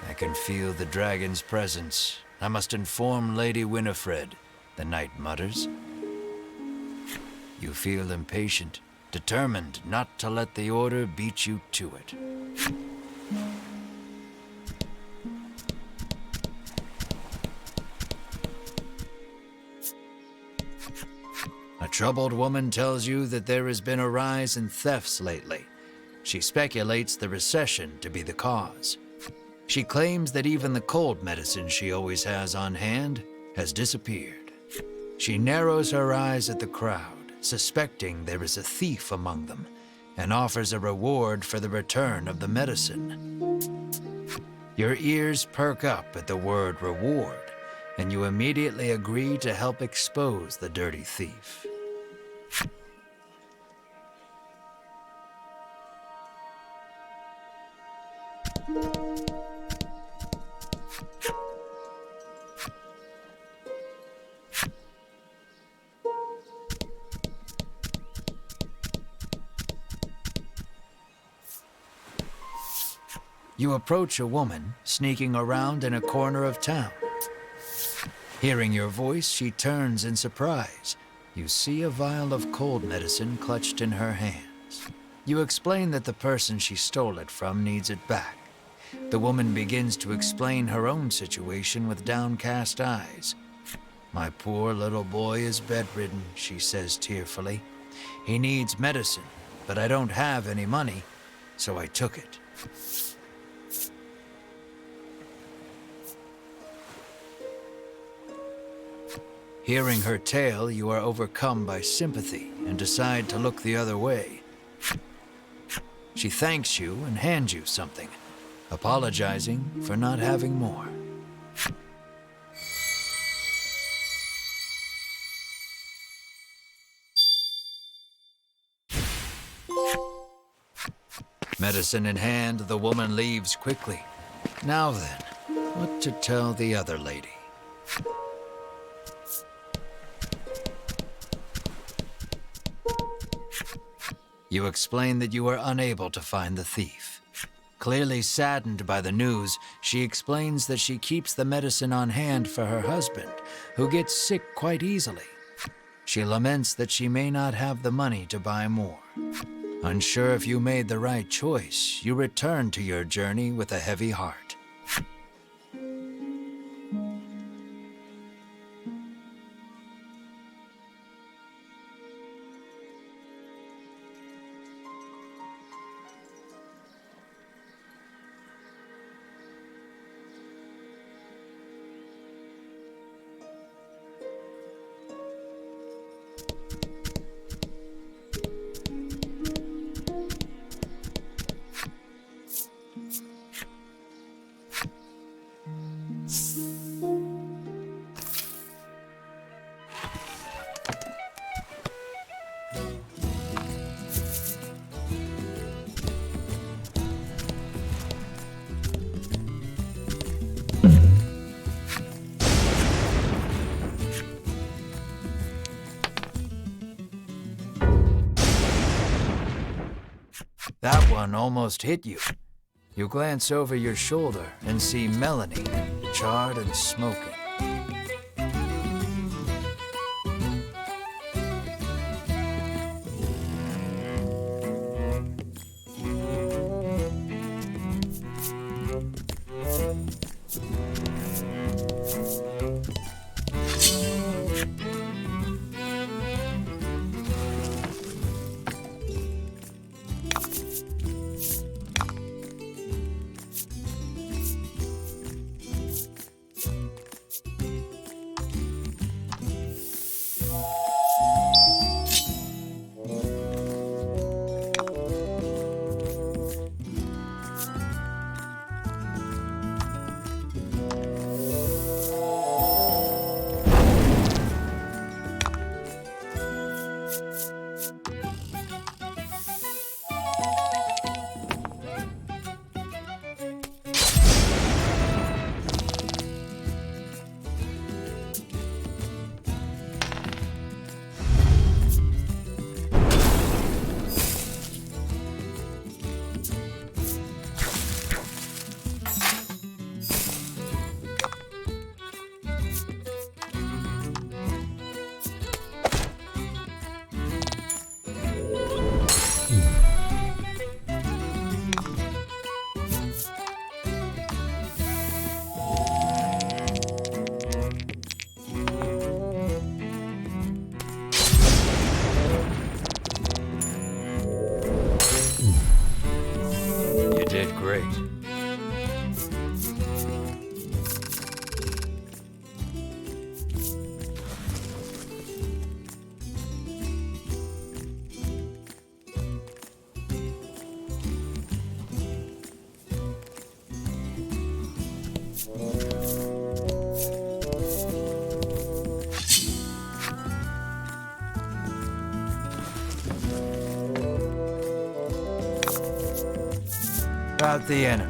I can feel the dragon's presence. I must inform Lady Winifred, the knight mutters. You feel impatient, determined not to let the order beat you to it. A troubled woman tells you that there has been a rise in thefts lately. She speculates the recession to be the cause. She claims that even the cold medicine she always has on hand has disappeared. She narrows her eyes at the crowd, suspecting there is a thief among them, and offers a reward for the return of the medicine. Your ears perk up at the word reward, and you immediately agree to help expose the dirty thief. You approach a woman sneaking around in a corner of town. Hearing your voice, she turns in surprise. You see a vial of cold medicine clutched in her hands. You explain that the person she stole it from needs it back. The woman begins to explain her own situation with downcast eyes. "My poor little boy is bedridden," she says tearfully. "He needs medicine, but I don't have any money, so I took it." Hearing her tale, you are overcome by sympathy and decide to look the other way. She thanks you and hands you something, apologizing for not having more. Medicine in hand, the woman leaves quickly. Now then, what to tell the other lady? You explain that you are unable to find the thief. Clearly saddened by the news, she explains that she keeps the medicine on hand for her husband, who gets sick quite easily. She laments that she may not have the money to buy more. Unsure if you made the right choice, you return to your journey with a heavy heart. That one almost hit you. You glance over your shoulder and see Melanie, charred and smoking. Street. About the enemy.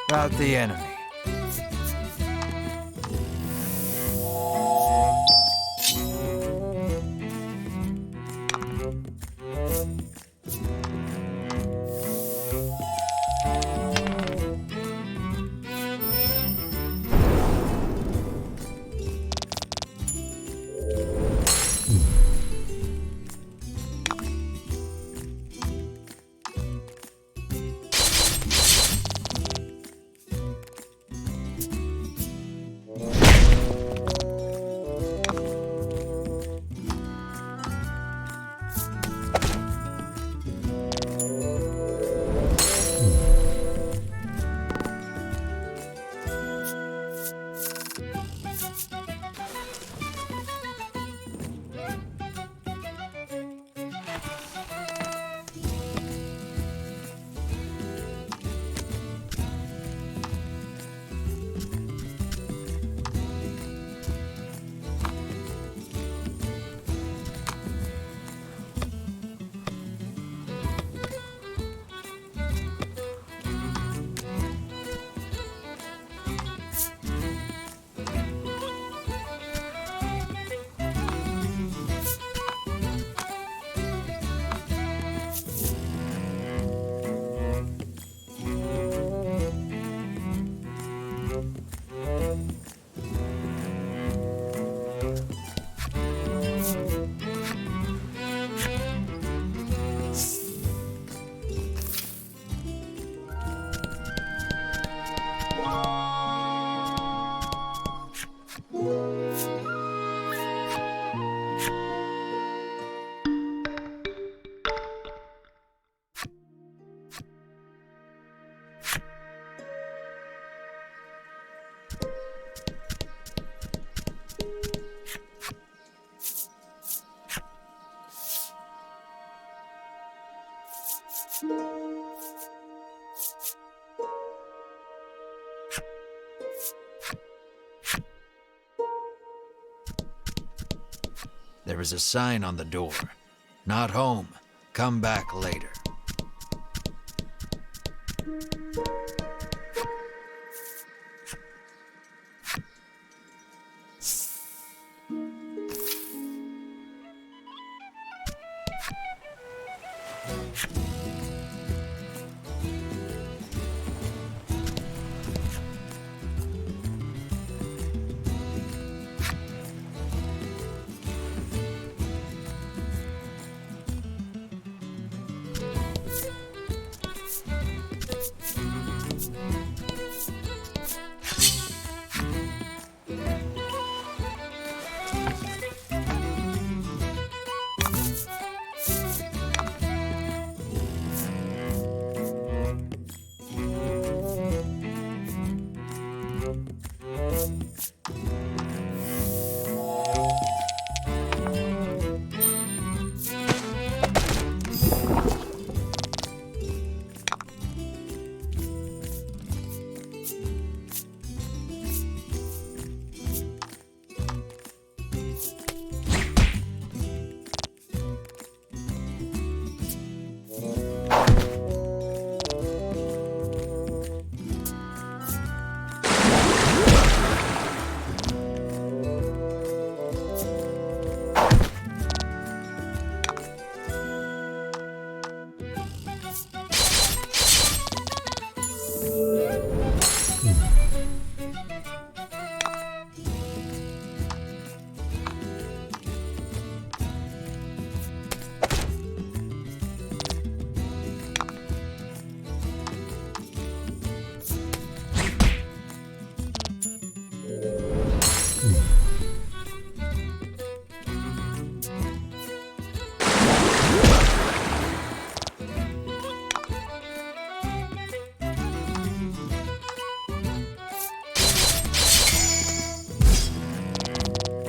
About the enemy. There is a sign on the door. Not home. Come back later.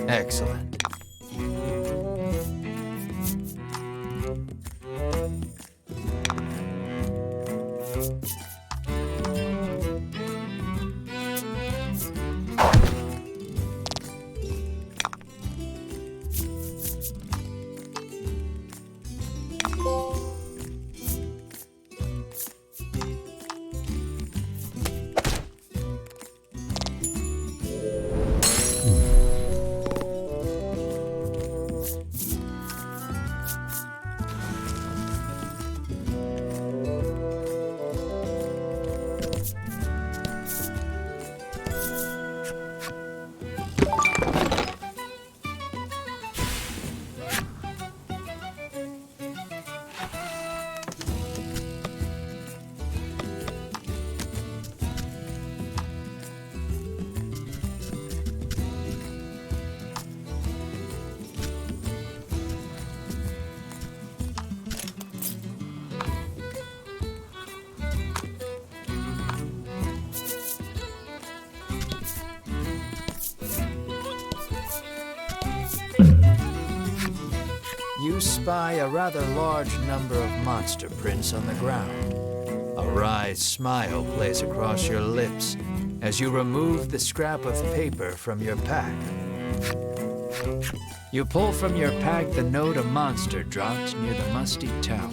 Excellent. You spy a rather large number of monster prints on the ground. A wry smile plays across your lips as you remove the scrap of paper from your pack. You pull from your pack the note a monster dropped near the musty tower.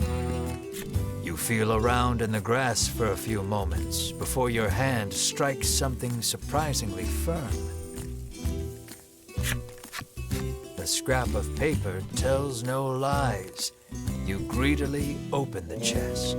You feel around in the grass for a few moments before your hand strikes something surprisingly firm. The scrap of paper tells no lies. You greedily open the chest.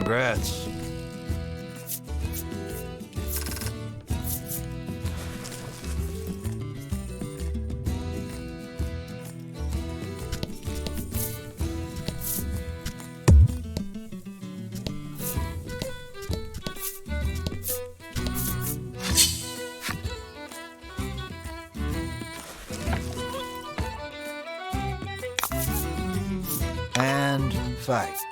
Congrats. And fight.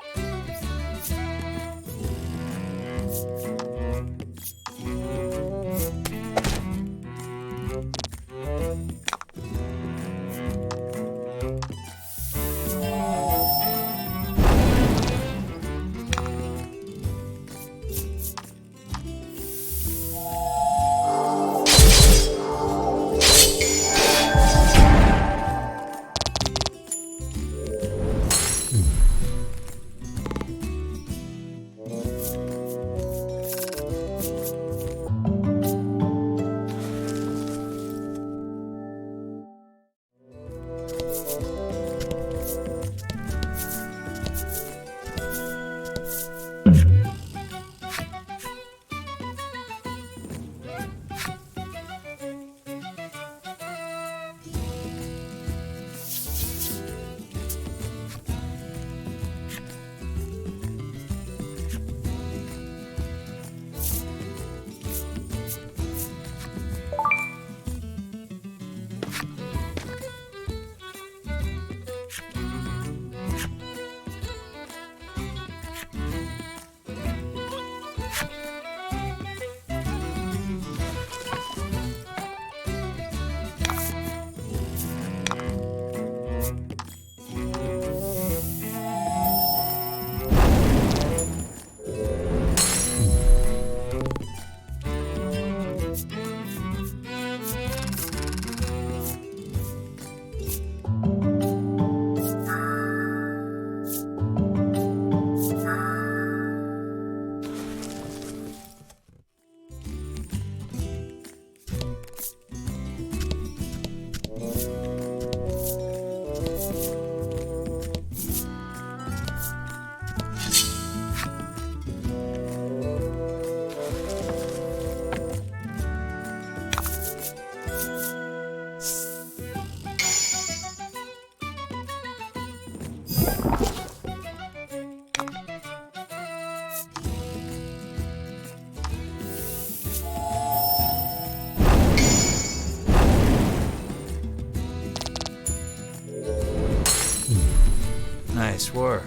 Nice work.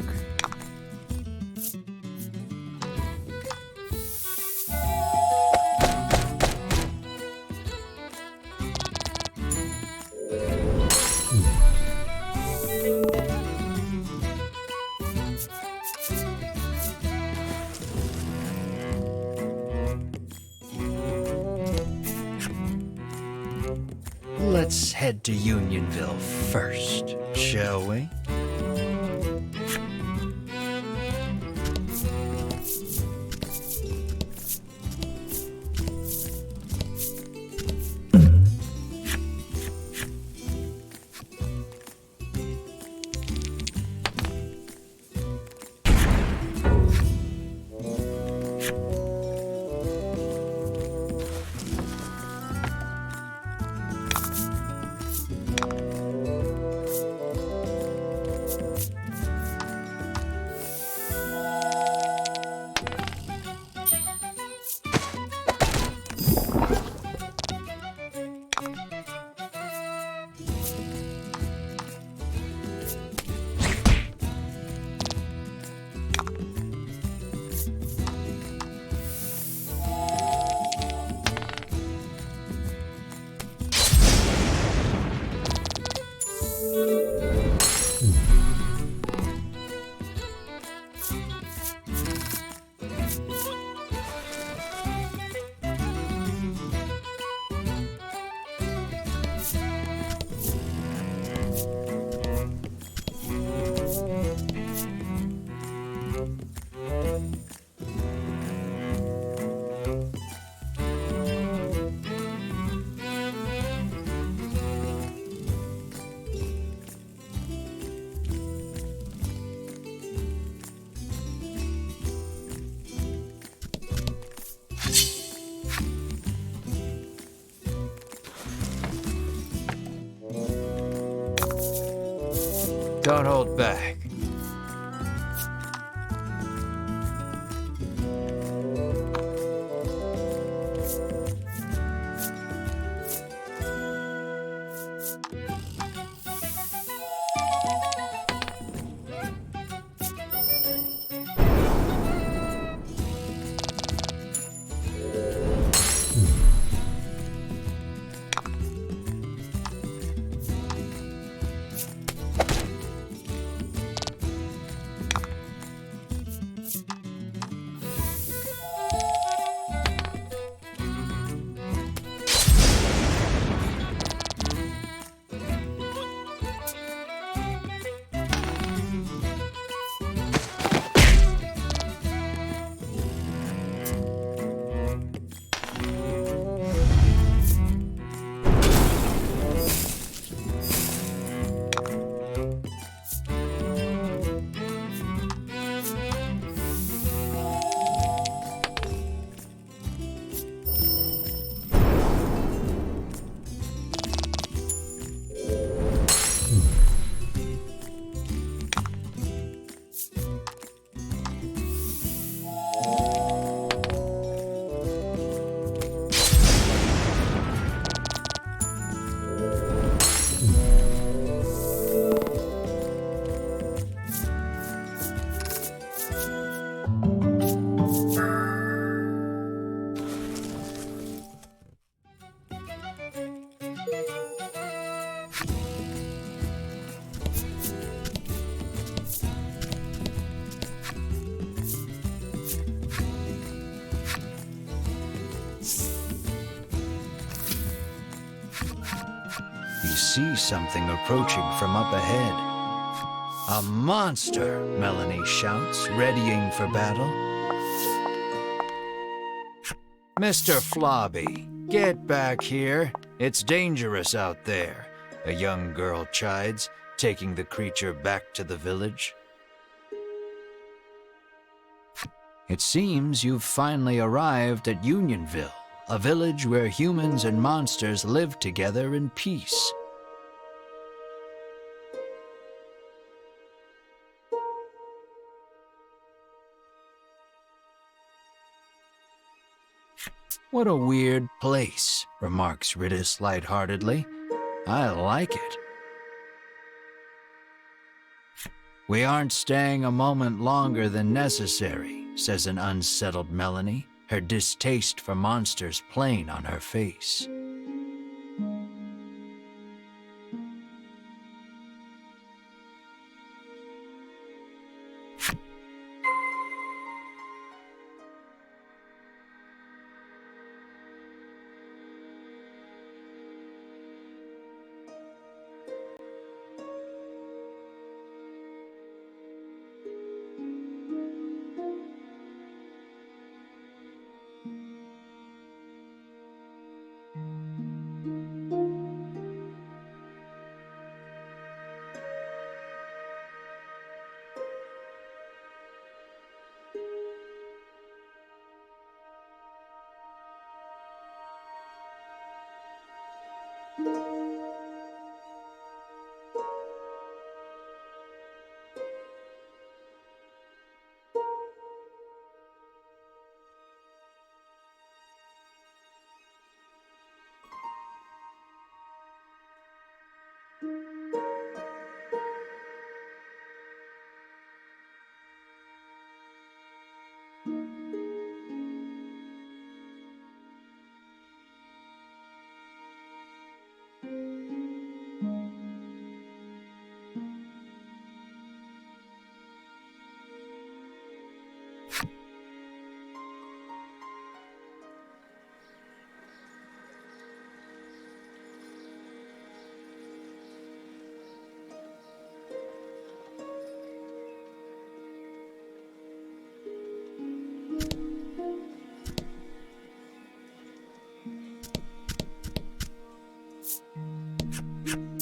Let's head to Unionville first, shall we? Don't hold back. You see something approaching from up ahead. A monster, Melanie shouts, readying for battle. Mr. Flobby, get back here. It's dangerous out there, a young girl chides, taking the creature back to the village. It seems you've finally arrived at Unionville, a village where humans and monsters live together in peace. What a weird place, remarks Ridis lightheartedly. I like it. We aren't staying a moment longer than necessary, says an unsettled Melanie, her distaste for monsters plain on her face.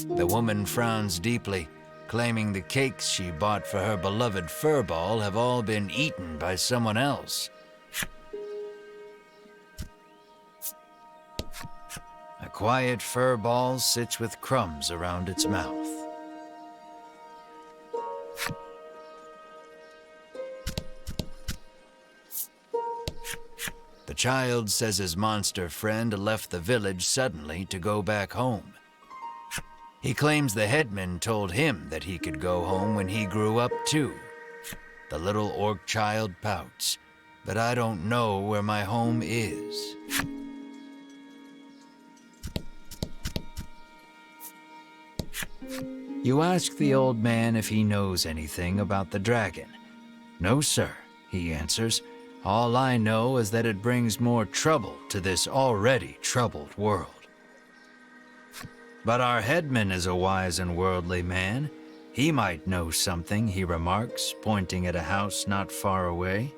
The woman frowns deeply, claiming the cakes she bought for her beloved furball have all been eaten by someone else. A quiet furball sits with crumbs around its mouth. The child says his monster friend left the village suddenly to go back home. He claims the headman told him that he could go home when he grew up too. The little orc child pouts, but I don't know where my home is. You ask the old man if he knows anything about the dragon. No, sir, he answers. All I know is that it brings more trouble to this already troubled world. But our headman is a wise and worldly man. He might know something, he remarks, pointing at a house not far away.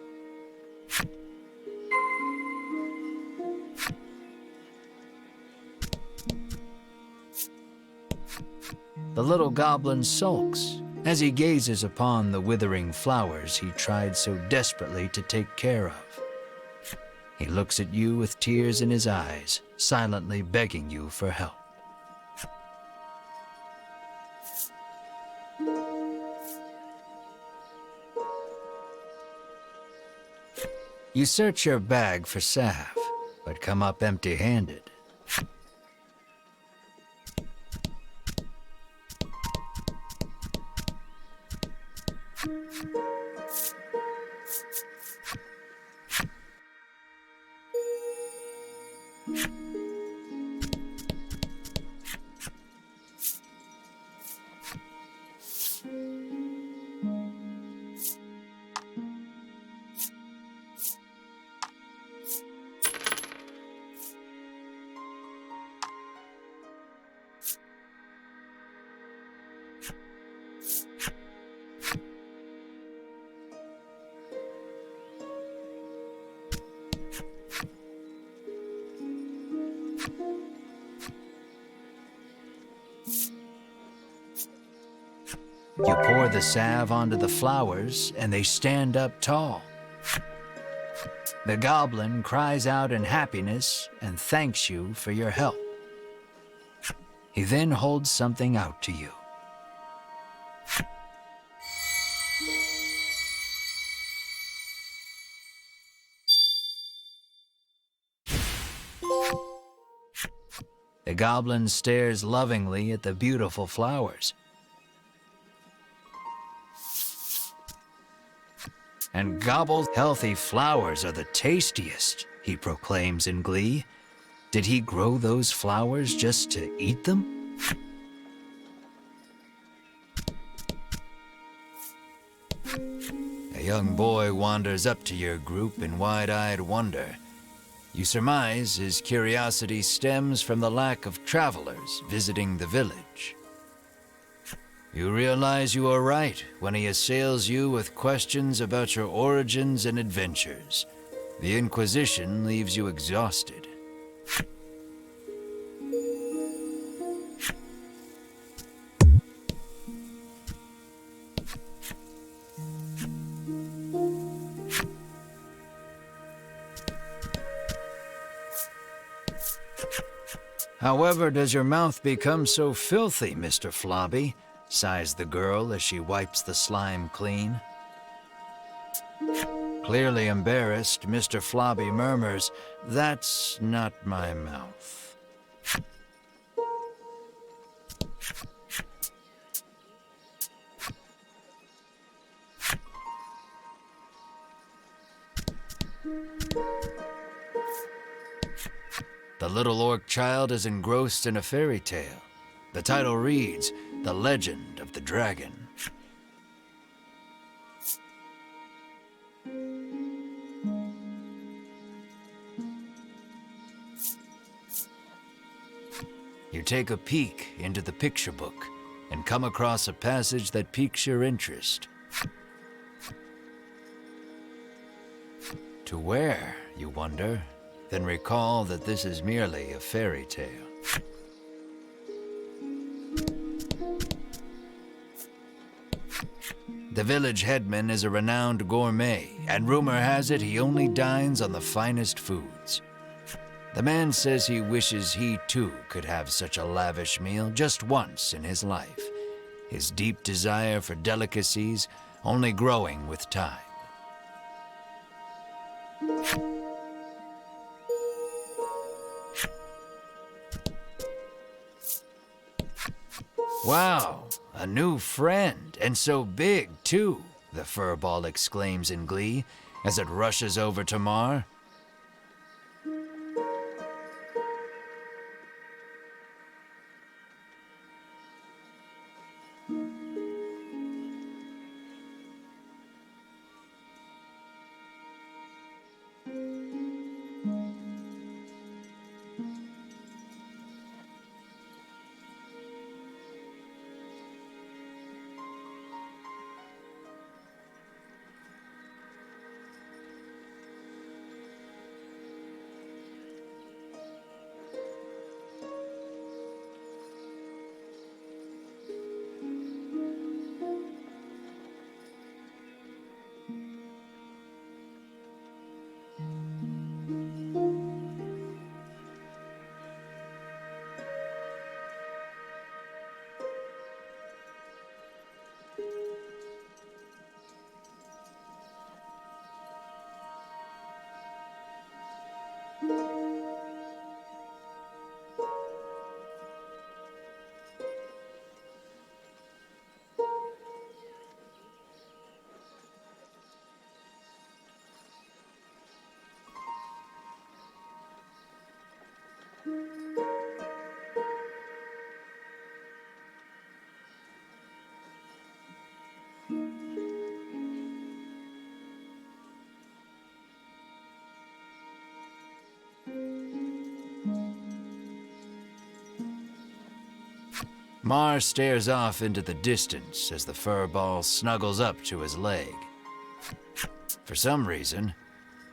The little goblin sulks as he gazes upon the withering flowers he tried so desperately to take care of. He looks at you with tears in his eyes, silently begging you for help. You search your bag for salve, but come up empty-handed. You pour the salve onto the flowers, and they stand up tall. The goblin cries out in happiness and thanks you for your help. He then holds something out to you. The goblin stares lovingly at the beautiful flowers. and gobbles. Healthy flowers are the tastiest, he proclaims in glee. Did he grow those flowers just to eat them? A young boy wanders up to your group in wide-eyed wonder. You surmise his curiosity stems from the lack of travelers visiting the village. You realize you are right when he assails you with questions about your origins and adventures. The Inquisition leaves you exhausted. However, does your mouth become so filthy, Mr. Flobby? Sighs the girl as she wipes the slime clean. Clearly embarrassed, Mr. Flobby murmurs, "That's not my mouth." The little orc child is engrossed in a fairy tale. The title reads, "The Legend of the Dragon." You take a peek into the picture book and come across a passage that piques your interest. To where, you wonder, then recall that this is merely a fairy tale. The village headman is a renowned gourmet, and rumor has it he only dines on the finest foods. The man says he wishes he too could have such a lavish meal just once in his life, his deep desire for delicacies only growing with time. Wow, a new friend, and so big too, the furball exclaims in glee as it rushes over to Mar. Mar stares off into the distance as the furball snuggles up to his leg. For some reason,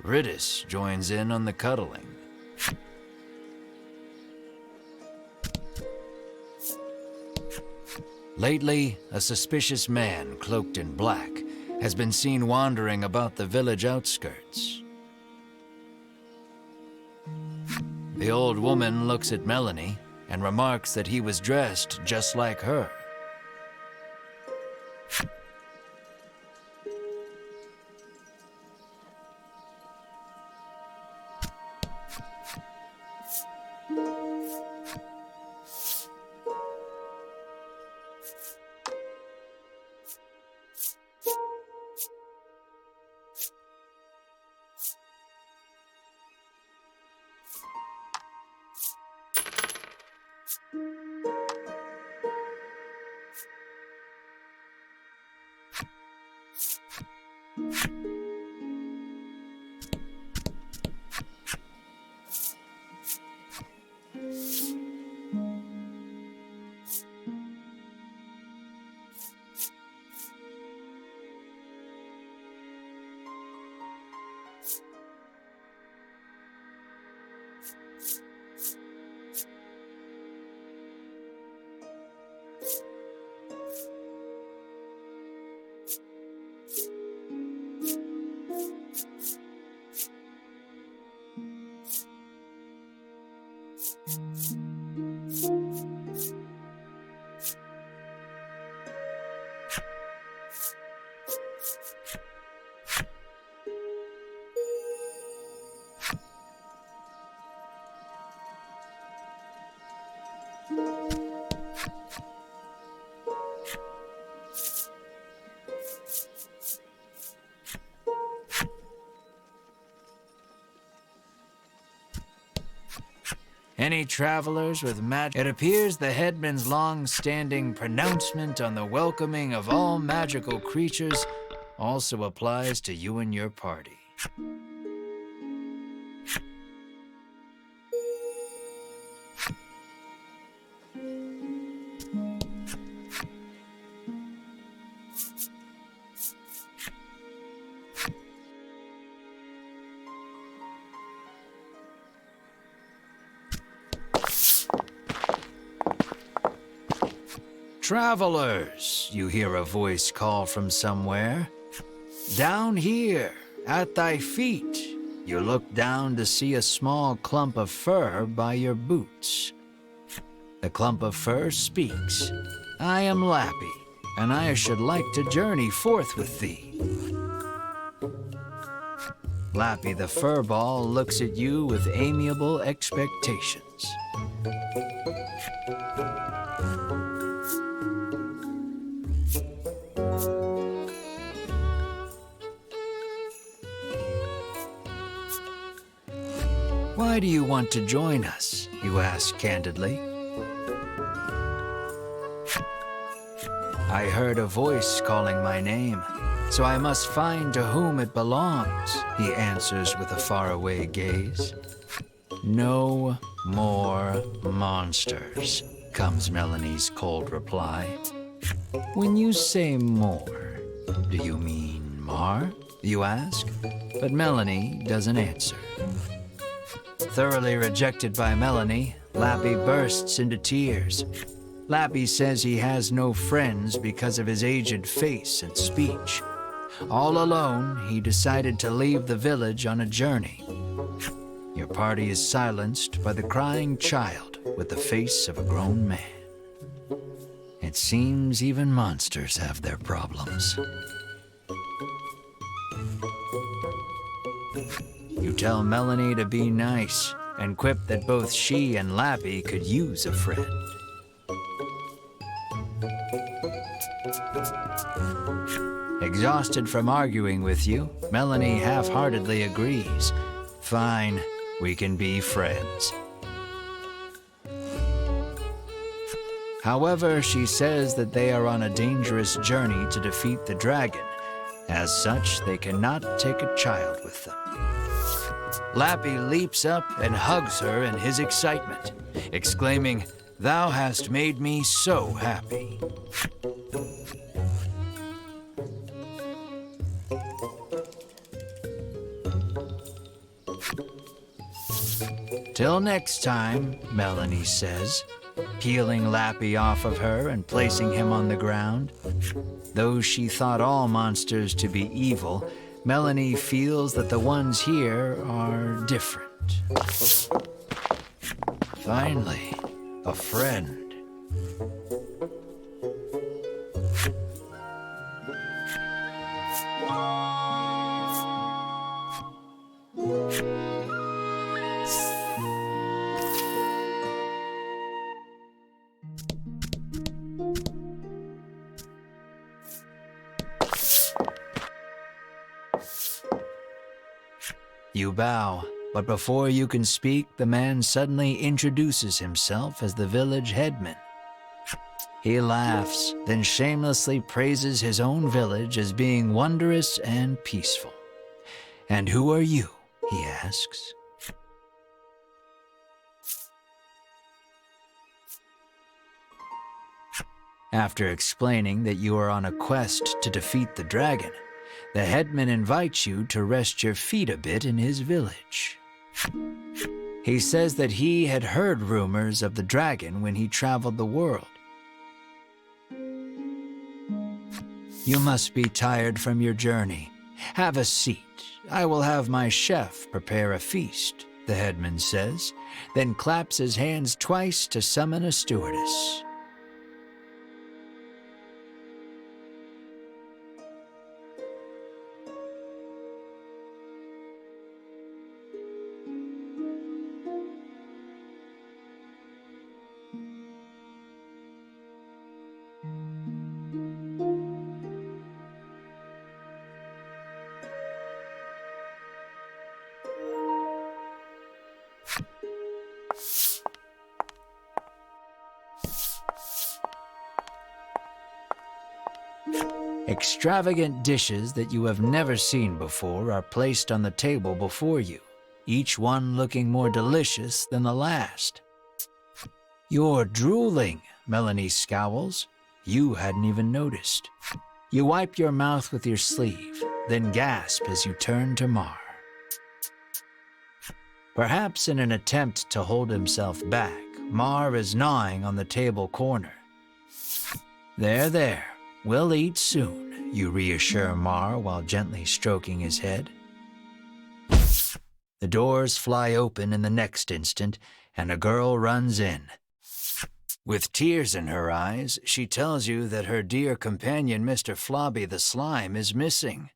Ridis joins in on the cuddling. Lately, a suspicious man cloaked in black has been seen wandering about the village outskirts. The old woman looks at Melanie and remarks that he was dressed just like her. Any travelers with magic? It appears the headman's long-standing pronouncement on the welcoming of all magical creatures also applies to you and your party. Travelers, you hear a voice call from somewhere. Down here, at thy feet, you look down to see a small clump of fur by your boots. The clump of fur speaks. I am Lappy, and I should like to journey forth with thee. Lappy the furball looks at you with amiable expectations. Why do you want to join us? You ask candidly. I heard a voice calling my name, so I must find to whom it belongs, he answers with a faraway gaze. No more monsters, comes Melanie's cold reply. When you say more, do you mean Mar? You ask, but Melanie doesn't answer. Thoroughly rejected by Melanie, Lappy bursts into tears. Lappy says he has no friends because of his aged face and speech. All alone, he decided to leave the village on a journey. Your party is silenced by the crying child with the face of a grown man. It seems even monsters have their problems. You tell Melanie to be nice and quip that both she and Lappy could use a friend. Exhausted from arguing with you, Melanie half-heartedly agrees. Fine, we can be friends. However, she says that they are on a dangerous journey to defeat the dragon. As such, they cannot take a child with them. Lappy leaps up and hugs her in his excitement, exclaiming, "Thou hast made me so happy." Till next time, Melanie says, peeling Lappy off of her and placing him on the ground. Though she thought all monsters to be evil, Melanie feels that the ones here are different. Finally, a friend. You bow, but before you can speak, the man suddenly introduces himself as the village headman. He laughs, then shamelessly praises his own village as being wondrous and peaceful. "And who are you?" he asks. After explaining that you are on a quest to defeat the dragon, the headman invites you to rest your feet a bit in his village. He says that he had heard rumors of the dragon when he traveled the world. You must be tired from your journey. Have a seat. I will have my chef prepare a feast, the headman says, then claps his hands twice to summon a stewardess. Extravagant dishes that you have never seen before are placed on the table before you, each one looking more delicious than the last. You're drooling, Melanie scowls. You hadn't even noticed. You wipe your mouth with your sleeve, then gasp as you turn to Mar. Perhaps in an attempt to hold himself back, Mar is gnawing on the table corner. There, we'll eat soon, you reassure Mar while gently stroking his head. The doors fly open in the next instant, and a girl runs in. With tears in her eyes, she tells you that her dear companion, Mr. Flobby the Slime, is missing.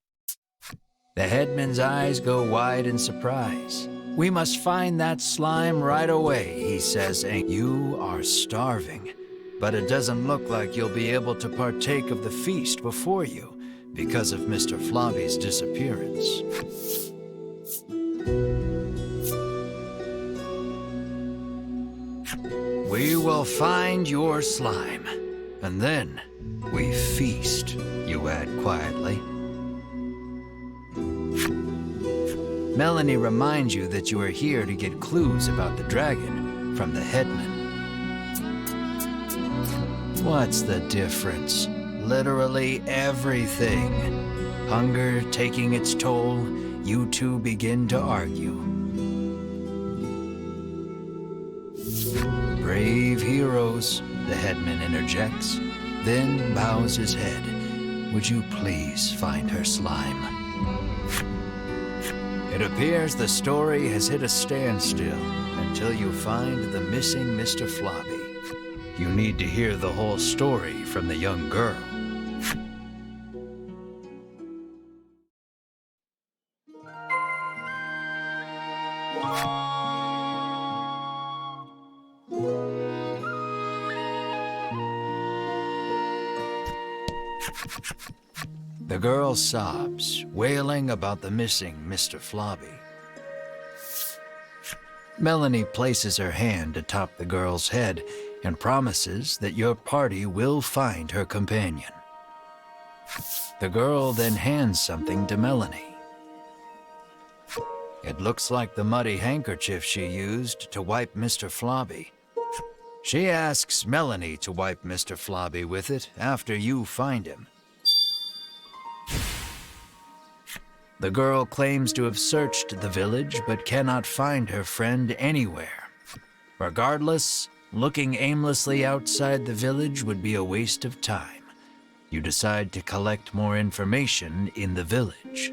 The headman's eyes go wide in surprise. We must find that slime right away, he says, and you are starving. But it doesn't look like you'll be able to partake of the feast before you because of Mr. Flobby's disappearance. We will find your slime, and then we feast, you add quietly. Melanie reminds you that you are here to get clues about the dragon from the headman. What's the difference? Literally everything. Hunger taking its toll, you two begin to argue. Brave heroes, the headman interjects, then bows his head. Would you please find her slime? It appears the story has hit a standstill until you find the missing Mr. Flobby. You need to hear the whole story from the young girl. The girl sobs, wailing about the missing Mr. Flobby. Melanie places her hand atop the girl's head and promises that your party will find her companion. The girl then hands something to Melanie. It looks like the muddy handkerchief she used to wipe Mr. Flobby. She asks Melanie to wipe Mr. Flobby with it after you find him. The girl claims to have searched the village but cannot find her friend anywhere. Regardless, looking aimlessly outside the village would be a waste of time. You decide to collect more information in the village.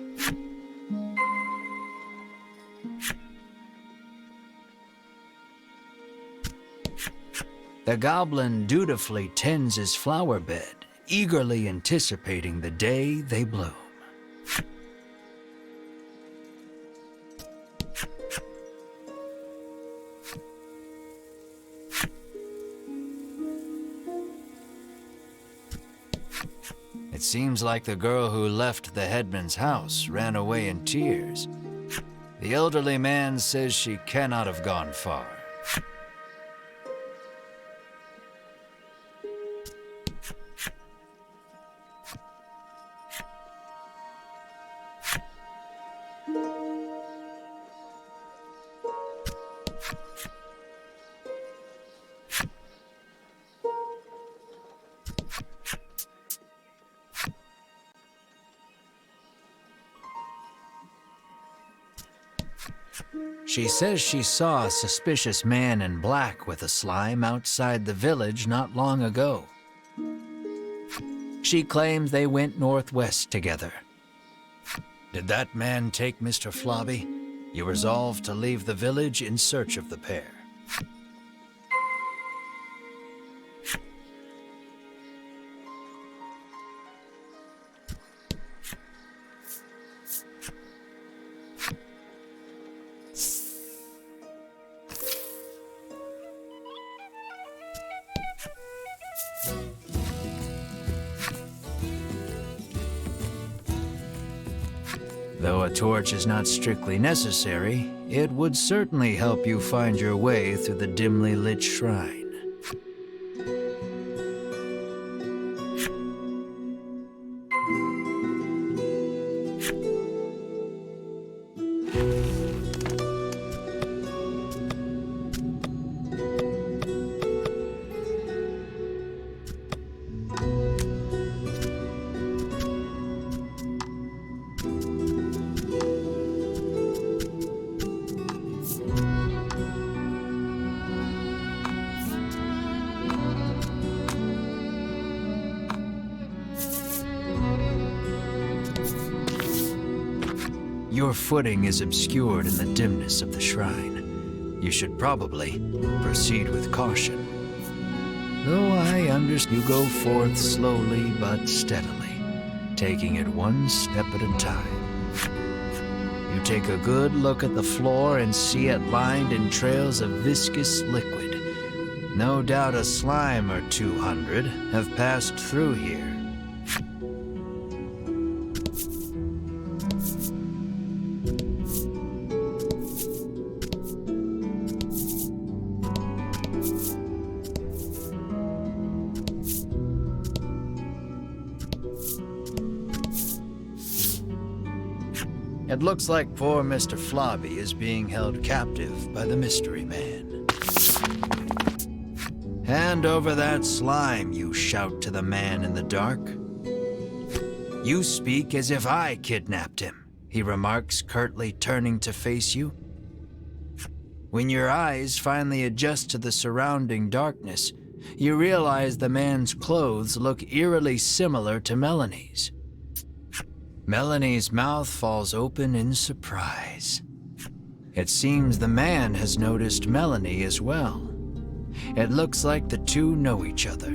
The goblin dutifully tends his flower bed, eagerly anticipating the day they bloom. It seems like the girl who left the headman's house ran away in tears. The elderly man says she cannot have gone far. She says she saw a suspicious man in black with a slime outside the village not long ago. She claims they went northwest together. Did that man take Mr. Flobby? You resolve to leave the village in search of the pair. Though a torch is not strictly necessary, it would certainly help you find your way through the dimly lit shrine. Your footing is obscured in the dimness of the shrine. You should probably proceed with caution. Though I understand, you go forth slowly but steadily, taking it one step at a time. You take a good look at the floor and see it lined in trails of viscous liquid. No doubt a slime or 200 have passed through here. It looks like poor Mr. Flobby is being held captive by the Mystery Man. Hand over that slime, you shout to the man in the dark. You speak as if I kidnapped him, he remarks, curtly turning to face you. When your eyes finally adjust to the surrounding darkness, you realize the man's clothes look eerily similar to Melanie's. Melanie's mouth falls open in surprise. It seems the man has noticed Melanie as well. It looks like the two know each other.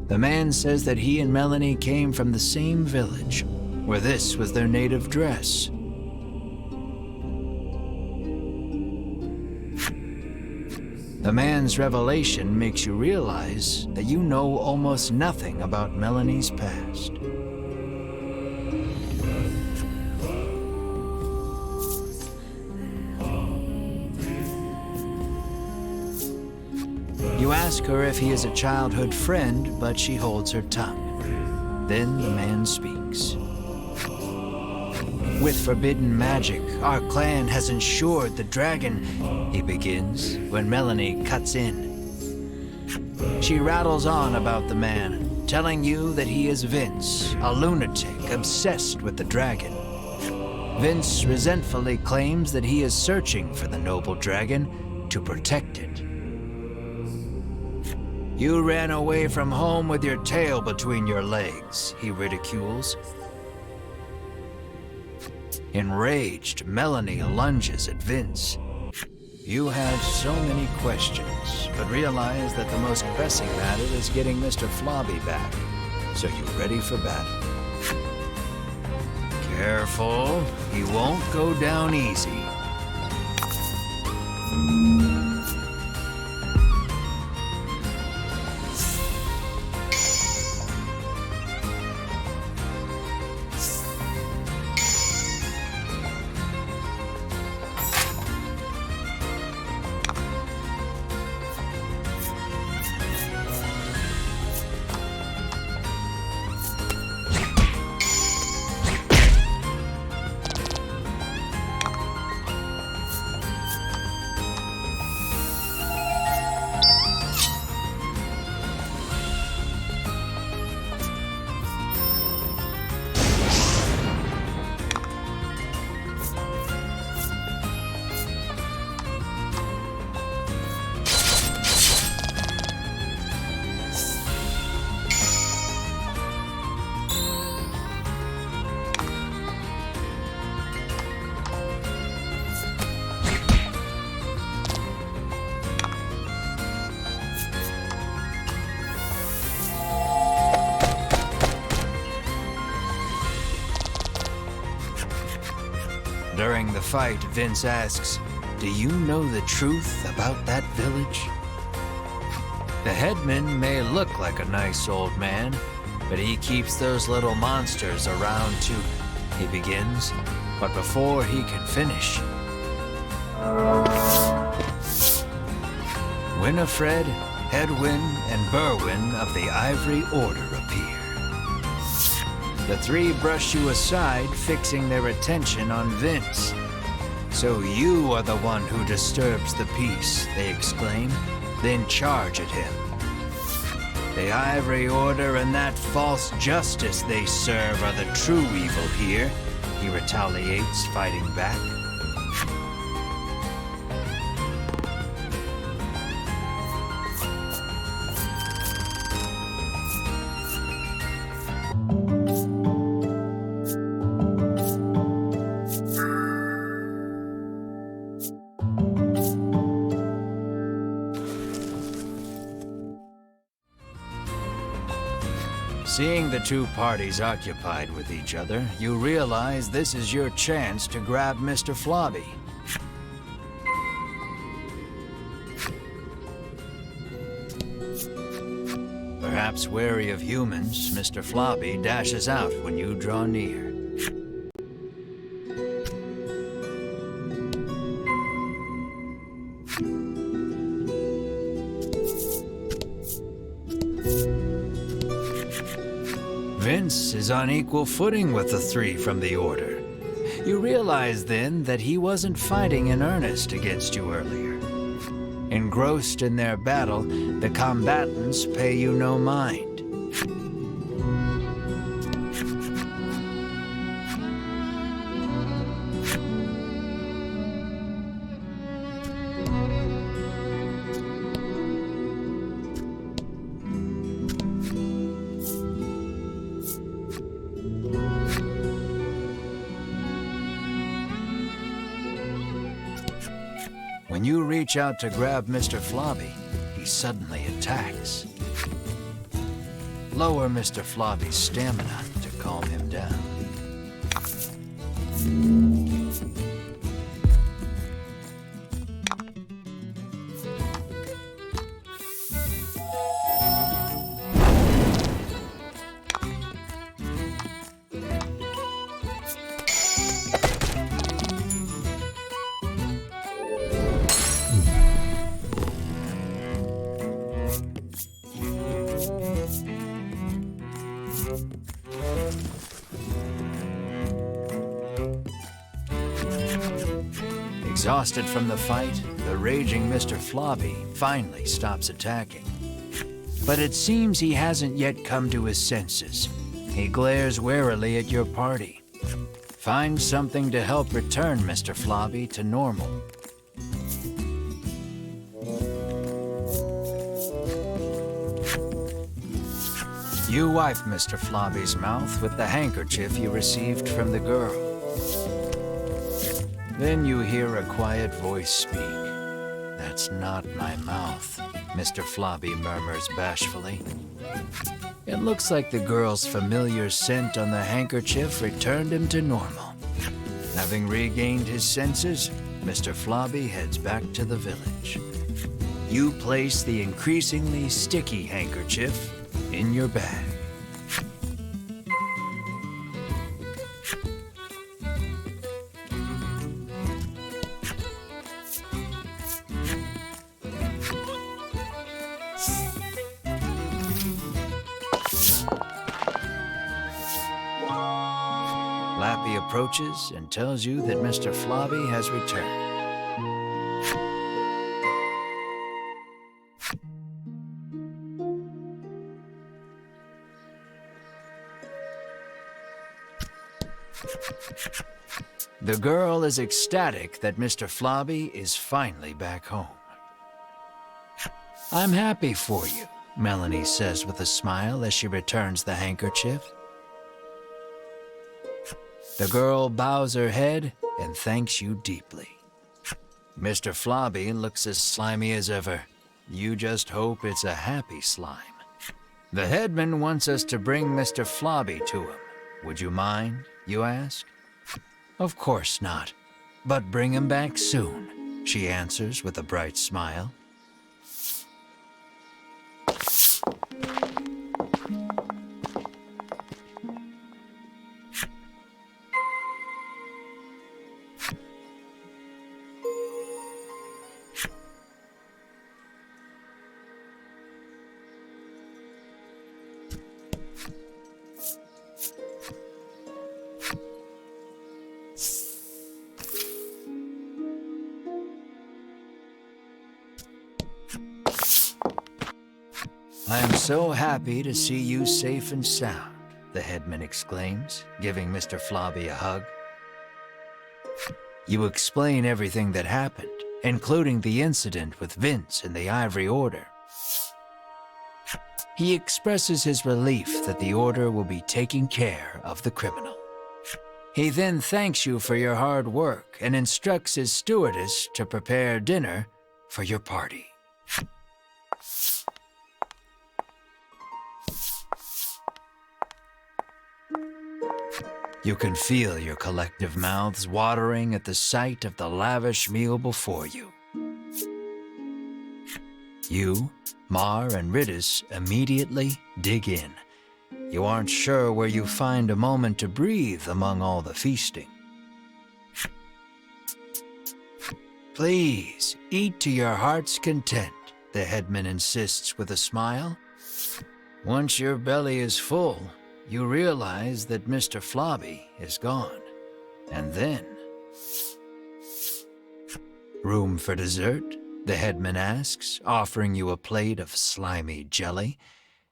The man says that he and Melanie came from the same village, where this was their native dress. The man's revelation makes you realize that you know almost nothing about Melanie's past. You ask her if he is a childhood friend, but she holds her tongue. Then the man speaks. With forbidden magic, our clan has ensured the dragon, he begins, when Melanie cuts in. She rattles on about the man, telling you that he is Vince, a lunatic obsessed with the dragon. Vince resentfully claims that he is searching for the noble dragon to protect it. You ran away from home with your tail between your legs, he ridicules. Enraged, Melanie lunges at Vince. You have so many questions, but realize that the most pressing matter is getting Mr. Flobby back. So you ready for battle? Careful, he won't go down easy. During the fight, Vince asks, "Do you know the truth about that village?" The headman may look like a nice old man, but he keeps those little monsters around too, he begins, but before he can finish, Winifred, Hedwin, and Berwin of the Ivory Order appear. The three brush you aside, fixing their attention on Vince. "So you are the one who disturbs the peace," they exclaim, then charge at him. The Ivory Order and that false justice they serve are the true evil here, he retaliates, fighting back. Seeing the two parties occupied with each other, you realize this is your chance to grab Mr. Flobby. Perhaps wary of humans, Mr. Flobby dashes out when you draw near. Vince is on equal footing with the three from the Order. You realize then that he wasn't fighting in earnest against you earlier. Engrossed in their battle, the combatants pay you no mind. When you reach out to grab Mr. Flobby, he suddenly attacks. Lower Mr. Flobby's stamina to calm him down. Exhausted from the fight, the raging Mr. Flobby finally stops attacking. But it seems he hasn't yet come to his senses. He glares warily at your party. Find something to help return Mr. Flobby to normal. You wipe Mr. Flobby's mouth with the handkerchief you received from the girl. Then you hear a quiet voice speak. "That's not my mouth," Mr. Flobby murmurs bashfully. It looks like the girl's familiar scent on the handkerchief returned him to normal. Having regained his senses, Mr. Flobby heads back to the village. You place the increasingly sticky handkerchief in your bag. Lappy approaches and tells you that Mr. Flobby has returned. The girl is ecstatic that Mr. Flobby is finally back home. "I'm happy for you," Melanie says with a smile as she returns the handkerchief. The girl bows her head and thanks you deeply. Mr. Flobby looks as slimy as ever. You just hope it's a happy slime. The headman wants us to bring Mr. Flobby to him. Would you mind, you ask? Of course not, but bring him back soon, she answers with a bright smile. "I'm so happy to see you safe and sound," the headman exclaims, giving Mr. Flobby a hug. You explain everything that happened, including the incident with Vince and the Ivory Order. He expresses his relief that the Order will be taking care of the criminal. He then thanks you for your hard work and instructs his stewardess to prepare dinner for your party. You can feel your collective mouths watering at the sight of the lavish meal before you. You, Mar, and Ridis immediately dig in. You aren't sure where you find a moment to breathe among all the feasting. Please, eat to your heart's content, the headman insists with a smile. Once your belly is full, you realize that Mr. Flobby is gone. And then... Room for dessert? The headman asks, offering you a plate of slimy jelly.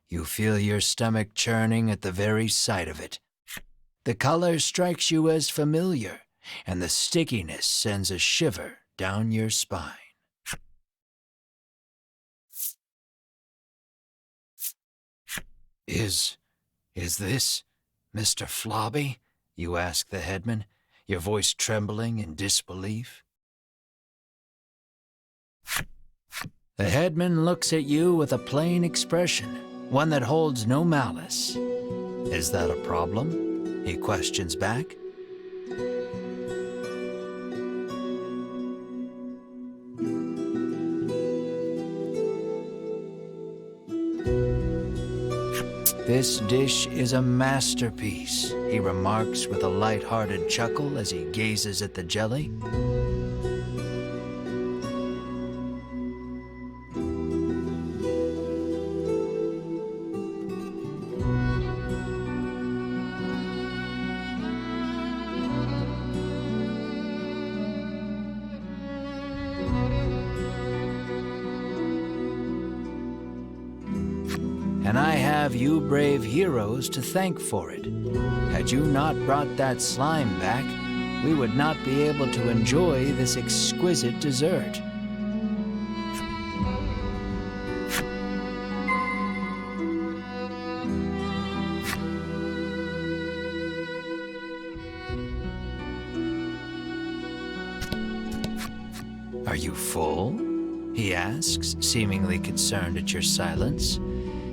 You feel your stomach churning at the very sight of it. The color strikes you as familiar, and the stickiness sends a shiver down your spine. Is this Mr. Flobby? You ask the headman, your voice trembling in disbelief. The headman looks at you with a plain expression, one that holds no malice. Is that a problem? He questions back. This dish is a masterpiece, he remarks with a light-hearted chuckle as he gazes at the jelly. And I have you brave heroes to thank for it. Had you not brought that slime back, we would not be able to enjoy this exquisite dessert. Are you full? He asks, seemingly concerned at your silence.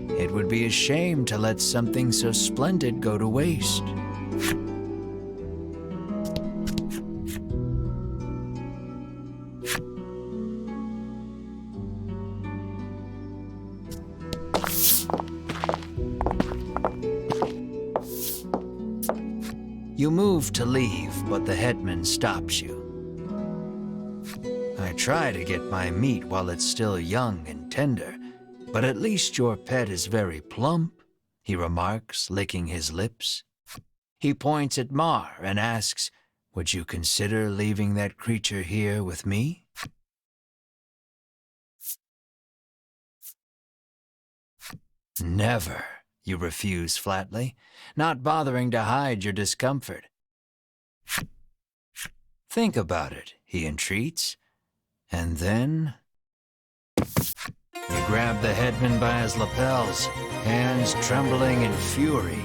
It would be a shame to let something so splendid go to waste. You move to leave, but the headman stops you. I try to get my meat while it's still young and tender, but at least your pet is very plump, he remarks, licking his lips. He points at Mar and asks, would you consider leaving that creature here with me? Never, you refuse flatly, not bothering to hide your discomfort. Think about it, he entreats, and then... You grab the headman by his lapels, hands trembling in fury.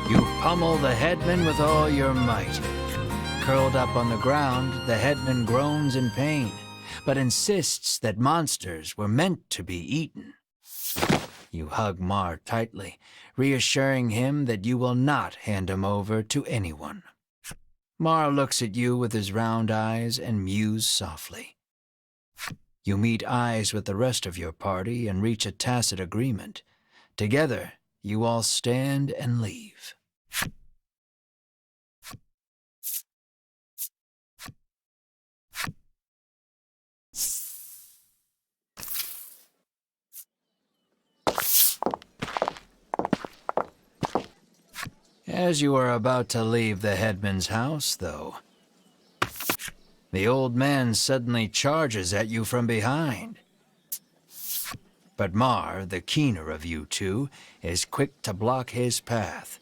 You pummel the headman with all your might. Curled up on the ground, the headman groans in pain, but insists that monsters were meant to be eaten. You hug Mar tightly, reassuring him that you will not hand him over to anyone. Mar looks at you with his round eyes and mews softly. You meet eyes with the rest of your party and reach a tacit agreement. Together, you all stand and leave. As you are about to leave the headman's house, though, the old man suddenly charges at you from behind. But Mar, the keener of you two, is quick to block his path.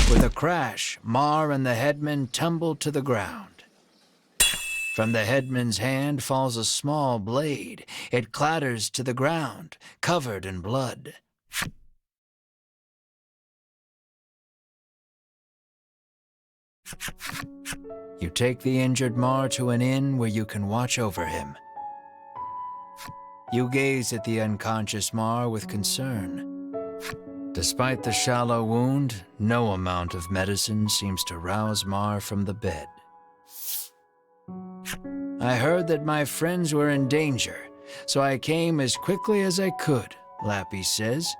With a crash, Mar and the headman tumble to the ground. From the headman's hand falls a small blade. It clatters to the ground, covered in blood. You take the injured Mar to an inn where you can watch over him. You gaze at the unconscious Mar with concern. Despite the shallow wound, no amount of medicine seems to rouse Mar from the bed. I heard that my friends were in danger, so I came as quickly as I could, Lappy says.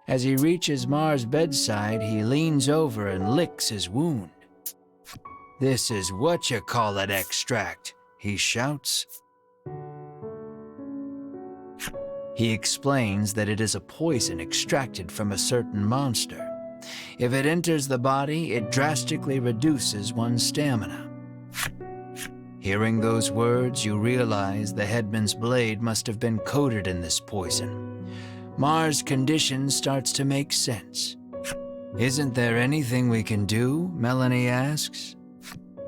As he reaches Mar's bedside, he leans over and licks his wound. "This is what-you-call-it extract," he shouts. He explains that it is a poison extracted from a certain monster. If it enters the body, it drastically reduces one's stamina. Hearing those words, you realize the headman's blade must have been coated in this poison. Mar's condition starts to make sense. "Isn't there anything we can do?" Melanie asks.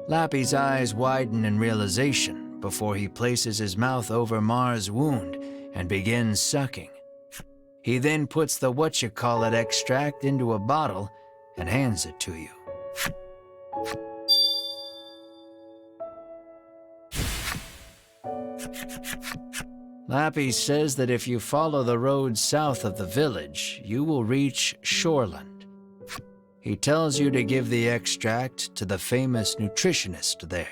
Lappy's eyes widen in realization before he places his mouth over Mar's wound and begins sucking. He then puts the what-you-call-it extract into a bottle and hands it to you. Lappy says that if you follow the road south of the village, you will reach Shoreland. He tells you to give the extract to the famous nutritionist there.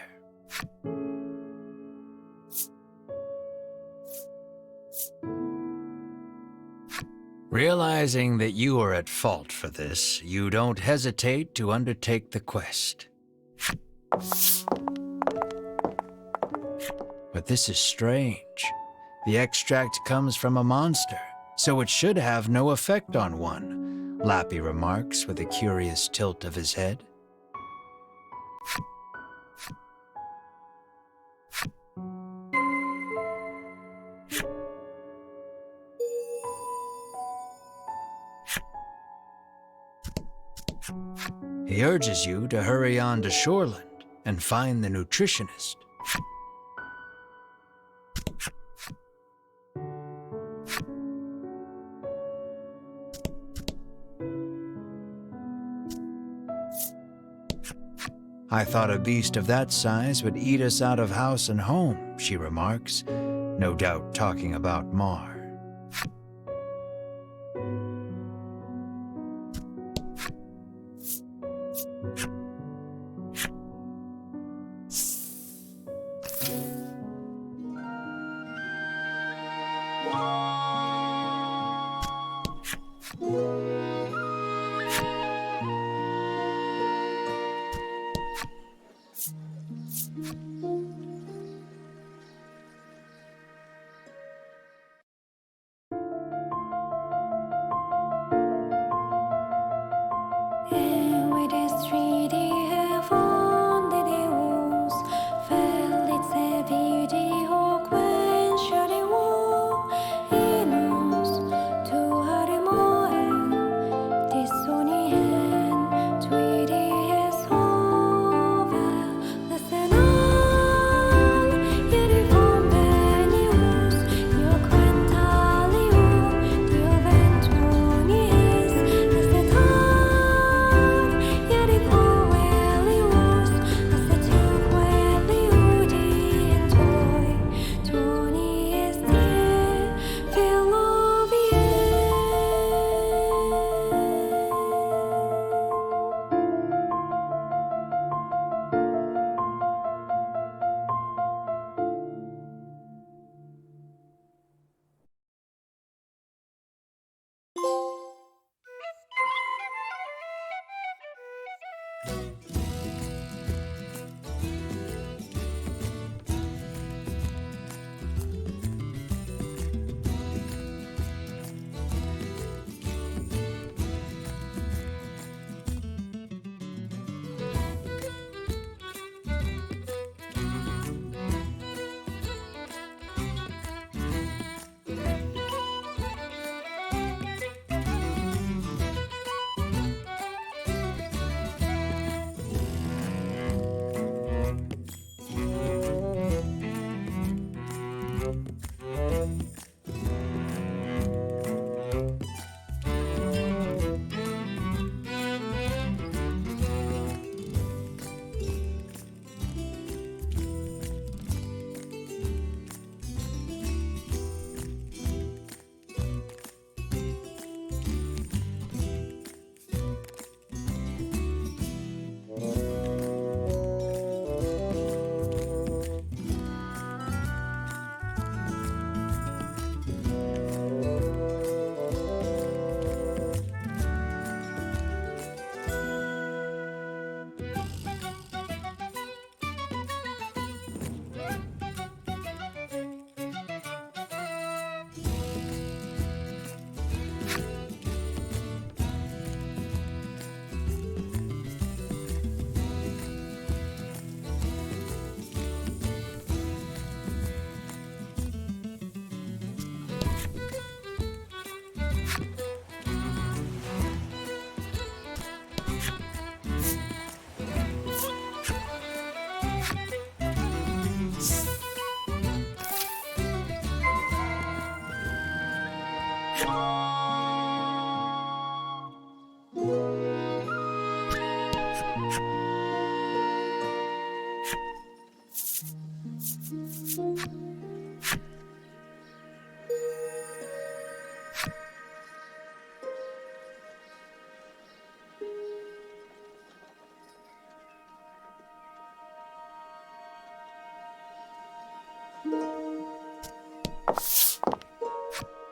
Realizing that you are at fault for this, you don't hesitate to undertake the quest. But this is strange. The extract comes from a monster, so it should have no effect on one, Lappy remarks with a curious tilt of his head. He urges you to hurry on to Shoreland and find the nutritionist. "I thought a beast of that size would eat us out of house and home," she remarks, no doubt talking about Mar.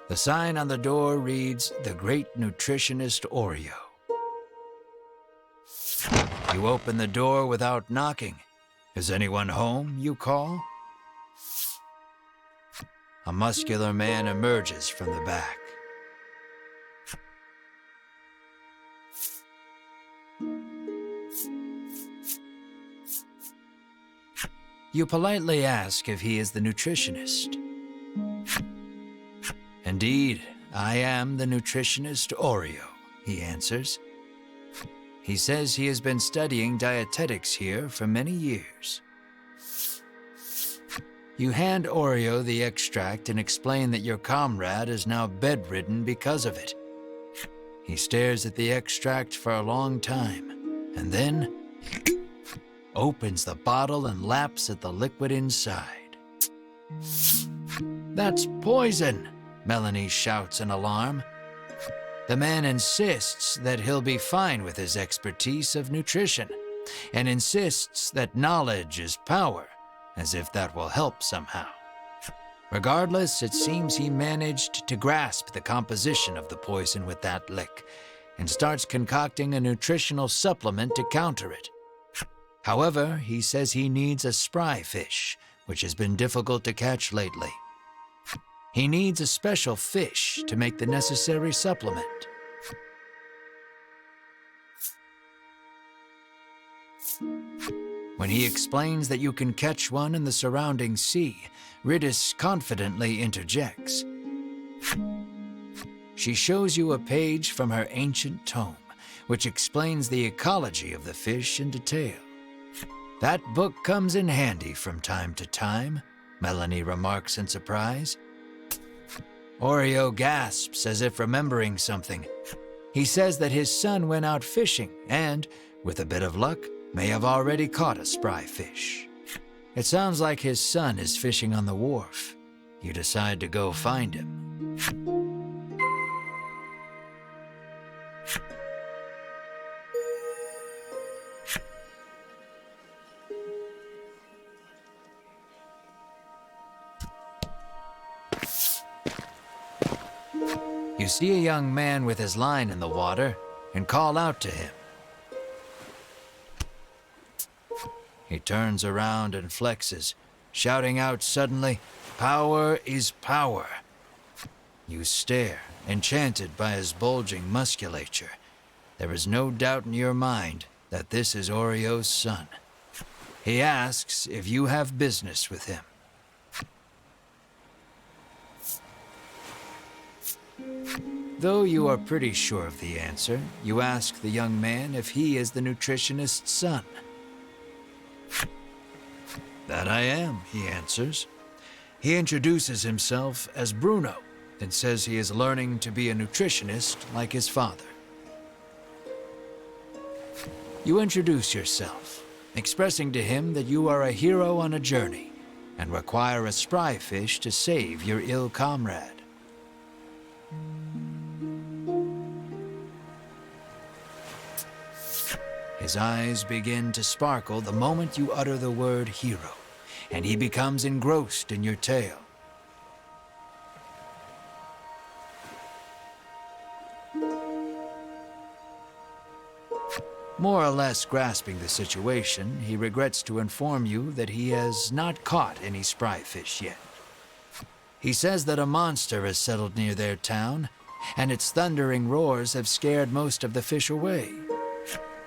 The sign on the door reads, "The Great Nutritionist Oreo." You open the door without knocking. "Is anyone home?" you call. A muscular man emerges from the back. You politely ask if he is the nutritionist. "Indeed, I am the nutritionist Oreo," he answers. He says he has been studying dietetics here for many years. You hand Oreo the extract and explain that your comrade is now bedridden because of it. He stares at the extract for a long time, and then opens the bottle and laps at the liquid inside. "That's poison!" Melanie shouts in alarm. The man insists that he'll be fine with his expertise of nutrition, and insists that knowledge is power, as if that will help somehow. Regardless, it seems he managed to grasp the composition of the poison with that lick, and starts concocting a nutritional supplement to counter it. However, he says he needs a spry fish, which has been difficult to catch lately. He needs a special fish to make the necessary supplement. When he explains that you can catch one in the surrounding sea, Riddis confidently interjects. She shows you a page from her ancient tome, which explains the ecology of the fish in detail. "That book comes in handy from time to time," Melanie remarks in surprise. Oreo gasps as if remembering something. He says that his son went out fishing and, with a bit of luck, may have already caught a spry fish. It sounds like his son is fishing on the wharf. You decide to go find him. You see a young man with his line in the water and call out to him. He turns around and flexes, shouting out suddenly, "Power is power." You stare, enchanted by his bulging musculature. There is no doubt in your mind that this is Oreo's son. He asks if you have business with him. Though you are pretty sure of the answer, you ask the young man if he is the nutritionist's son. "That I am," he answers. He introduces himself as Bruno and says he is learning to be a nutritionist like his father. You introduce yourself, expressing to him that you are a hero on a journey and require a spry fish to save your ill comrade. His eyes begin to sparkle the moment you utter the word hero, and he becomes engrossed in your tale. More or less grasping the situation, he regrets to inform you that he has not caught any spry fish yet. He says that a monster has settled near their town, and its thundering roars have scared most of the fish away.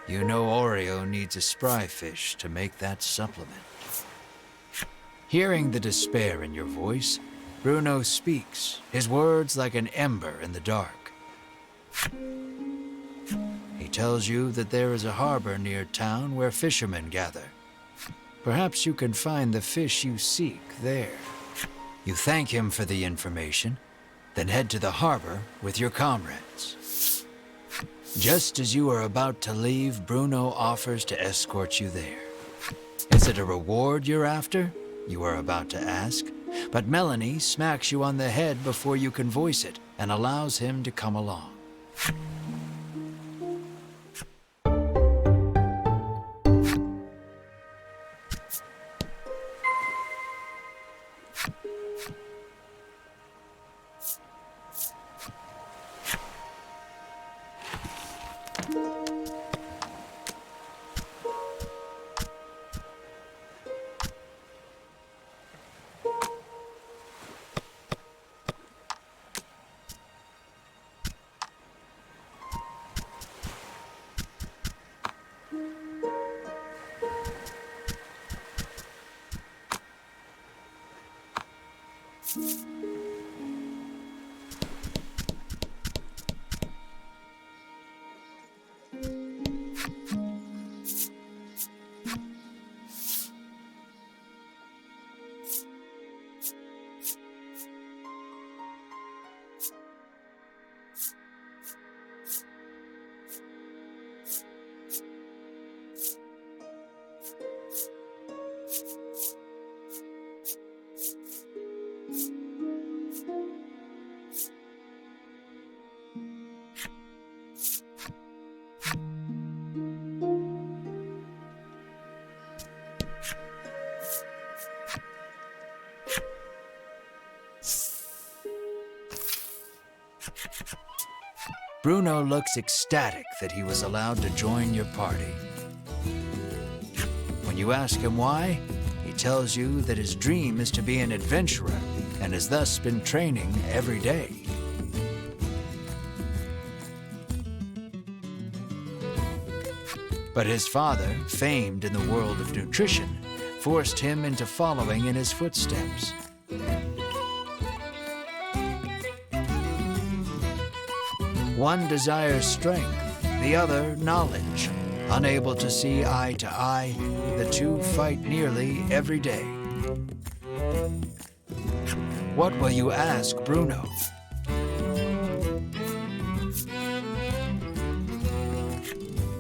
You know Oreo needs a spry fish to make that supplement. Hearing the despair in your voice, Bruno speaks, his words like an ember in the dark. He tells you that there is a harbor near town where fishermen gather. Perhaps you can find the fish you seek there. You thank him for the information, Then head to the harbor with your comrades. Just as you are about to leave, Bruno offers to escort you there. Is it a reward you're after? You are about to ask. But Melanie smacks you on the head before you can voice it and allows him to come along. Bruno looks ecstatic that he was allowed to join your party. When you ask him why, he tells you that his dream is to be an adventurer and has thus been training every day. But his father, famed in the world of nutrition, forced him into following in his footsteps. One desires strength, the other knowledge. Unable to see eye to eye, the two fight nearly every day. What will you ask Bruno?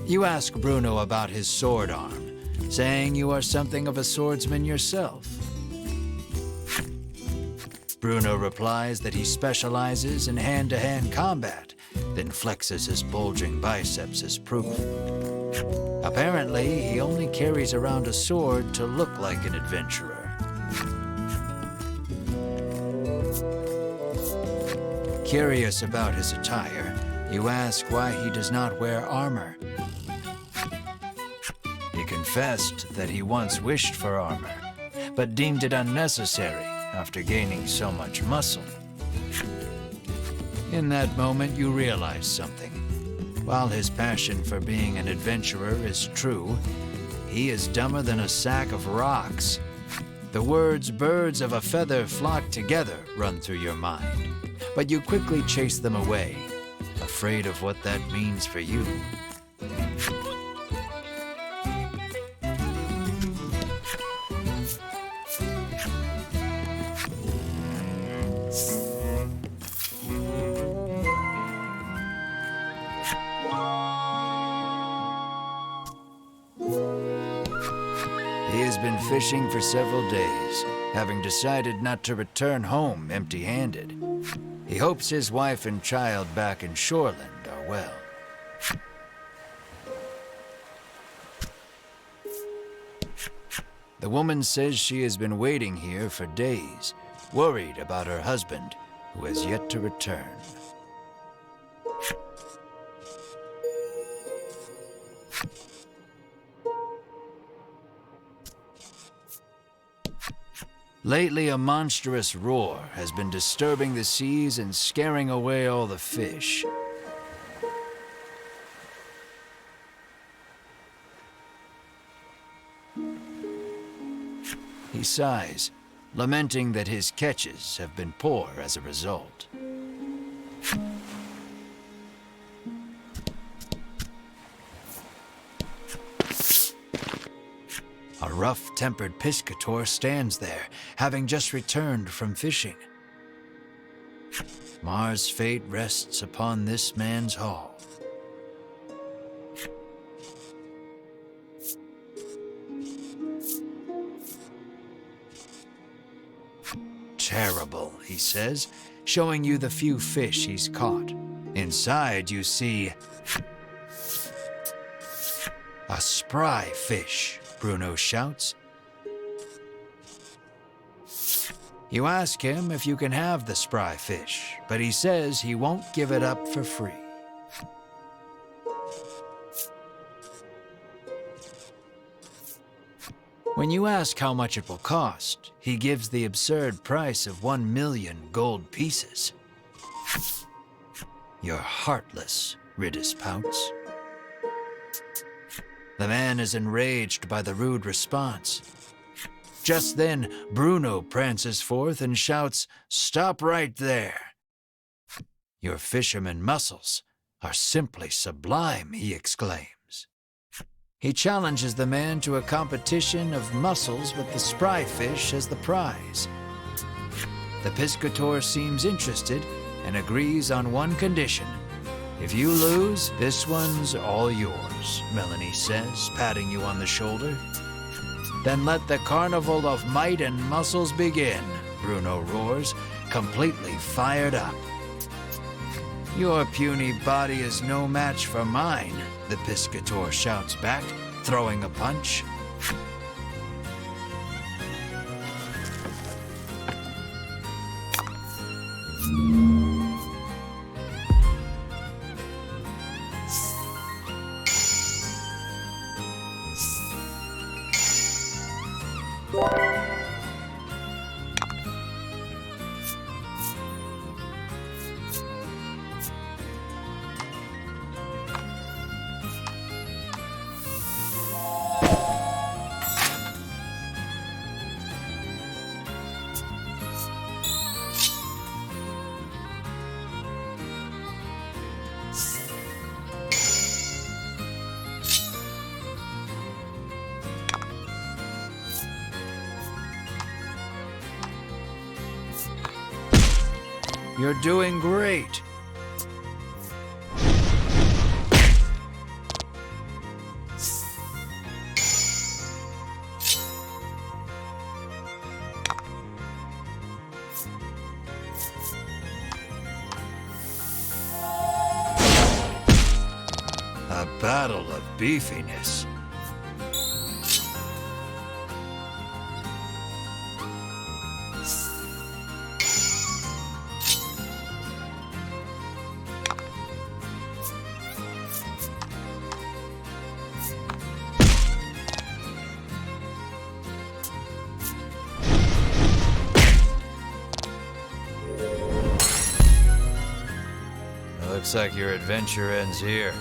You ask Bruno about his sword arm, saying you are something of a swordsman yourself. Bruno replies that he specializes in hand-to-hand combat, then flexes his bulging biceps as proof. Apparently, he only carries around a sword to look like an adventurer. Curious about his attire, you ask why he does not wear armor. He confessed that he once wished for armor, but deemed it unnecessary after gaining so much muscle. In that moment, you realize something. While his passion for being an adventurer is true, he is dumber than a sack of rocks. The words "birds of a feather flock together" run through your mind, but you quickly chase them away, afraid of what that means for you. He has been fishing for several days, having decided not to return home empty-handed. He hopes his wife and child back in Shoreland are well. The woman says she has been waiting here for days, worried about her husband, who has yet to return. Lately, a monstrous roar has been disturbing the seas and scaring away all the fish. He sighs, lamenting that his catches have been poor as a result. A rough-tempered piscator stands there, having just returned from fishing. Mars' fate rests upon this man's haul. Terrible, he says, showing you the few fish he's caught. Inside, you see a spry fish, Bruno shouts. You ask him if you can have the spry fish, but he says he won't give it up for free. When you ask how much it will cost, he gives the absurd price of 1 million gold pieces. You're heartless, Ridis pouts. The man is enraged by the rude response. Just then, Bruno prances forth and shouts, "Stop right there!" Your fisherman muscles are simply sublime, he exclaims. He challenges the man to a competition of muscles with the spry fish as the prize. The piscator seems interested and agrees on one condition. If you lose, this one's all yours, Melanie says, patting you on the shoulder. Then let the carnival of might and muscles begin, Bruno roars, completely fired up. Your puny body is no match for mine, the piscator shouts back, throwing a punch. You're doing great. A battle of beefiness. Looks like your adventure ends here.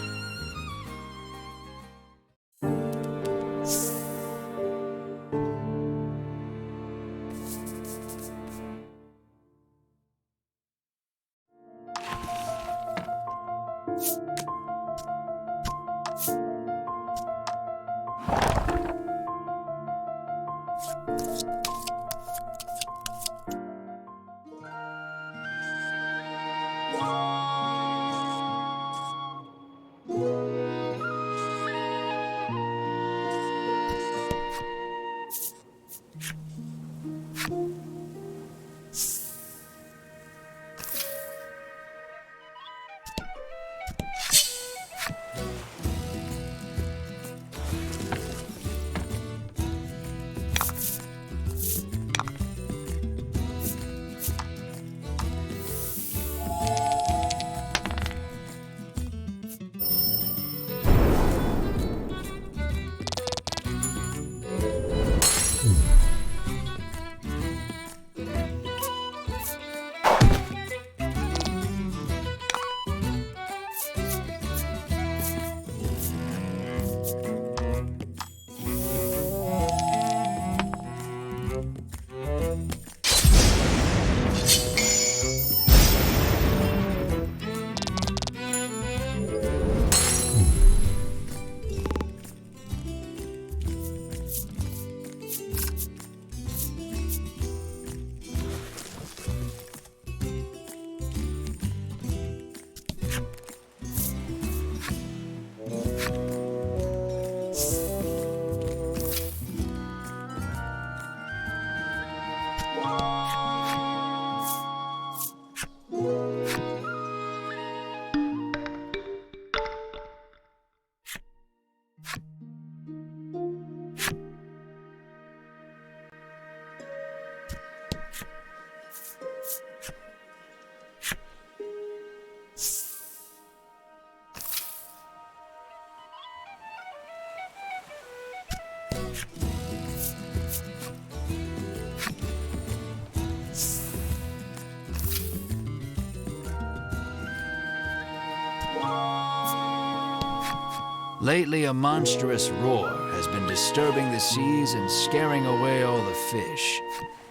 Lately, a monstrous roar has been disturbing the seas and scaring away all the fish.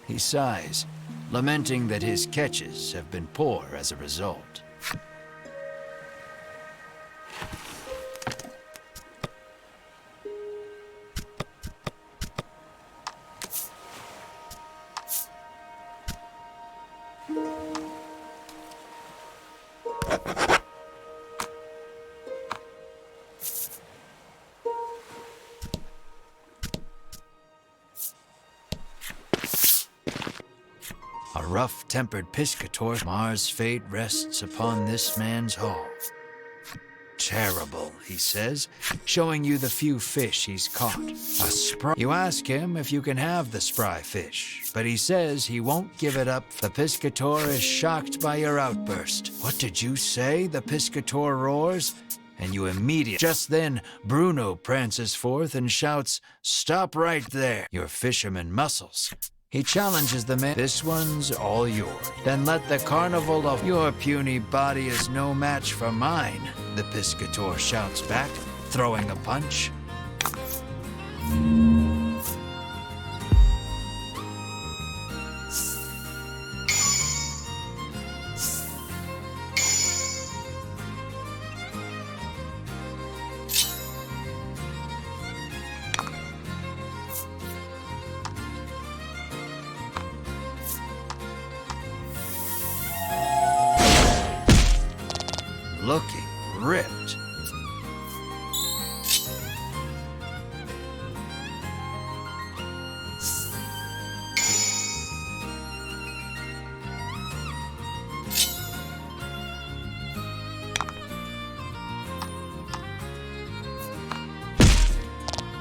He sighs, lamenting that his catches have been poor as a result. A rough-tempered piscator, Mars' fate rests upon this man's haul. Terrible, he says, showing you the few fish he's caught. You ask him if you can have the spry fish, but he says he won't give it up. The piscator is shocked by your outburst. What did you say? The piscator roars. And you immediately... Just then, Bruno prances forth and shouts, "Stop right there, your fisherman muscles." He challenges the man. "This one's all yours." "Then let the carnival of your puny body is no match for mine," the piscator shouts back, throwing a punch. Looking ripped.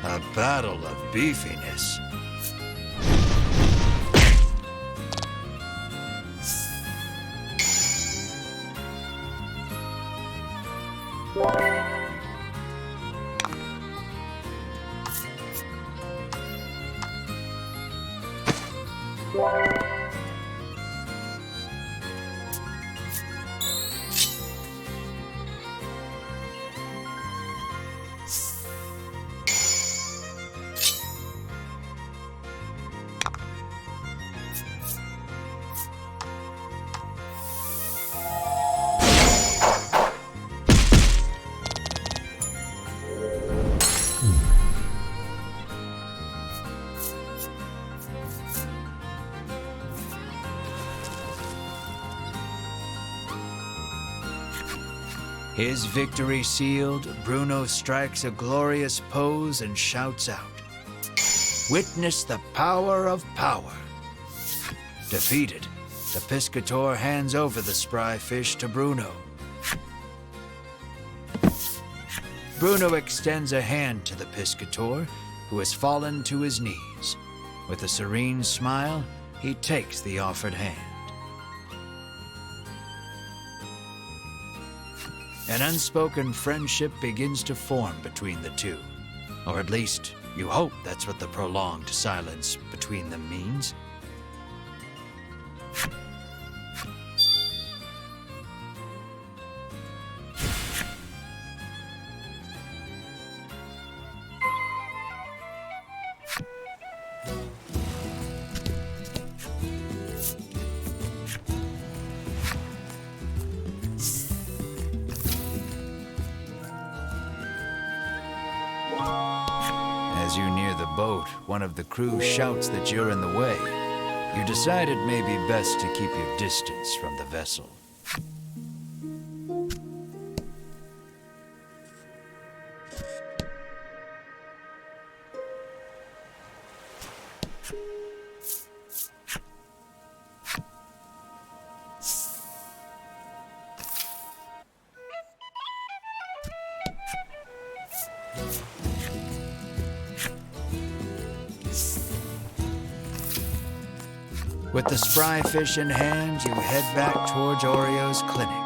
A battle of beefiness. His victory sealed, Bruno strikes a glorious pose and shouts out, "Witness the power of power." Defeated, the piscator hands over the spry fish to Bruno. Bruno extends a hand to the piscator, who has fallen to his knees. With a serene smile, he takes the offered hand. An unspoken friendship begins to form between the two. Or at least, you hope that's what the prolonged silence between them means. As you near the boat, one of the crew shouts that you're in the way. You decide it may be best to keep your distance from the vessel. With the spry fish in hand, you head back towards Oreo's clinic.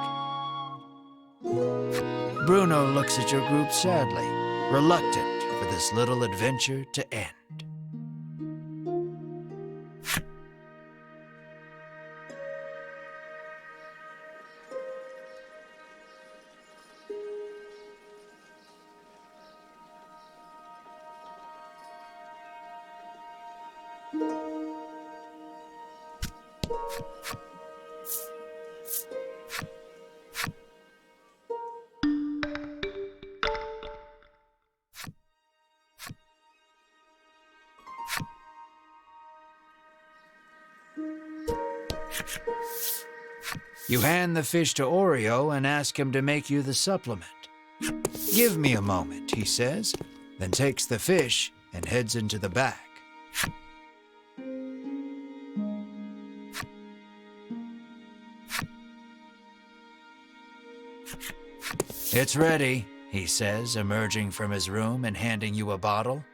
Bruno looks at your group sadly, reluctant for this little adventure to end. You hand the fish to Oreo and ask him to make you the supplement. "Give me a moment," he says, then takes the fish and heads into the back. "It's ready," he says, emerging from his room and handing you a bottle.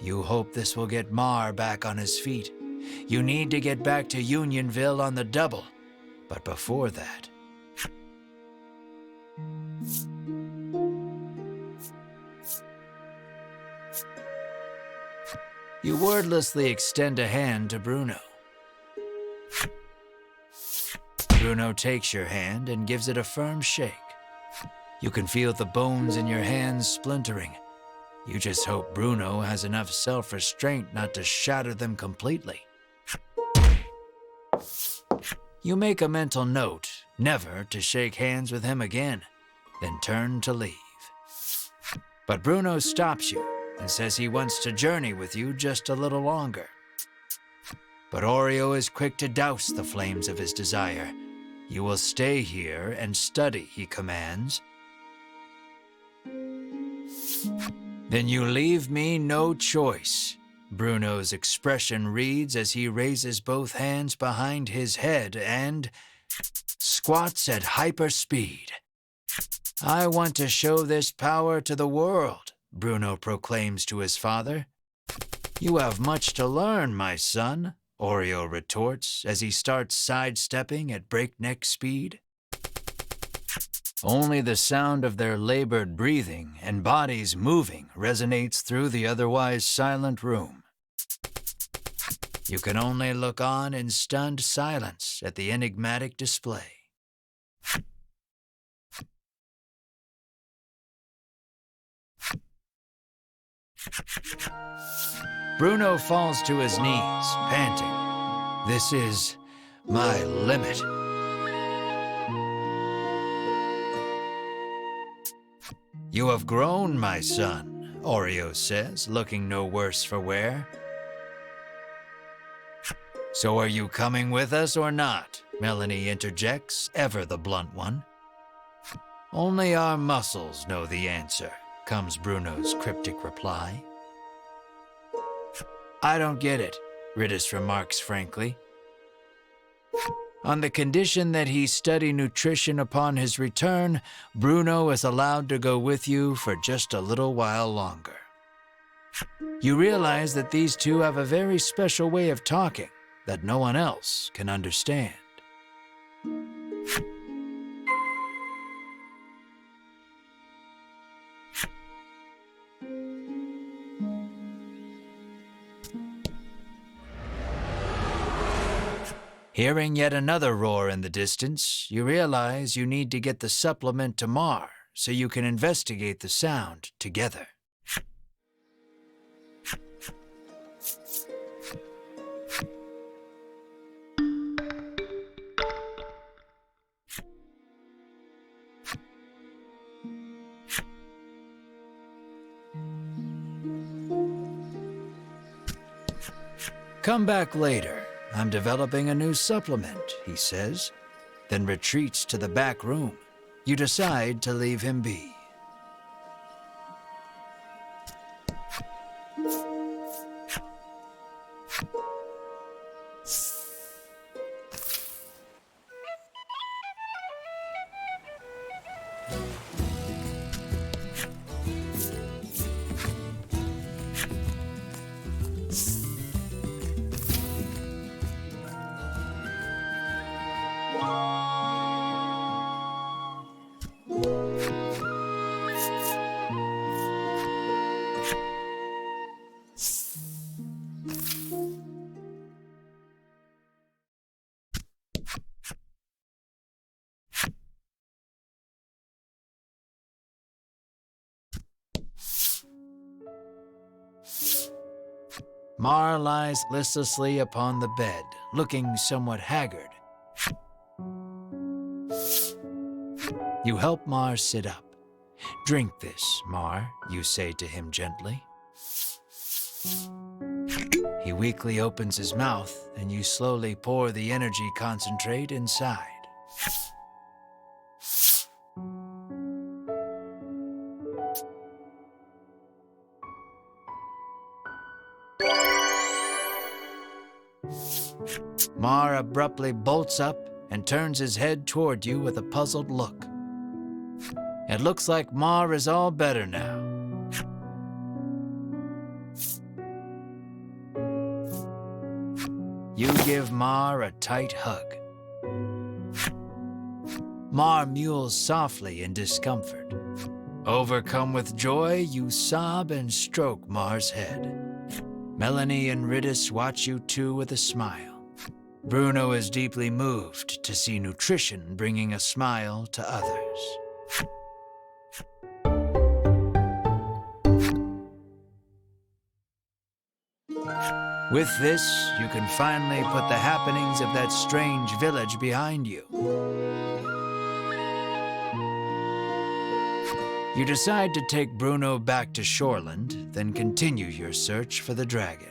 You hope this will get Mar back on his feet. You need to get back to Unionville on the double. But before that... You wordlessly extend a hand to Bruno. Bruno takes your hand and gives it a firm shake. You can feel the bones in your hands splintering. You just hope Bruno has enough self-restraint not to shatter them completely. You make a mental note never to shake hands with him again, then turn to leave. But Bruno stops you and says he wants to journey with you just a little longer. But Oreo is quick to douse the flames of his desire. You will stay here and study, he commands. "Then you leave me no choice," Bruno's expression reads as he raises both hands behind his head and squats at hyperspeed. "I want to show this power to the world," Bruno proclaims to his father. "You have much to learn, my son," Oreo retorts as he starts sidestepping at breakneck speed. Only the sound of their labored breathing and bodies moving resonates through the otherwise silent room. You can only look on in stunned silence at the enigmatic display. Bruno falls to his knees, panting. "This is my limit." "You have grown, my son," Oreo says, looking no worse for wear. "So are you coming with us or not?" Melanie interjects, ever the blunt one. "Only our muscles know the answer," comes Bruno's cryptic reply. "I don't get it," Ridis remarks frankly. On the condition that he study nutrition upon his return, Bruno is allowed to go with you for just a little while longer. You realize that these two have a very special way of talking that no one else can understand. Hearing yet another roar in the distance, you realize you need to get the supplement to Mar so you can investigate the sound together. "Come back later. I'm developing a new supplement," he says, then retreats to the back room. You decide to leave him be. Mar lies listlessly upon the bed, looking somewhat haggard. You help Mar sit up. "Drink this, Mar," you say to him gently. He weakly opens his mouth, and you slowly pour the energy concentrate inside. Mar abruptly bolts up and turns his head toward you with a puzzled look. It looks like Mar is all better now. You give Mar a tight hug. Mar mews softly in discomfort. Overcome with joy, you sob and stroke Mar's head. Melanie and Riddis watch you too with a smile. Bruno is deeply moved to see nutrition bringing a smile to others. With this, you can finally put the happenings of that strange village behind you. You decide to take Bruno back to Shoreland, then continue your search for the dragon.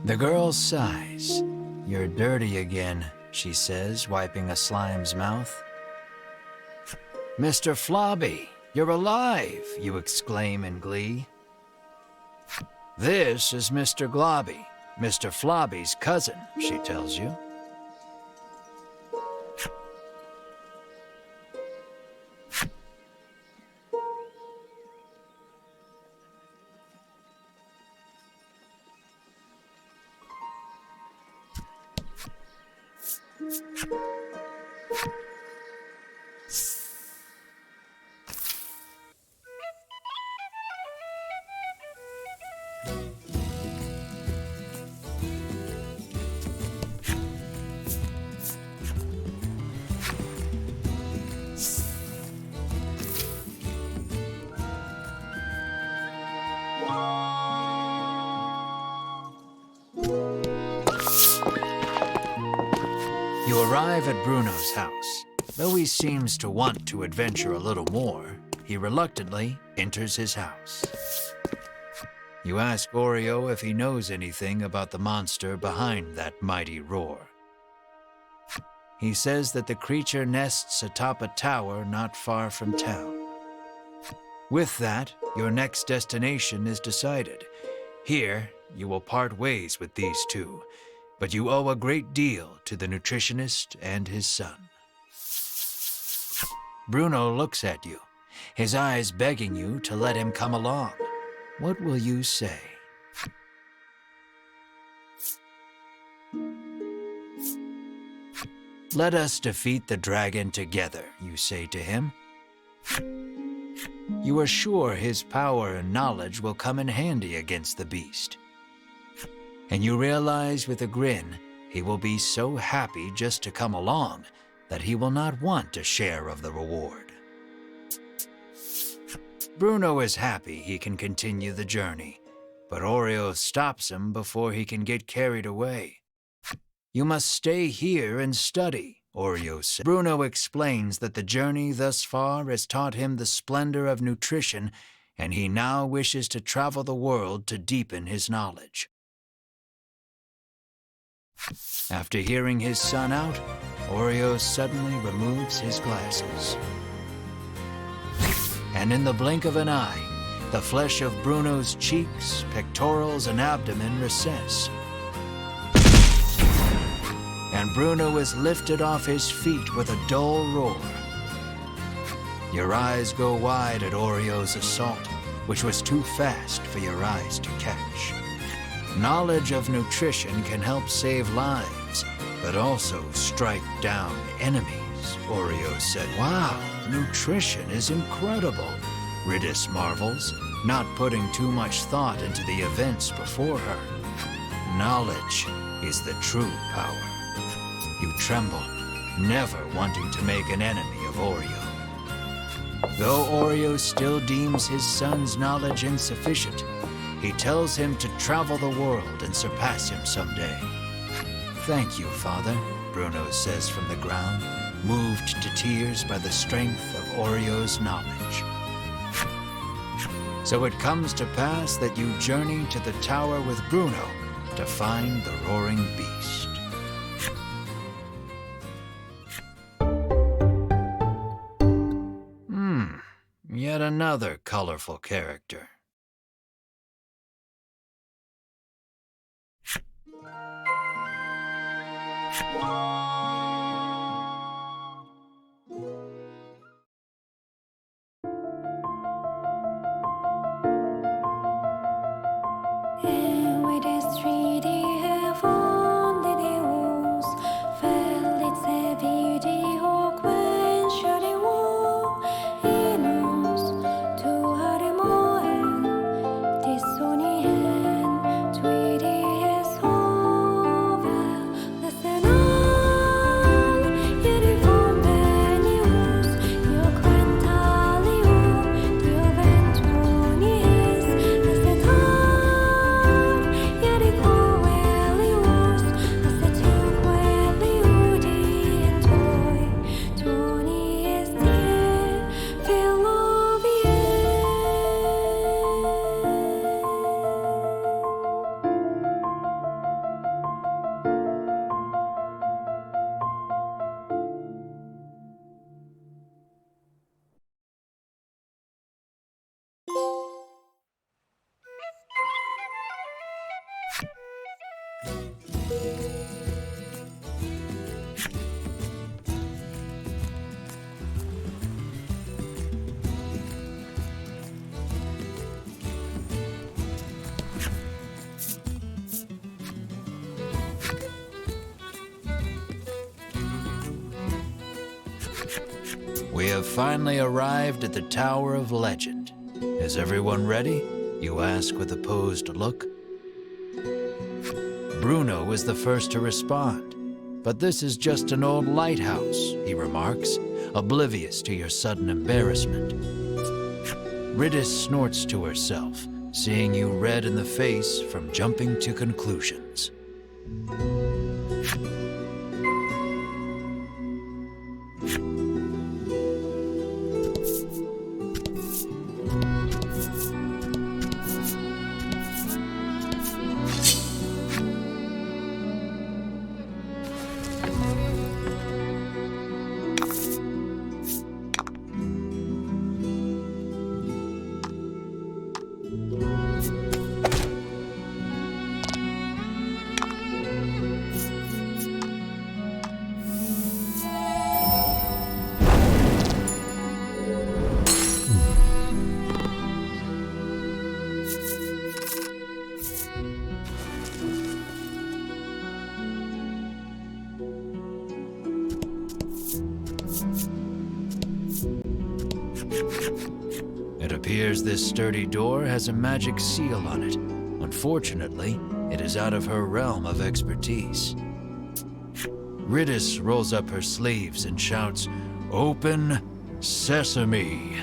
The girl sighs. "You're dirty again," she says, wiping a slime's mouth. "Mr. Flobby, you're alive," you exclaim in glee. "This is Mr. Globby, Mr. Flobby's cousin," she tells you. You arrive at Bruno's house. Though he seems to want to adventure a little more, he reluctantly enters his house. You ask Oreo if he knows anything about the monster behind that mighty roar. He says that the creature nests atop a tower not far from town. With that, your next destination is decided. Here, you will part ways with these two, but you owe a great deal to the nutritionist and his son. Bruno looks at you, his eyes begging you to let him come along. What will you say? "Let us defeat the dragon together," you say to him. You are sure his power and knowledge will come in handy against the beast. And you realize with a grin, he will be so happy just to come along that he will not want a share of the reward. Bruno is happy he can continue the journey, but Oreo stops him before he can get carried away. You must stay here and study, Oreo said. Bruno explains that the journey thus far has taught him the splendor of nutrition, and he now wishes to travel the world to deepen his knowledge. After hearing his son out, Oreo suddenly removes his glasses. And in the blink of an eye, the flesh of Bruno's cheeks, pectorals, and abdomen recess. And Bruno is lifted off his feet with a dull roar. Your eyes go wide at Oreo's assault, which was too fast for your eyes to catch. Knowledge of nutrition can help save lives, but also strike down enemies, Oreo said. Wow, nutrition is incredible, Ridis marvels, not putting too much thought into the events before her. Knowledge is the true power. You tremble, never wanting to make an enemy of Oreo. Though Oreo still deems his son's knowledge insufficient, he tells him to travel the world and surpass him someday. Thank you, Father, Bruno says from the ground, moved to tears by the strength of Oreo's knowledge. So it comes to pass that you journey to the tower with Bruno to find the roaring beast. Yet another colorful character. We have finally arrived at the Tower of Legend. Is everyone ready? You ask with a posed look. Bruno was the first to respond. But this is just an old lighthouse, he remarks, oblivious to your sudden embarrassment. Ridis snorts to herself, seeing you red in the face from jumping to conclusions. It appears this sturdy door has a magic seal on it. Unfortunately, it is out of her realm of expertise. Ridis rolls up her sleeves and shouts, "Open Sesame!"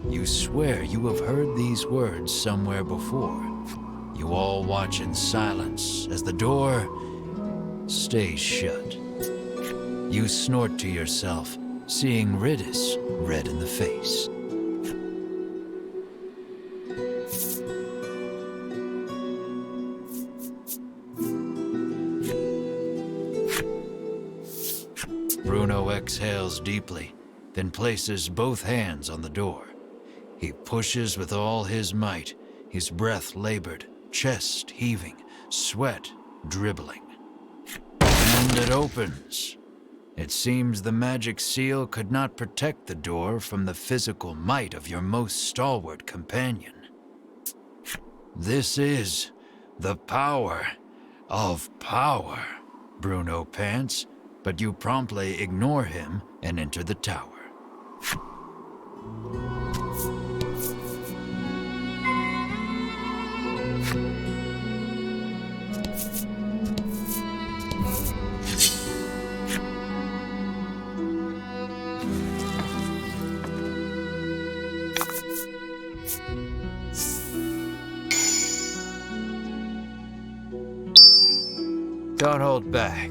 You swear you have heard these words somewhere before. You all watch in silence as the door stays shut. You snort to yourself, seeing Ridis red in the face. Bruno exhales deeply, then places both hands on the door. He pushes with all his might, his breath labored, chest heaving, sweat dribbling. And it opens. It seems the magic seal could not protect the door from the physical might of your most stalwart companion. This is the power of power, Bruno pants, but you promptly ignore him and enter the tower. Don't hold back.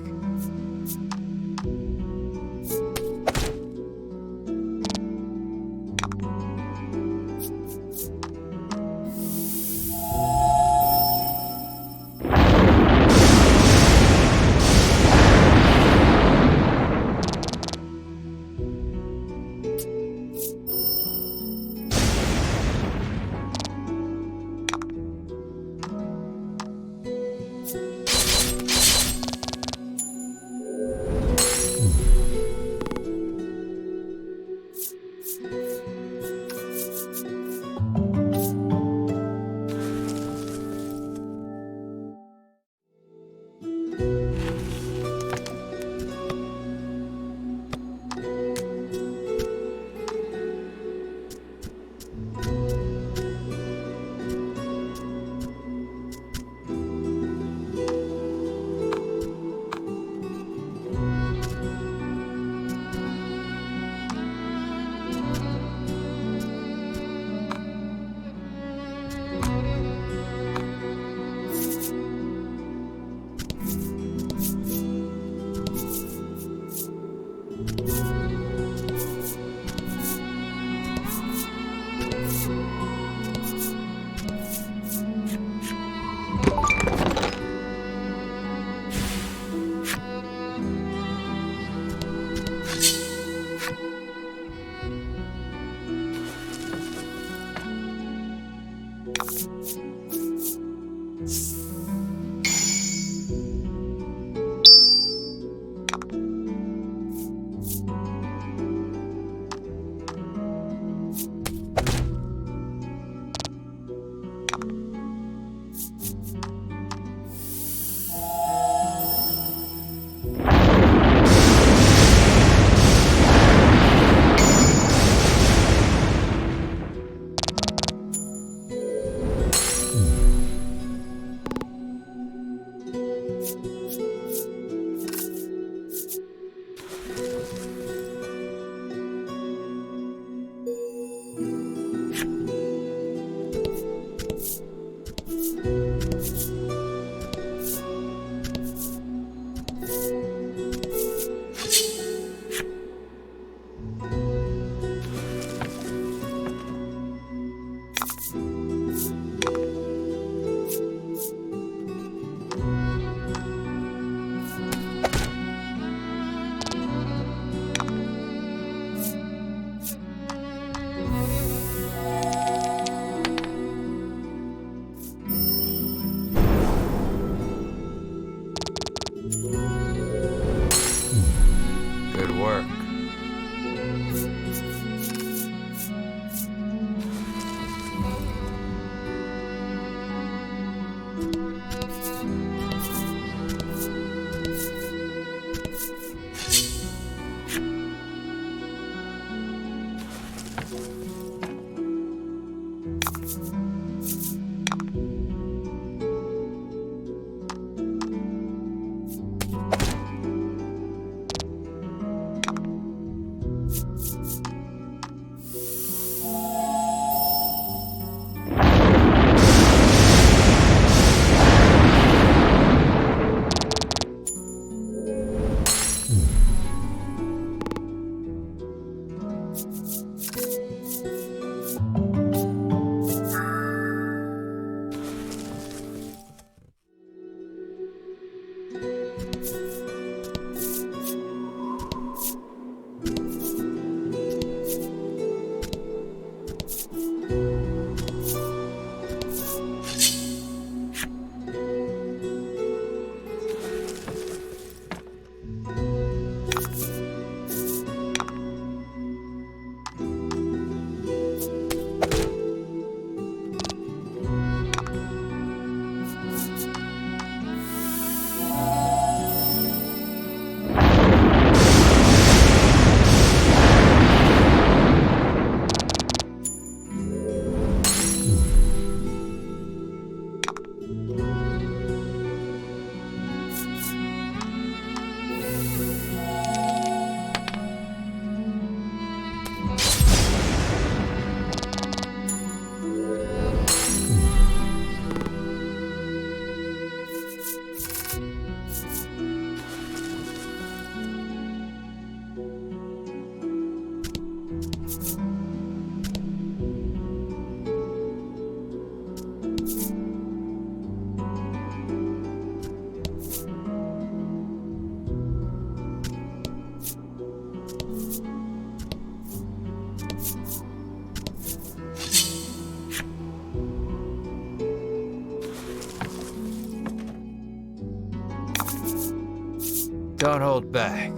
Don't hold back.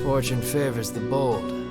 Fortune favors the bold.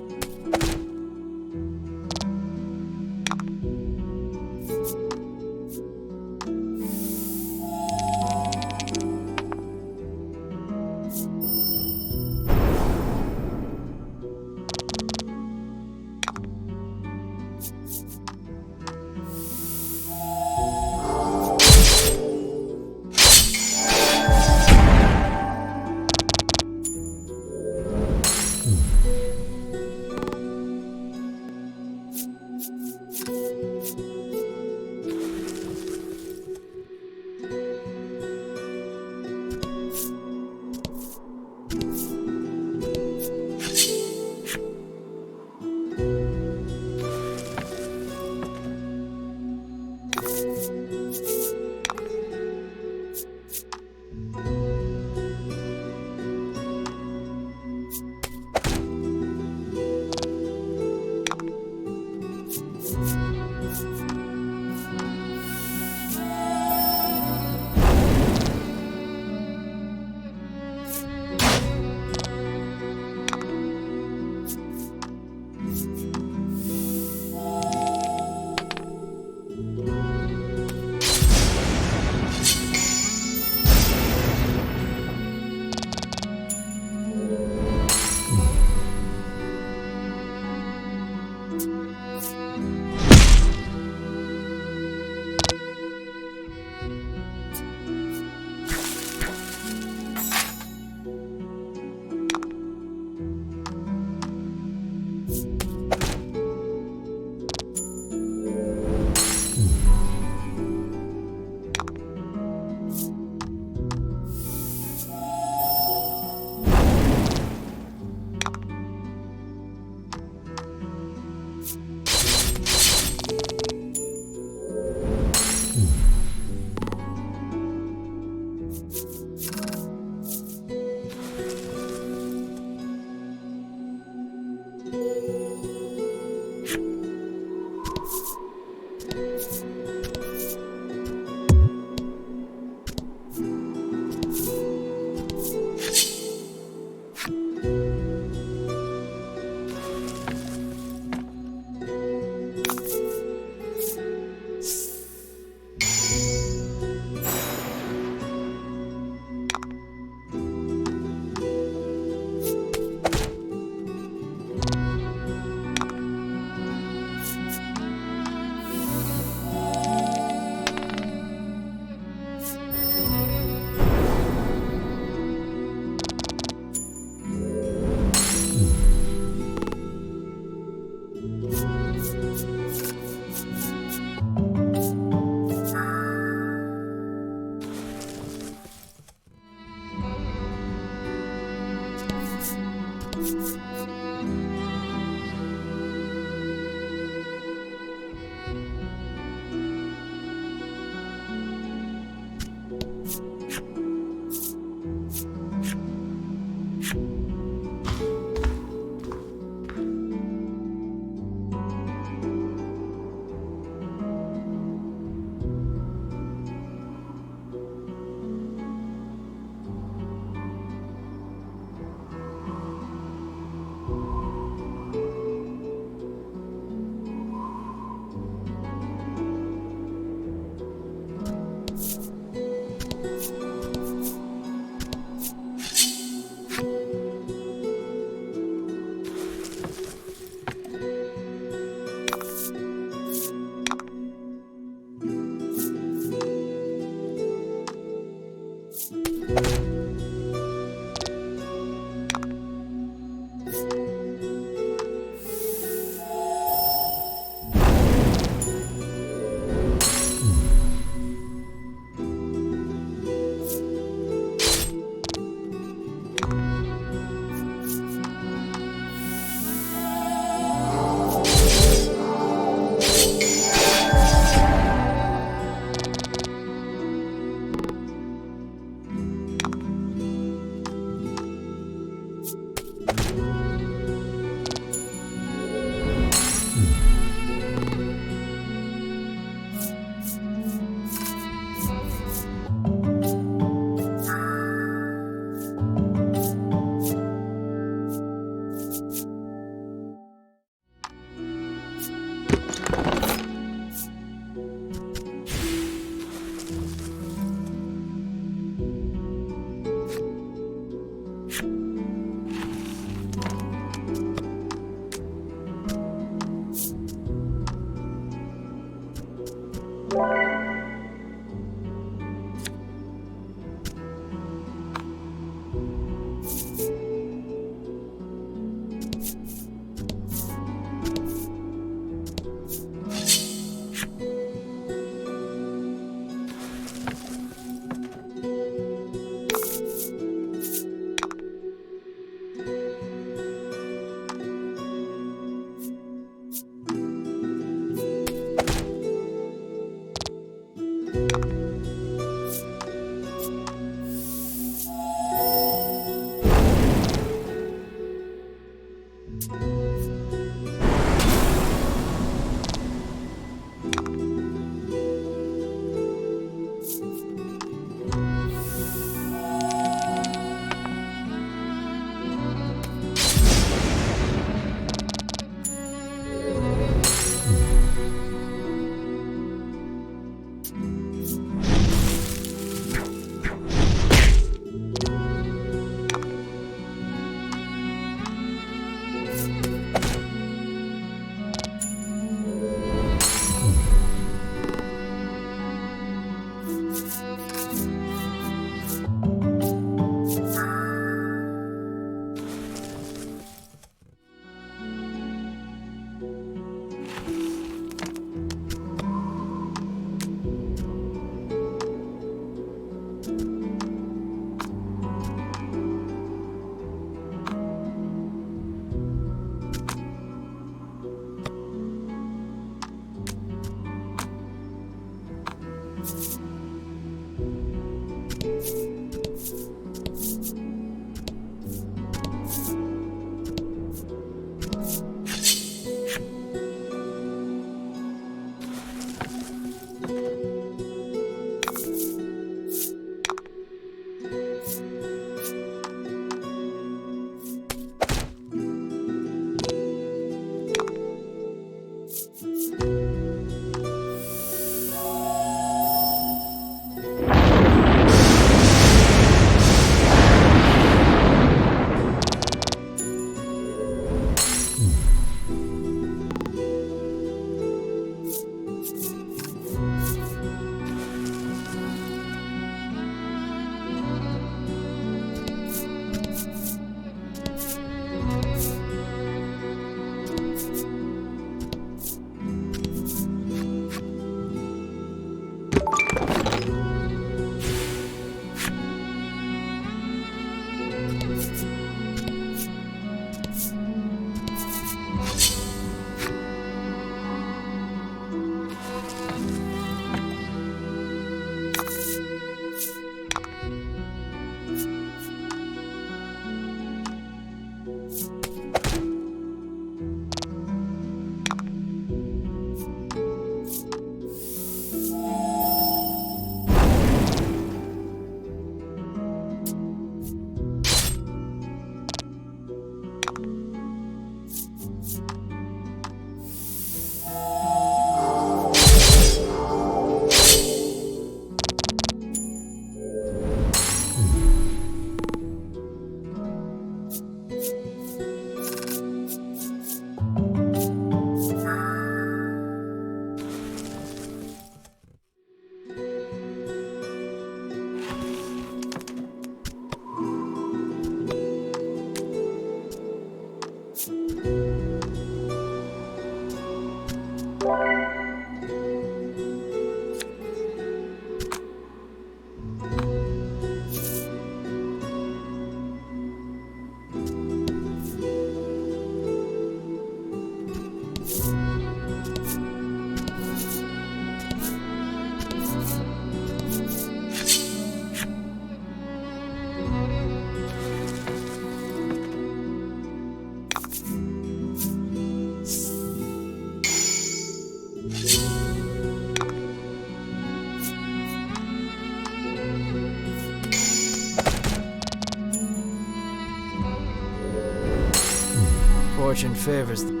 fortune favors the...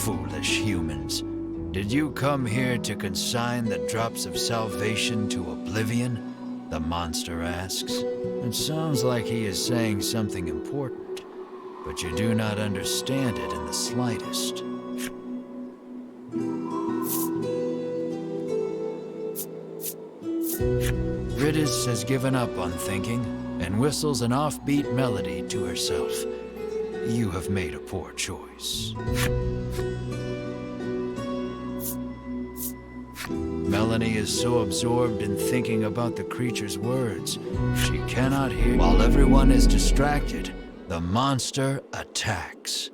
Foolish humans. Did you come here to consign the drops of salvation to oblivion? The monster asks. It sounds like he is saying something important, but you do not understand it in the slightest. Riddis has given up on thinking and whistles an offbeat melody to herself. You have made a poor choice. Melanie is so absorbed in thinking about the creature's words, she cannot hear. While everyone is distracted, the monster attacks.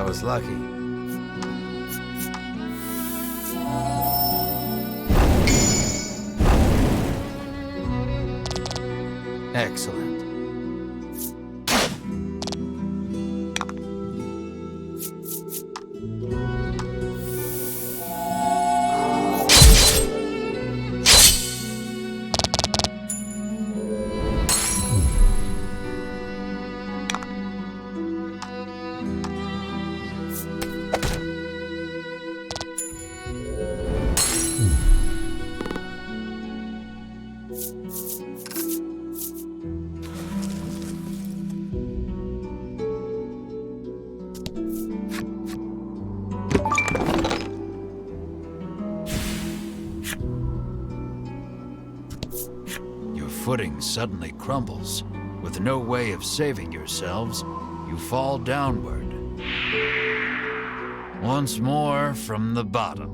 was lucky. Excellent. Your footing suddenly crumbles. With no way of saving yourselves, you fall downward. Once more from the bottom.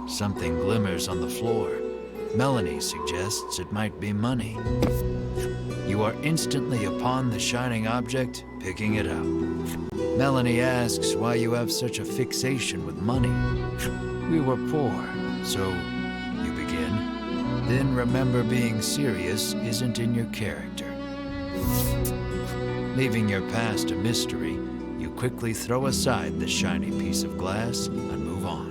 Something glimmers on the floor. Melanie suggests it might be money. You are instantly upon the shining object, picking it up. Melanie asks why you have such a fixation with money. We were poor, so you begin. then remember being serious isn't in your character. Leaving your past a mystery, you quickly throw aside the shiny piece of glass and move on.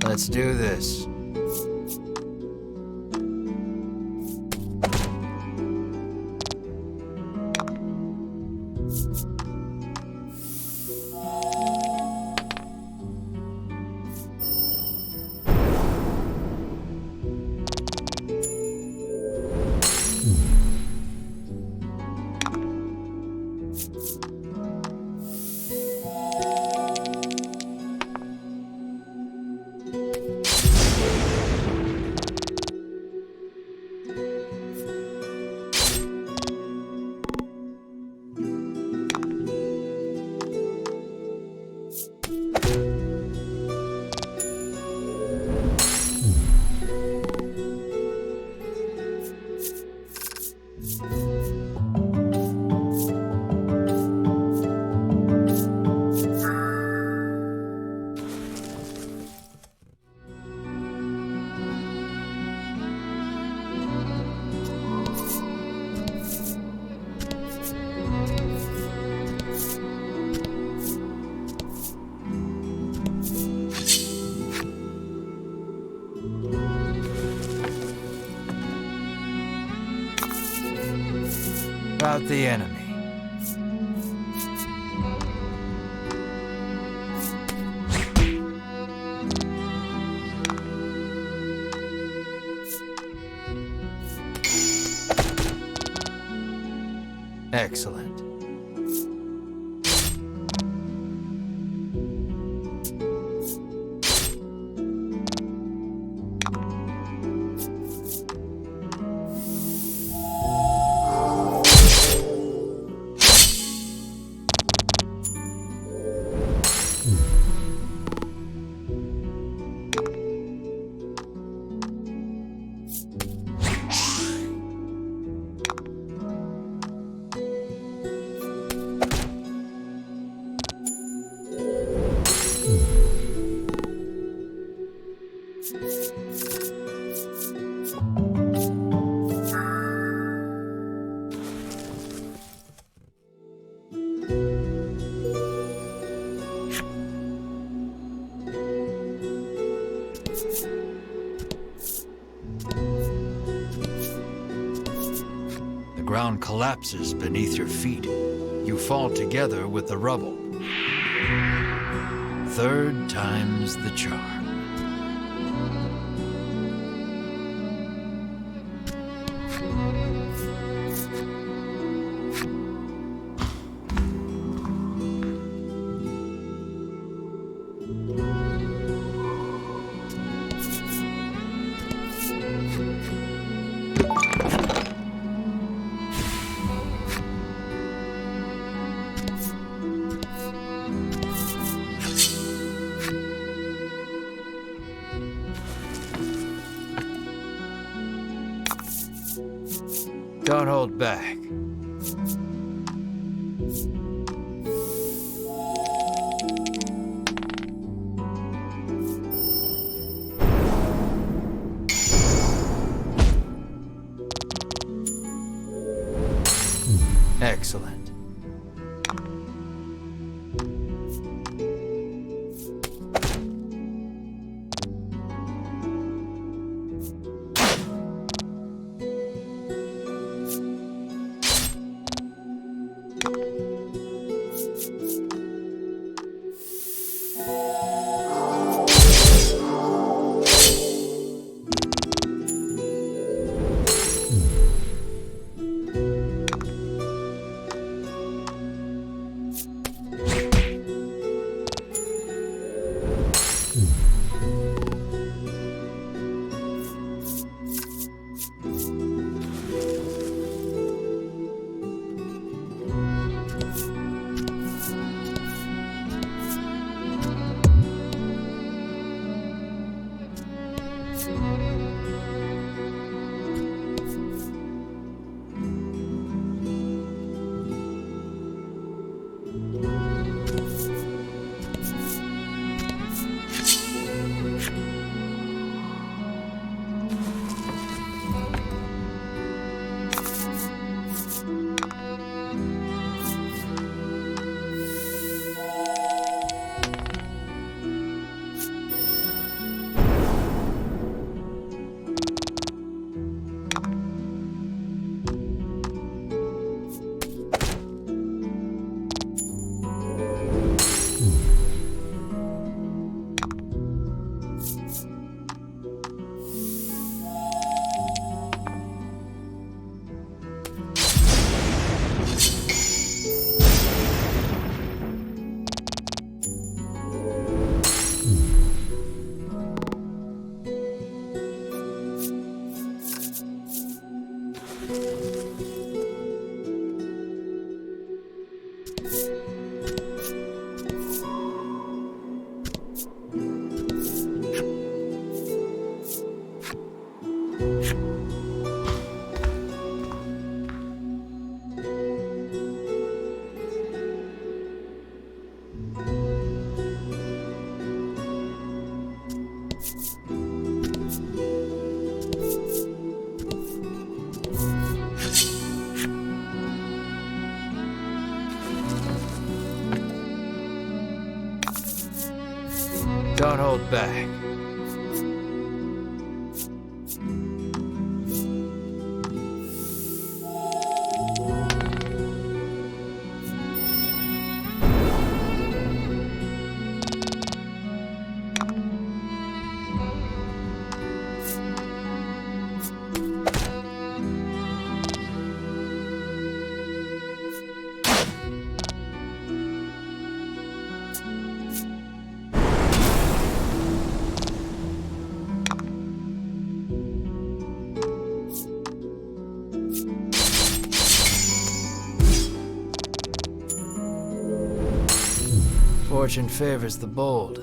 Let's do this. About the enemy. Excellent. The ground collapses beneath your feet. You fall together with the rubble. Third time's the charm. Don't hold back. Excellent. Don't hold back. Fortune favors the bold.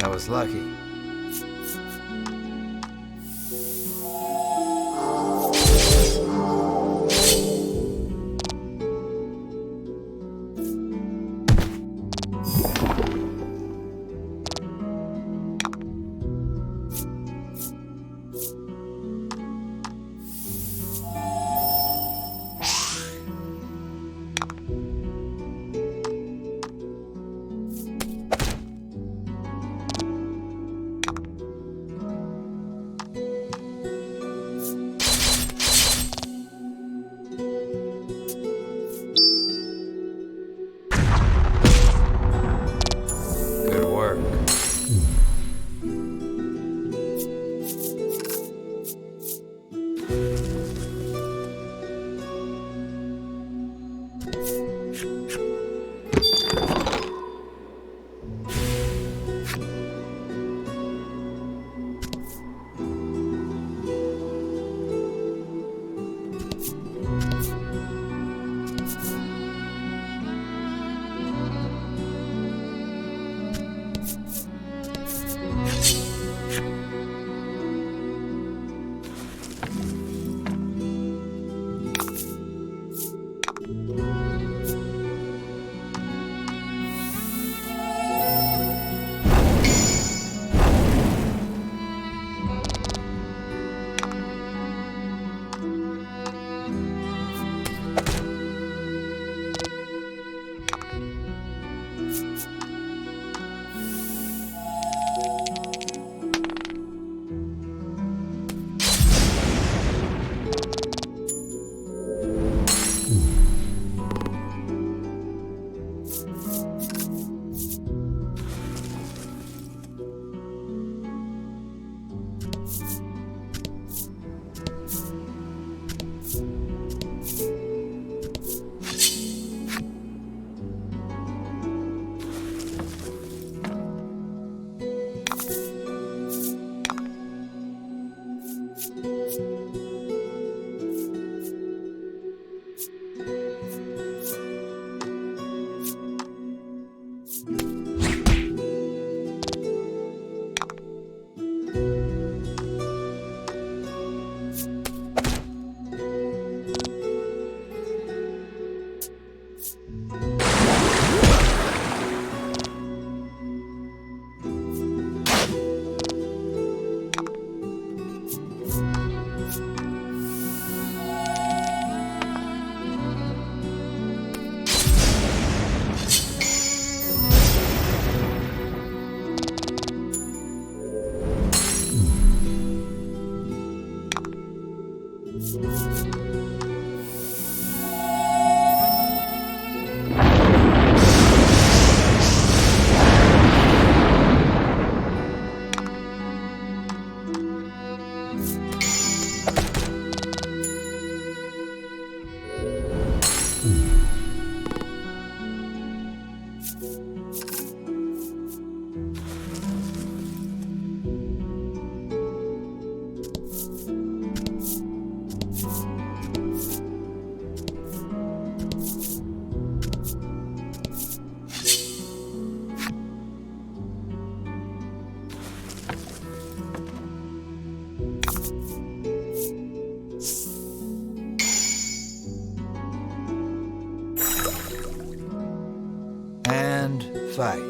I was lucky. And fight.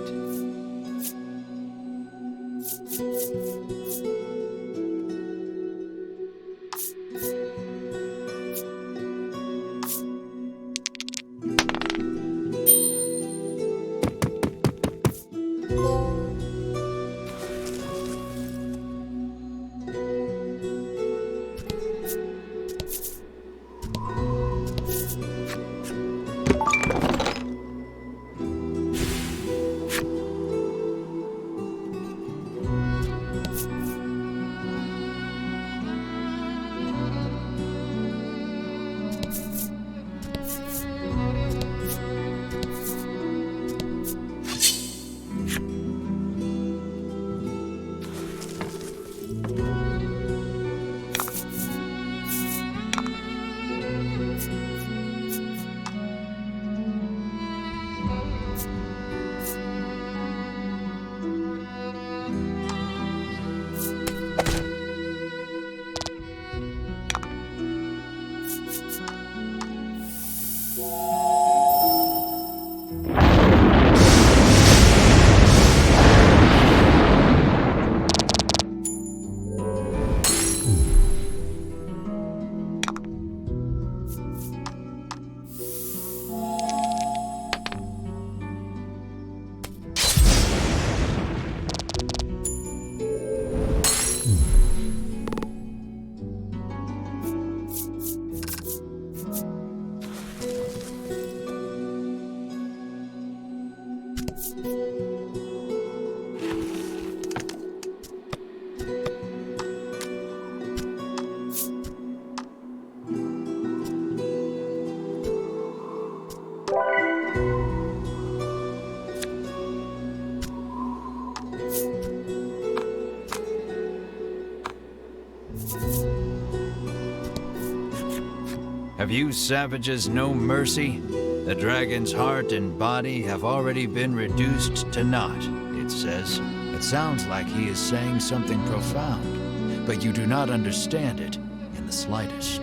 Have you savages no mercy? The dragon's heart and body have already been reduced to naught, it says. It sounds like he is saying something profound, but you do not understand it in the slightest.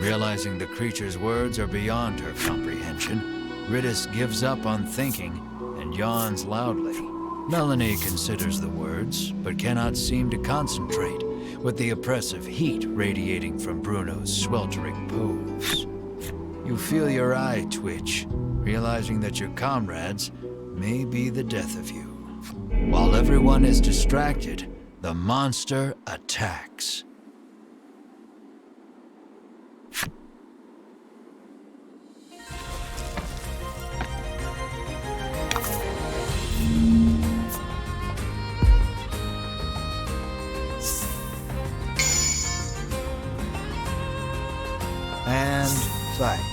Realizing the creature's words are beyond her comprehension, Ritis gives up on thinking and yawns loudly. Melanie considers the words, but cannot seem to concentrate, with the oppressive heat radiating from Bruno's sweltering pose. You feel your eye twitch, realizing that your comrades may be the death of you. While everyone is distracted, the monster attacks. And fight.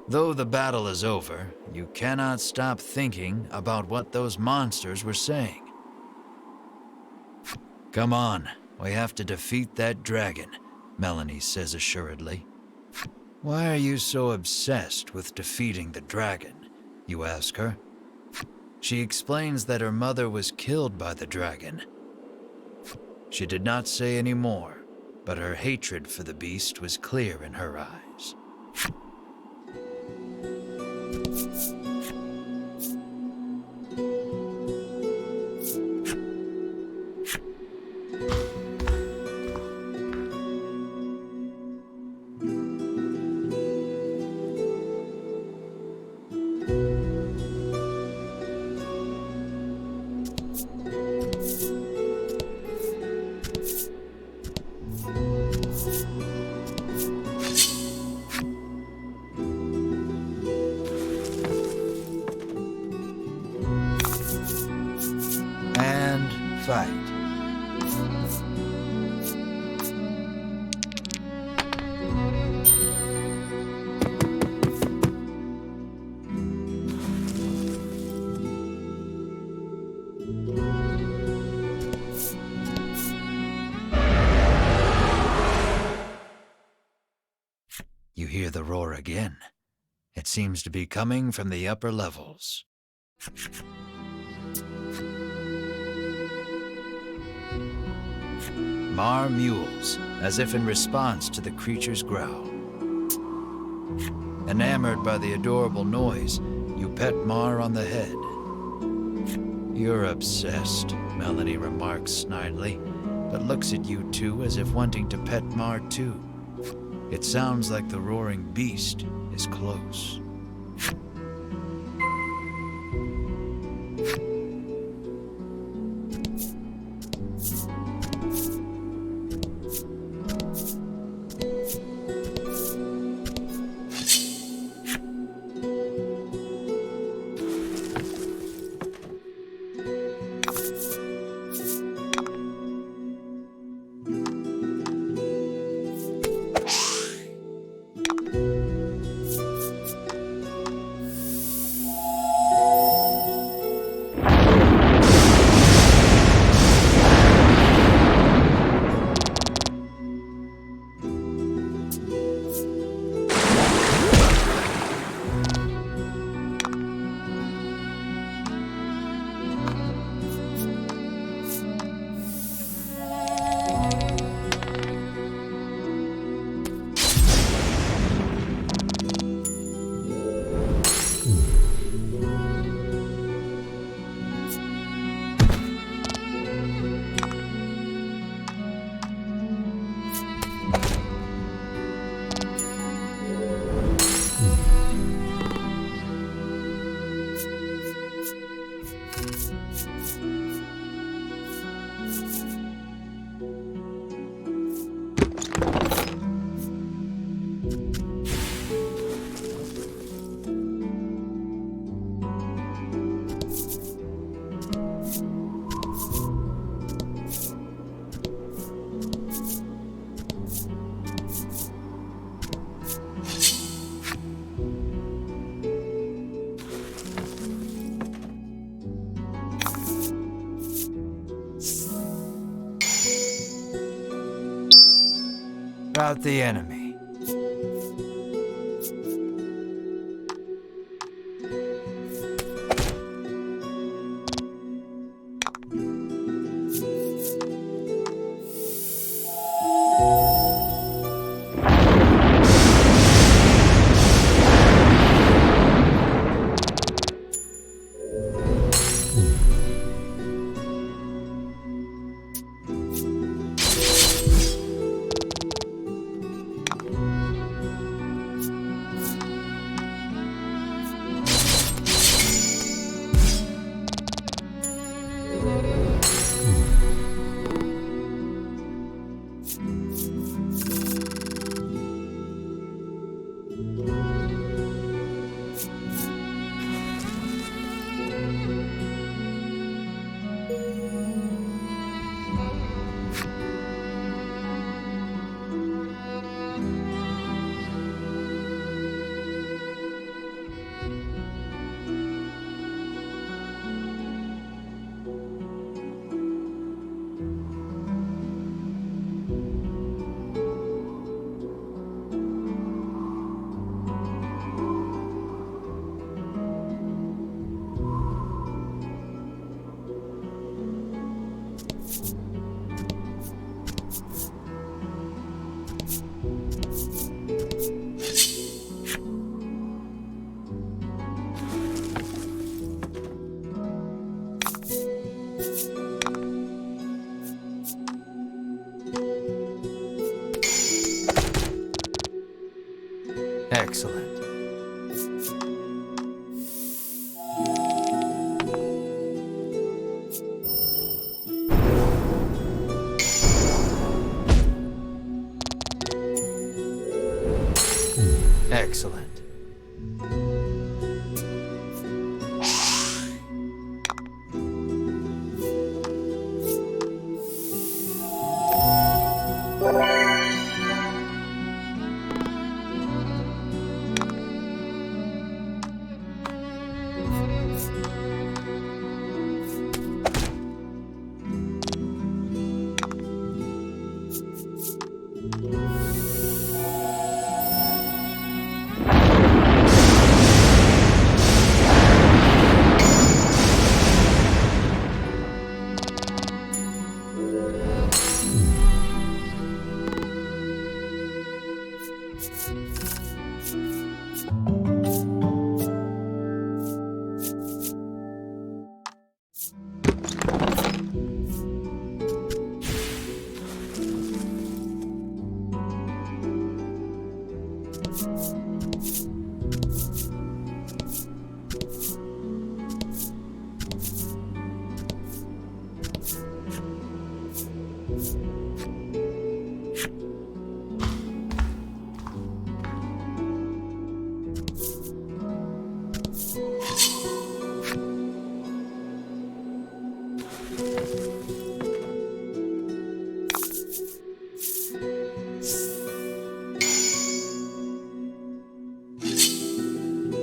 Though the battle is over, you cannot stop thinking about what those monsters were saying. Come on, we have to defeat that dragon, Melanie says assuredly. Why are you so obsessed with defeating the dragon? You ask her. She explains that her mother was killed by the dragon. She did not say any more, but her hatred for the beast was clear in her eyes. And fight. You hear the roar again. It seems to be coming from the upper levels. Mar mewls, as if in response to the creature's growl. Enamored by the adorable noise, you pet Mar on the head. You're obsessed, Melanie remarks snidely, but looks at you two as if wanting to pet Mar too. It sounds like the roaring beast is close. About the enemy. Excellent.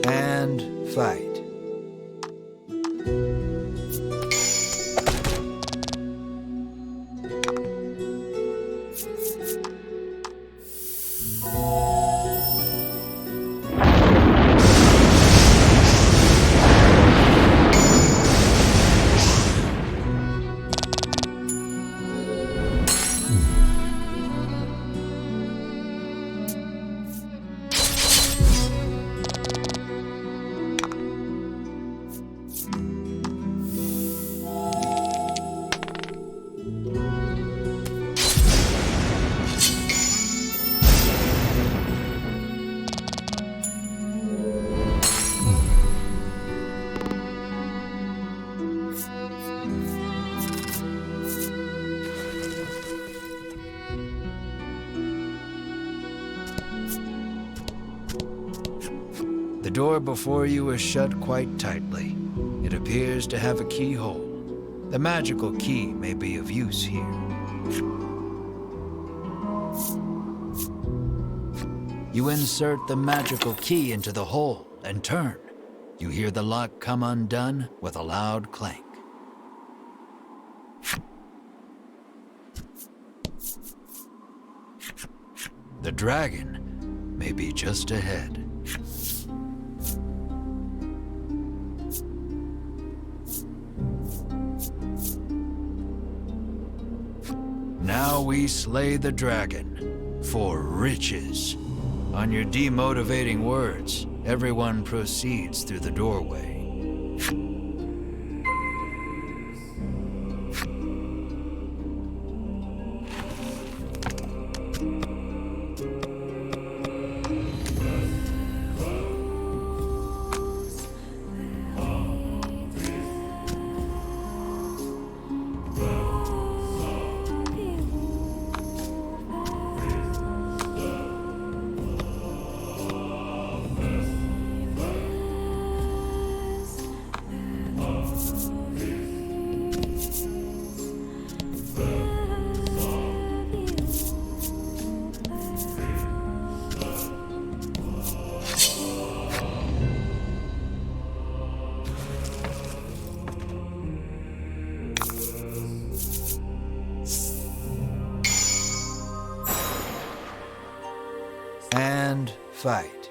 And fight. The door before you is shut quite tightly. It appears to have a keyhole. The magical key may be of use here. You insert the magical key into the hole and turn. You hear the lock come undone with a loud clank. The dragon may be just ahead. Now we slay the dragon for riches. On your demotivating words, everyone proceeds through the doorway. And fight.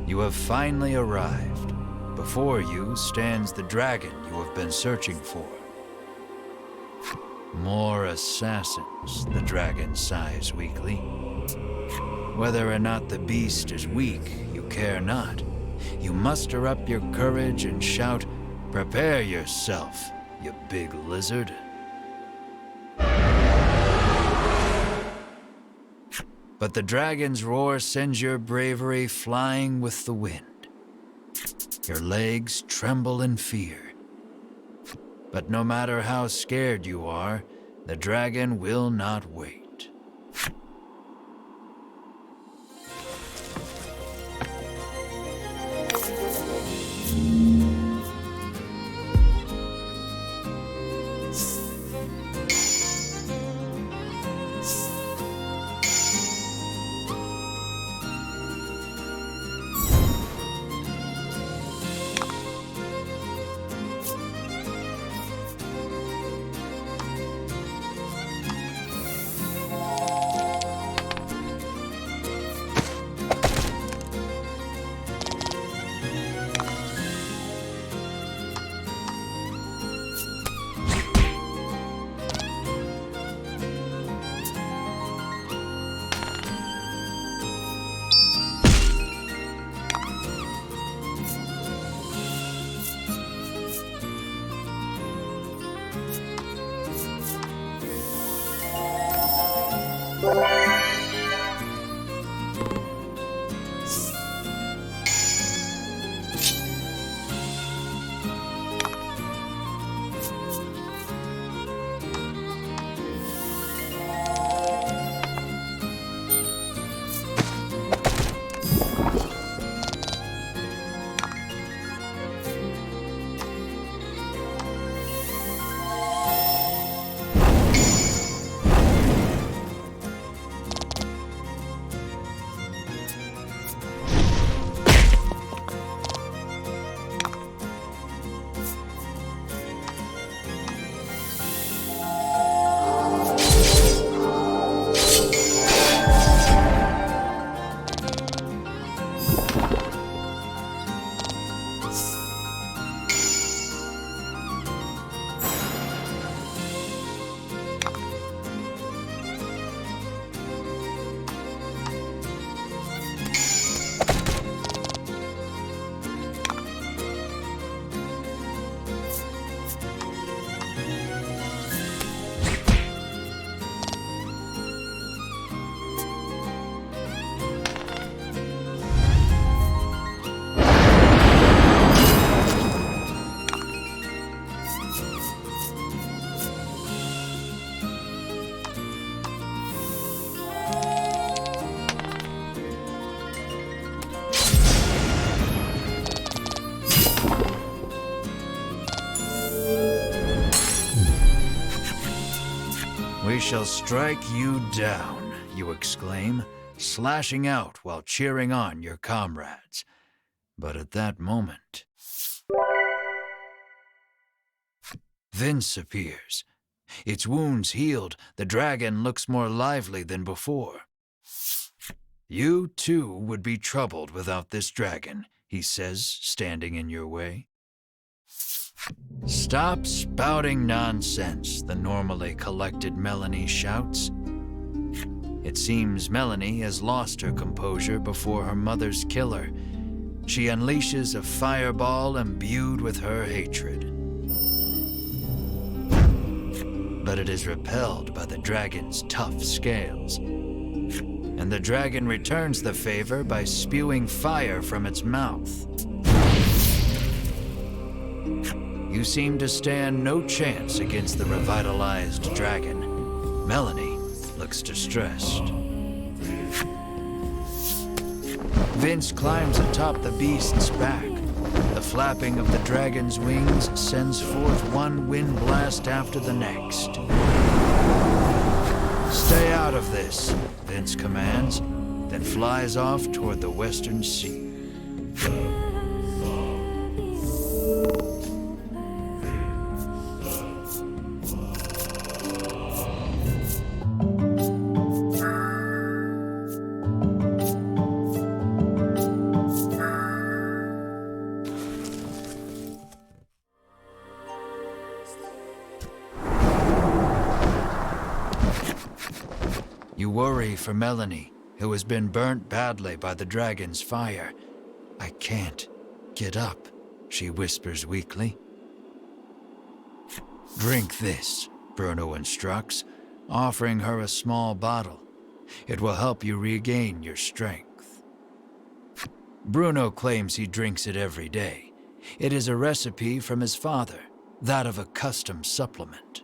You have finally arrived. Before you stands the dragon you have been searching for. More assassins, the dragon sighs weakly. Whether or not the beast is weak, you care not. You muster up your courage and shout, "Prepare yourself, you big lizard." But the dragon's roar sends your bravery flying with the wind. Your legs tremble in fear. But no matter how scared you are, the dragon will not wait. We shall strike you down, you exclaim, slashing out while cheering on your comrades. But at that moment, Vince appears. Its wounds healed, the dragon looks more lively than before. You too would be troubled without this dragon, he says, standing in your way. Stop spouting nonsense, the normally collected Melanie shouts. It seems Melanie has lost her composure before her mother's killer. She unleashes a fireball imbued with her hatred. But it is repelled by the dragon's tough scales. And the dragon returns the favor by spewing fire from its mouth. You seem to stand no chance against the revitalized dragon. Melanie looks distressed. Vince climbs atop the beast's back. The flapping of the dragon's wings sends forth one wind blast after the next. Stay out of this, Vince commands, then flies off toward the western sea. You worry for Melanie, who has been burnt badly by the dragon's fire. I can't get up, she whispers weakly. Drink this, Bruno instructs, offering her a small bottle. It will help you regain your strength. Bruno claims he drinks it every day. It is a recipe from his father, that of a custom supplement.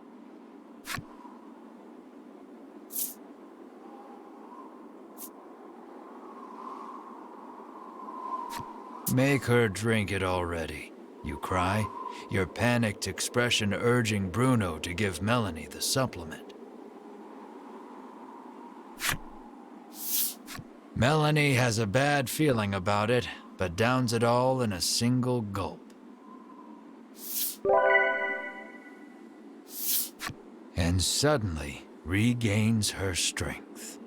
Make her drink it already, you cry, your panicked expression urging Bruno to give Melanie the supplement. Melanie has a bad feeling about it, but downs it all in a single gulp. And suddenly regains her strength.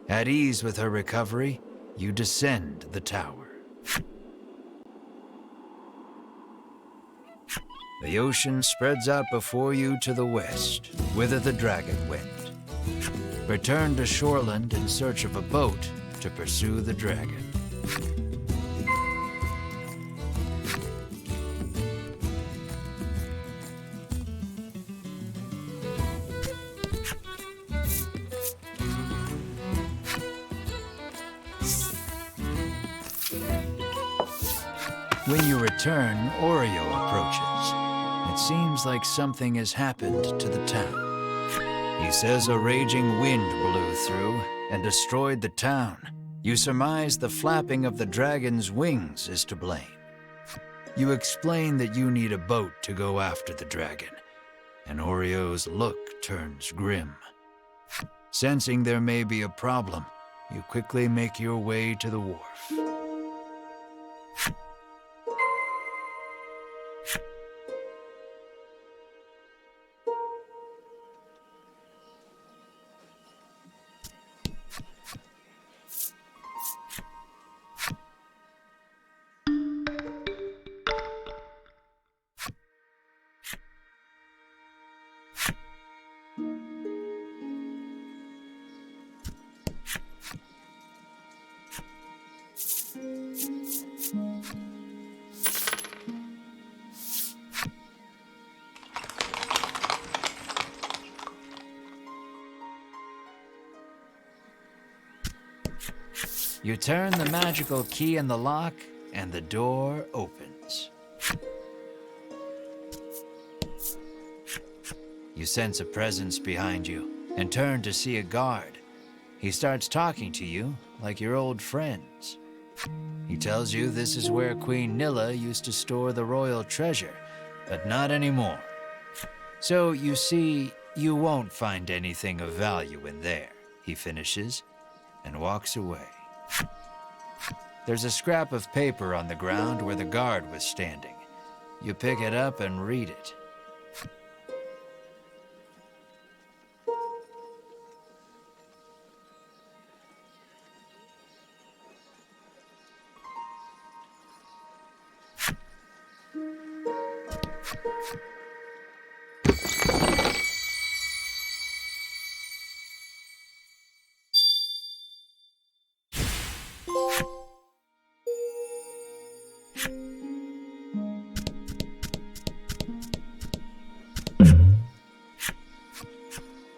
At ease with her recovery, you descend the tower. The ocean spreads out before you to the west, whither the dragon went. Return to Shoreland in search of a boat to pursue the dragon. When you return, Oreo approaches. It seems like something has happened to the town. He says a raging wind blew through and destroyed the town. You surmise the flapping of the dragon's wings is to blame. You explain that you need a boat to go after the dragon, and Oreo's look turns grim. Sensing there may be a problem, you quickly make your way to the wharf. You turn the magical key in the lock, and the door opens. You sense a presence behind you, and turn to see a guard. He starts talking to you like your old friends. He tells you this is where Queen Nilla used to store the royal treasure, but not anymore. So you see, you won't find anything of value in there, he finishes, and walks away. There's a scrap of paper on the ground where the guard was standing. You pick it up and read it.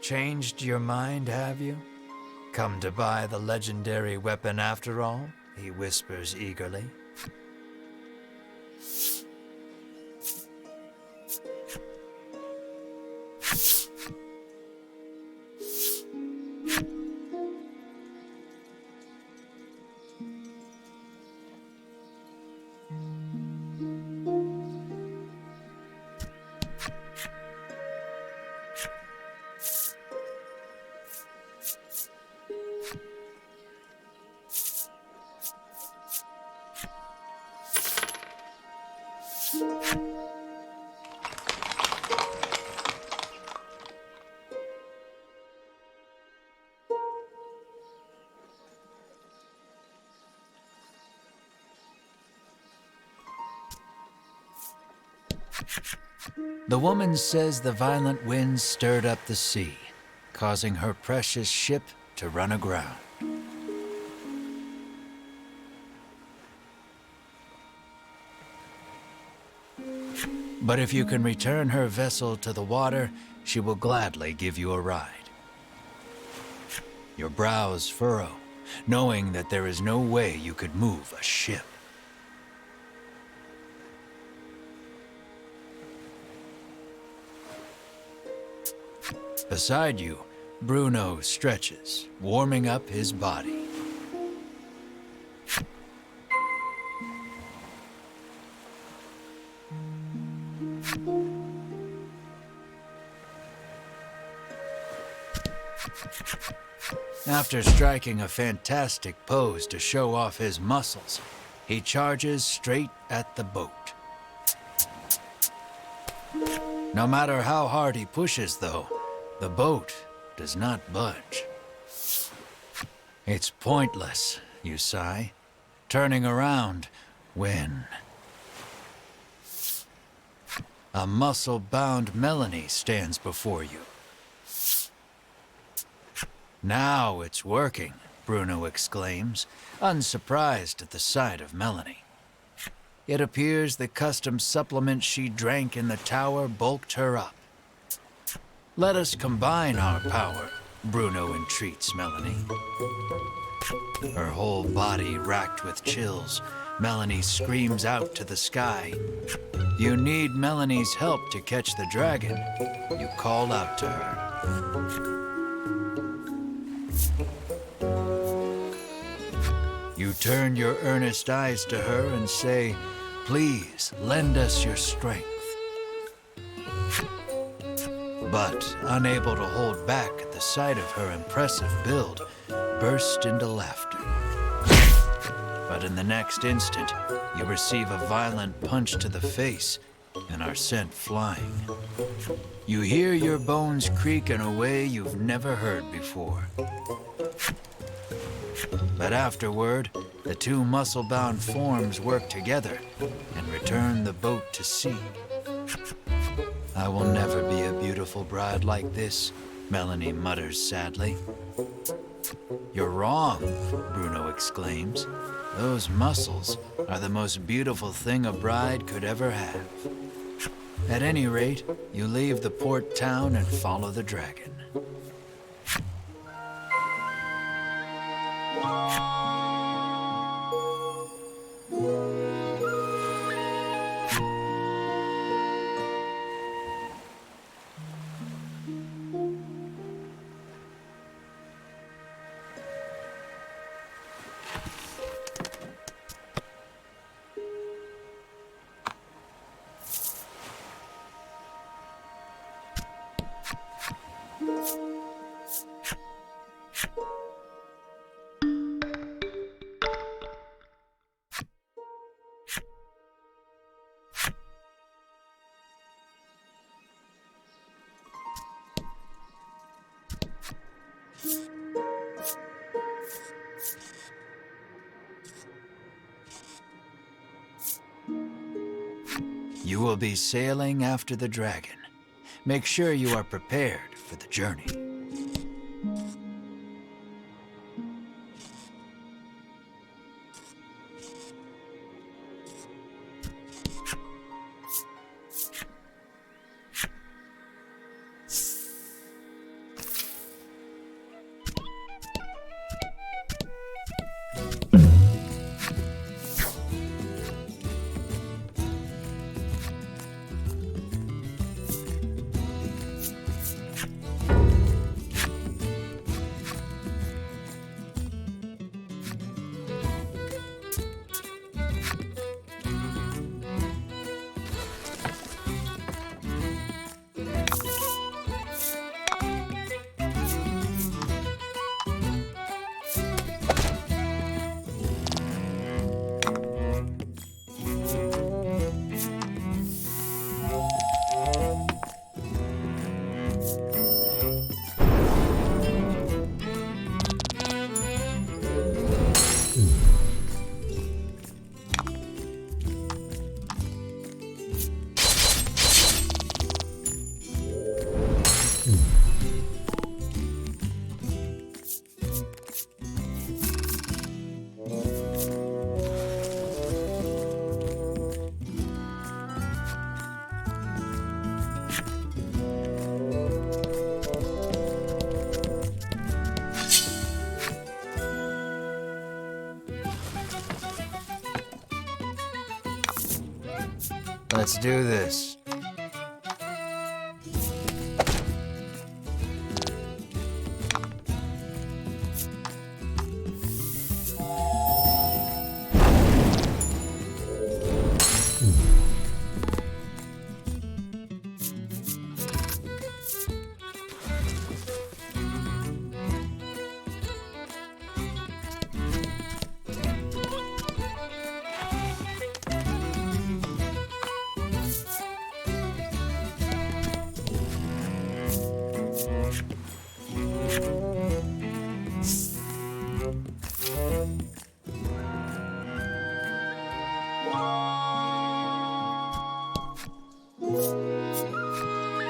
Changed your mind, have you? Come to buy the legendary weapon after all? He whispers eagerly. The woman says the violent winds stirred up the sea, causing her precious ship to run aground. But if you can return her vessel to the water, she will gladly give you a ride. Your brows furrow, knowing that there is no way you could move a ship. Beside you, Bruno stretches, warming up his body. After striking a fantastic pose to show off his muscles, he charges straight at the boat. No matter how hard he pushes, though, the boat does not budge. It's pointless, you sigh, turning around when a muscle-bound Melanie stands before you. Now it's working, Bruno exclaims, unsurprised at the sight of Melanie. It appears the custom supplement she drank in the tower bulked her up. Let us combine our power, Bruno entreats Melanie. Her whole body racked with chills, Melanie screams out to the sky. You need Melanie's help to catch the dragon. You call out to her. You turn your earnest eyes to her and say, "Please, lend us your strength." But, unable to hold back at the sight of her impressive build, burst into laughter. But in the next instant, you receive a violent punch to the face and are sent flying. You hear your bones creak in a way you've never heard before. But afterward, the two muscle-bound forms work together and return the boat to sea. I will never be a beautiful bride like this, Melanie mutters sadly. You're wrong, Bruno exclaims. Those muscles are the most beautiful thing a bride could ever have. At any rate, you leave the port town and follow the dragon. You will be sailing after the dragon. Make sure you are prepared for the journey. Let's do this.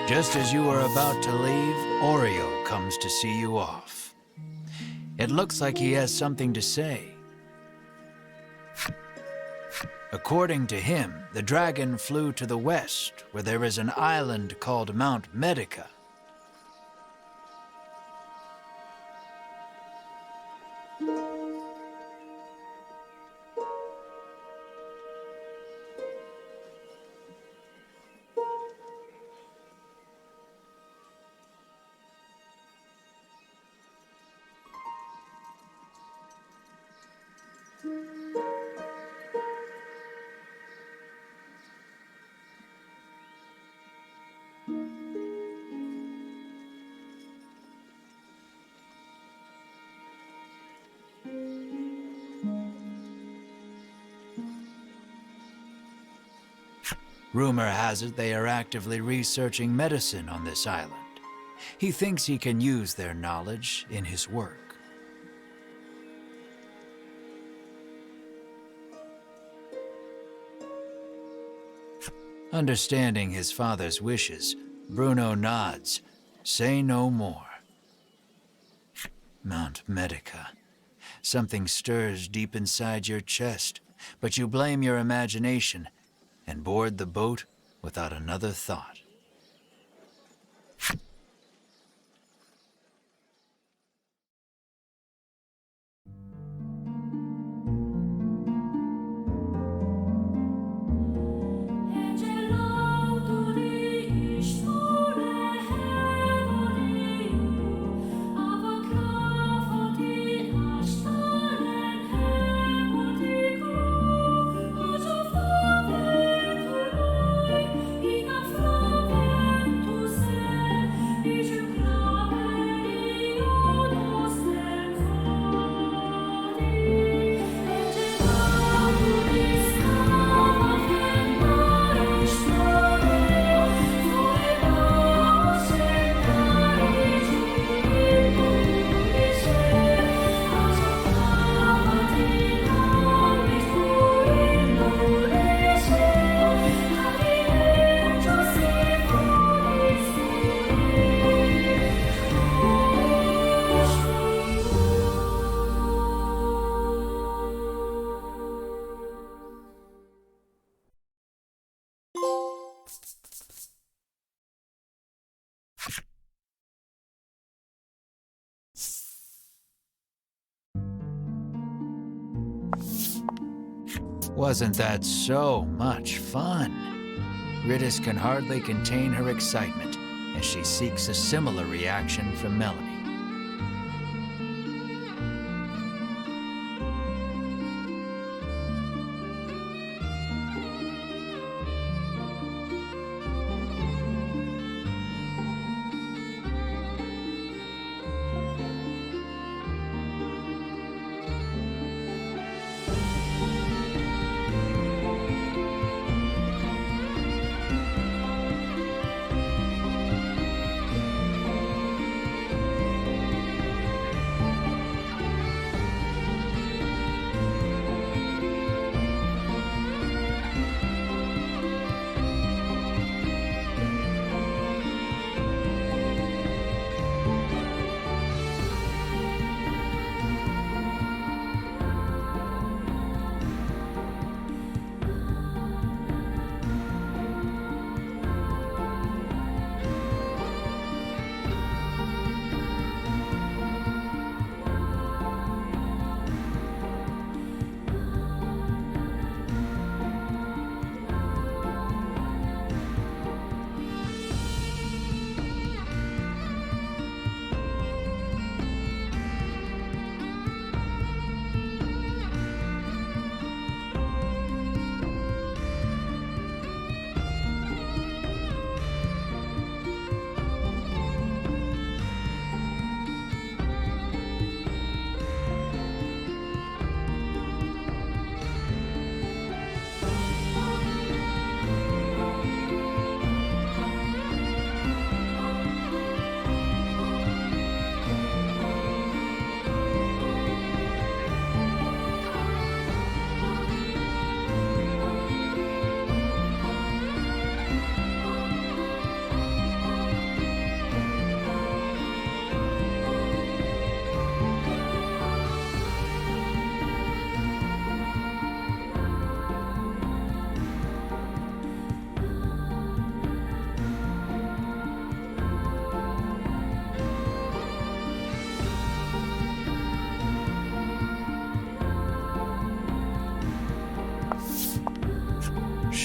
Just as you are about to leave, Oreo comes to see you off. It looks like he has something to say. According to him, the dragon flew to the west, where there is an island called Mount Medica. Rumor has it they are actively researching medicine on this island. He thinks he can use their knowledge in his work. Understanding his father's wishes, Bruno nods. Say no more. Mount Medica. Something stirs deep inside your chest, but you blame your imagination and board the boat without another thought. Wasn't that so much fun? Ritis can hardly contain her excitement as she seeks a similar reaction from Melanie.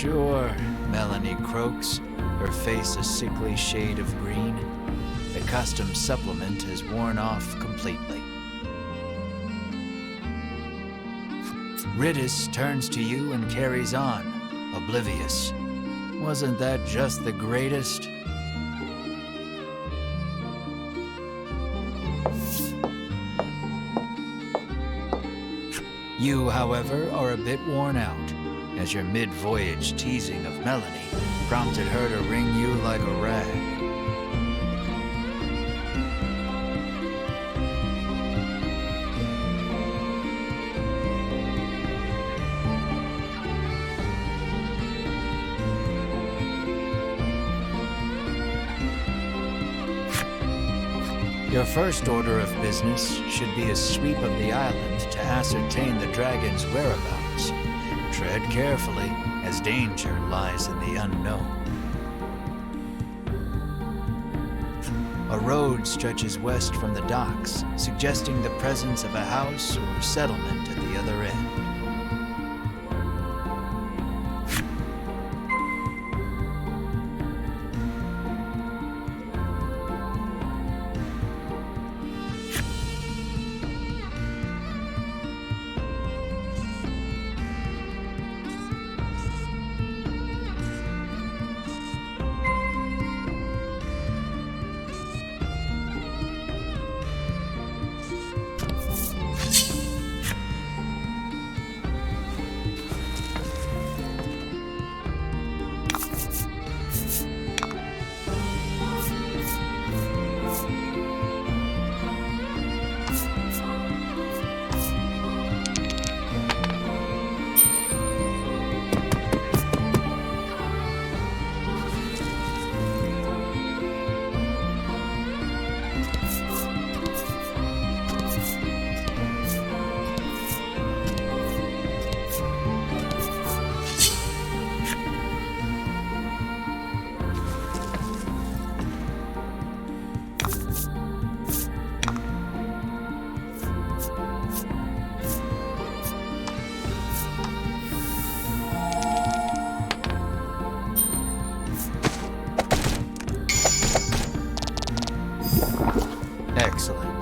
Sure, Melanie croaks, her face a sickly shade of green. The custom supplement has worn off completely. Riddis turns to you and carries on, oblivious. Wasn't that just the greatest? You, however, are a bit worn out, as your mid-voyage teasing of Melanie prompted her to wring you like a rag. Your first order of business should be a sweep of the island to ascertain the dragon's whereabouts. Tread carefully, as danger lies in the unknown. A road stretches west from the docks, suggesting the presence of a house or settlement at the other end. Excellent.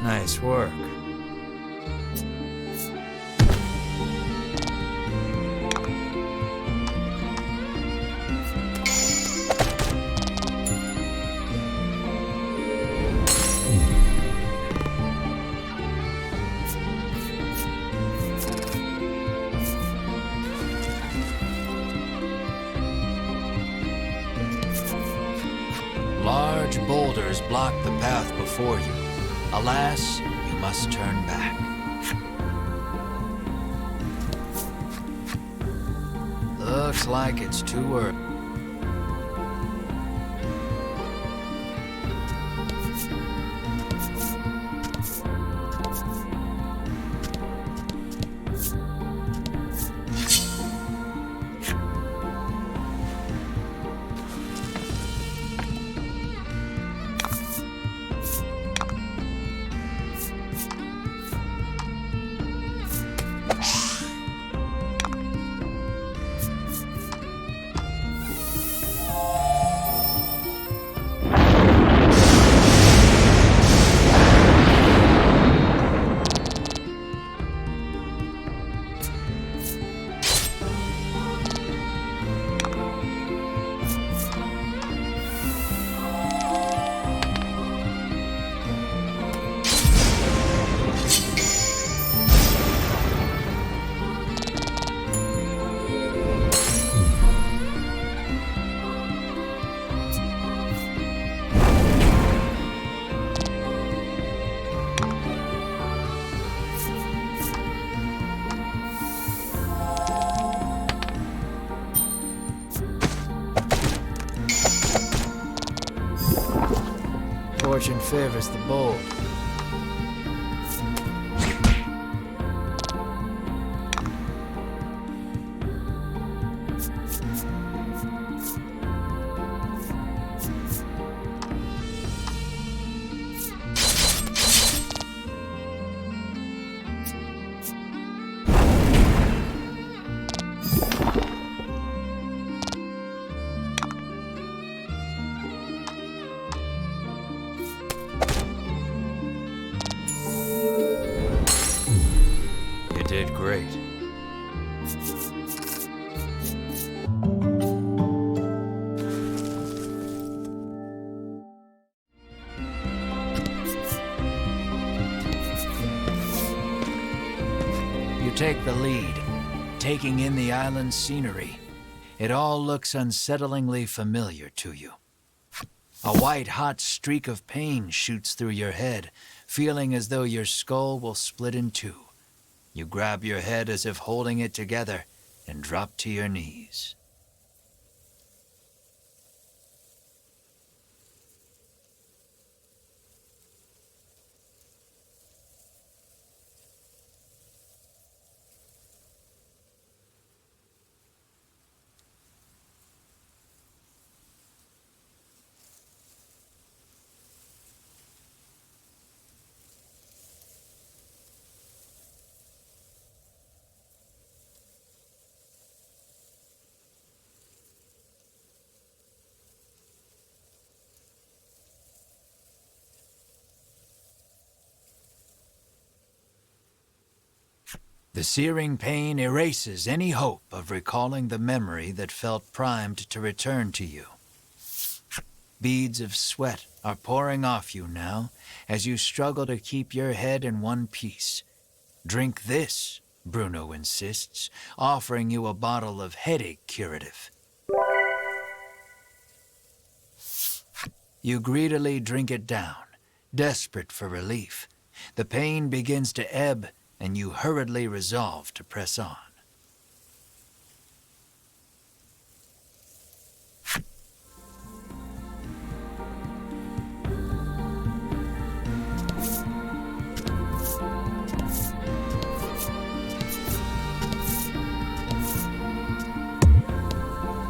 Nice work. Large boulders block the path before you. Alas, you must turn back. Looks like it's too early. Fortune favors the bold. You did great. You take the lead, taking in the island's scenery. It all looks unsettlingly familiar to you. A white-hot streak of pain shoots through your head, feeling as though your skull will split in two. You grab your head as if holding it together and drop to your knees. The searing pain erases any hope of recalling the memory that felt primed to return to you. Beads of sweat are pouring off you now as you struggle to keep your head in one piece. Drink this, Bruno insists, offering you a bottle of headache curative. You greedily drink it down, desperate for relief. The pain begins to ebb, and you hurriedly resolve to press on.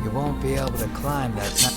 You won't be able to climb that.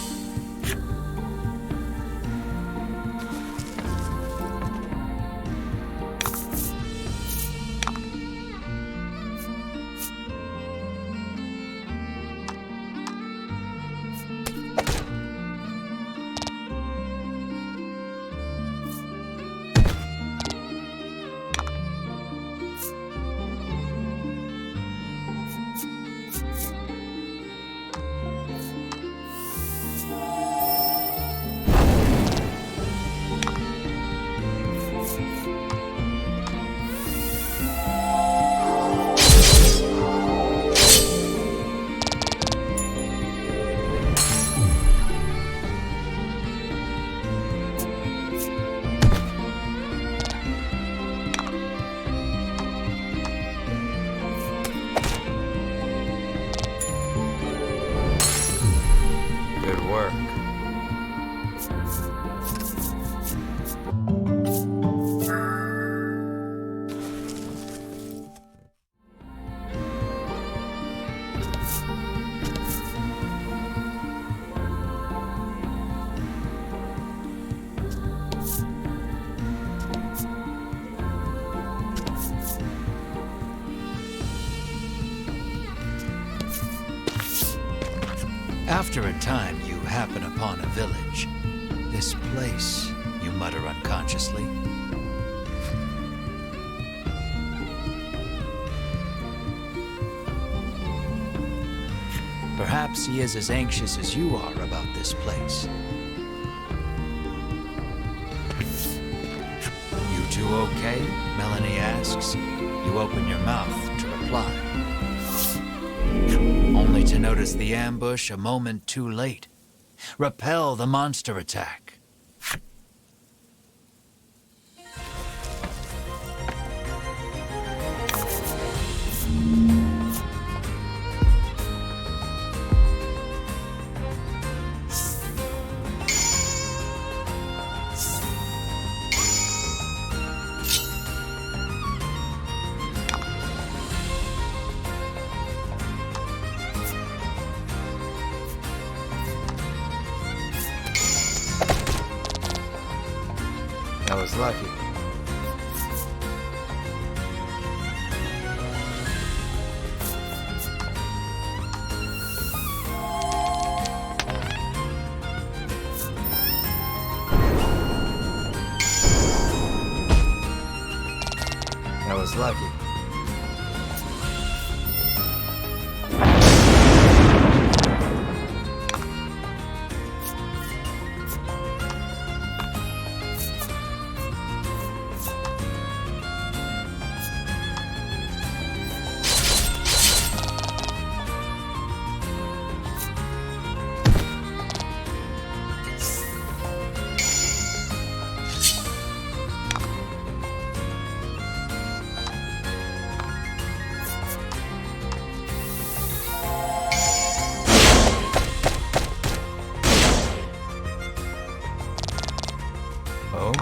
Good work. After a time, you happen upon a village. This place, you mutter unconsciously. Perhaps he is as anxious as you are about this place. You two okay? Melanie asks. You open your mouth to reply, only to notice the ambush a moment too late. Repel the monster attack. lucky. That was lucky. Oh?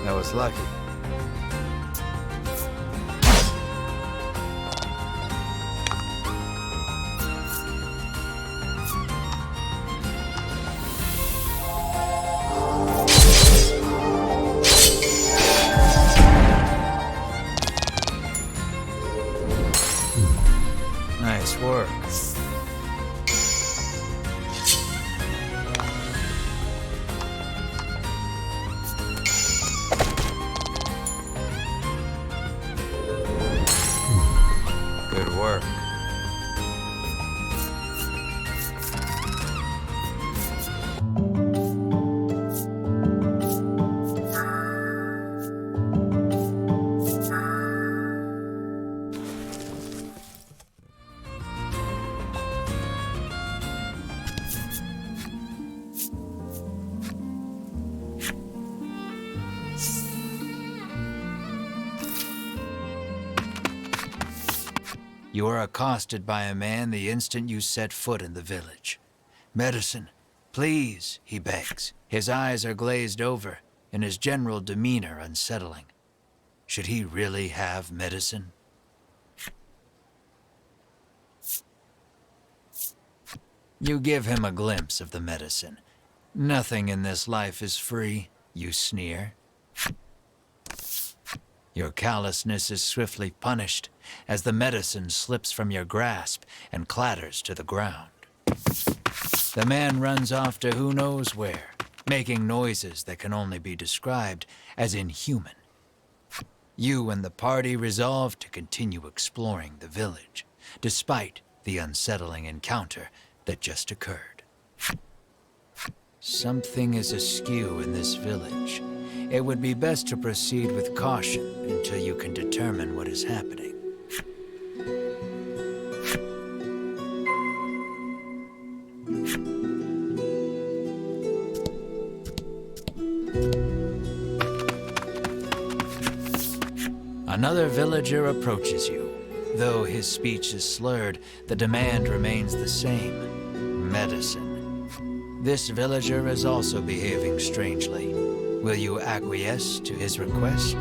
That was lucky. Nice work. Good work. You are accosted by a man the instant you set foot in the village. Medicine, please, he begs. His eyes are glazed over, and his general demeanor unsettling. Should he really have medicine? You give him a glimpse of the medicine. Nothing in this life is free, you sneer. Your callousness is swiftly punished as the medicine slips from your grasp and clatters to the ground. The man runs off to who knows where, making noises that can only be described as inhuman. You and the party resolve to continue exploring the village, despite the unsettling encounter that just occurred. Something is askew in this village. It would be best to proceed with caution until you can determine what is happening. Another villager approaches you. Though his speech is slurred, the demand remains the same: medicine. This villager is also behaving strangely. Will you acquiesce to his request?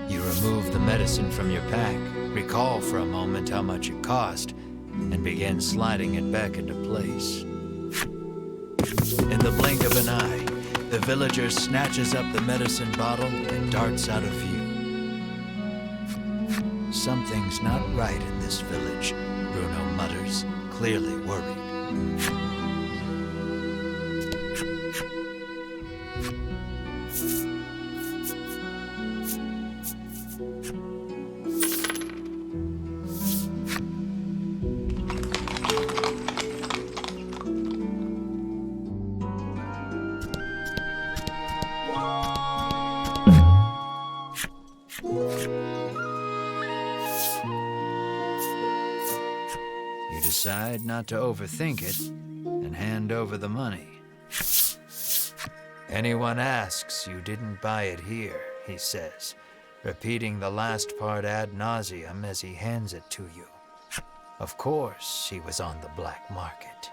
You remove the medicine from your pack, recall for a moment how much it cost, and begin sliding it back into place. In the blink of an eye, the villager snatches up the medicine bottle and darts out of view. Something's not right in this village, Bruno mutters, clearly worried. You decide not to overthink it and hand over the money. Anyone asks, you didn't buy it here, he says, repeating the last part ad nauseum as he hands it to you. Of course, he was on the black market.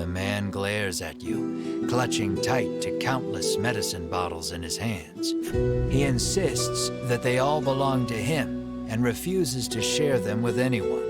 The man glares at you, clutching tight to countless medicine bottles in his hands. He insists that they all belong to him and refuses to share them with anyone.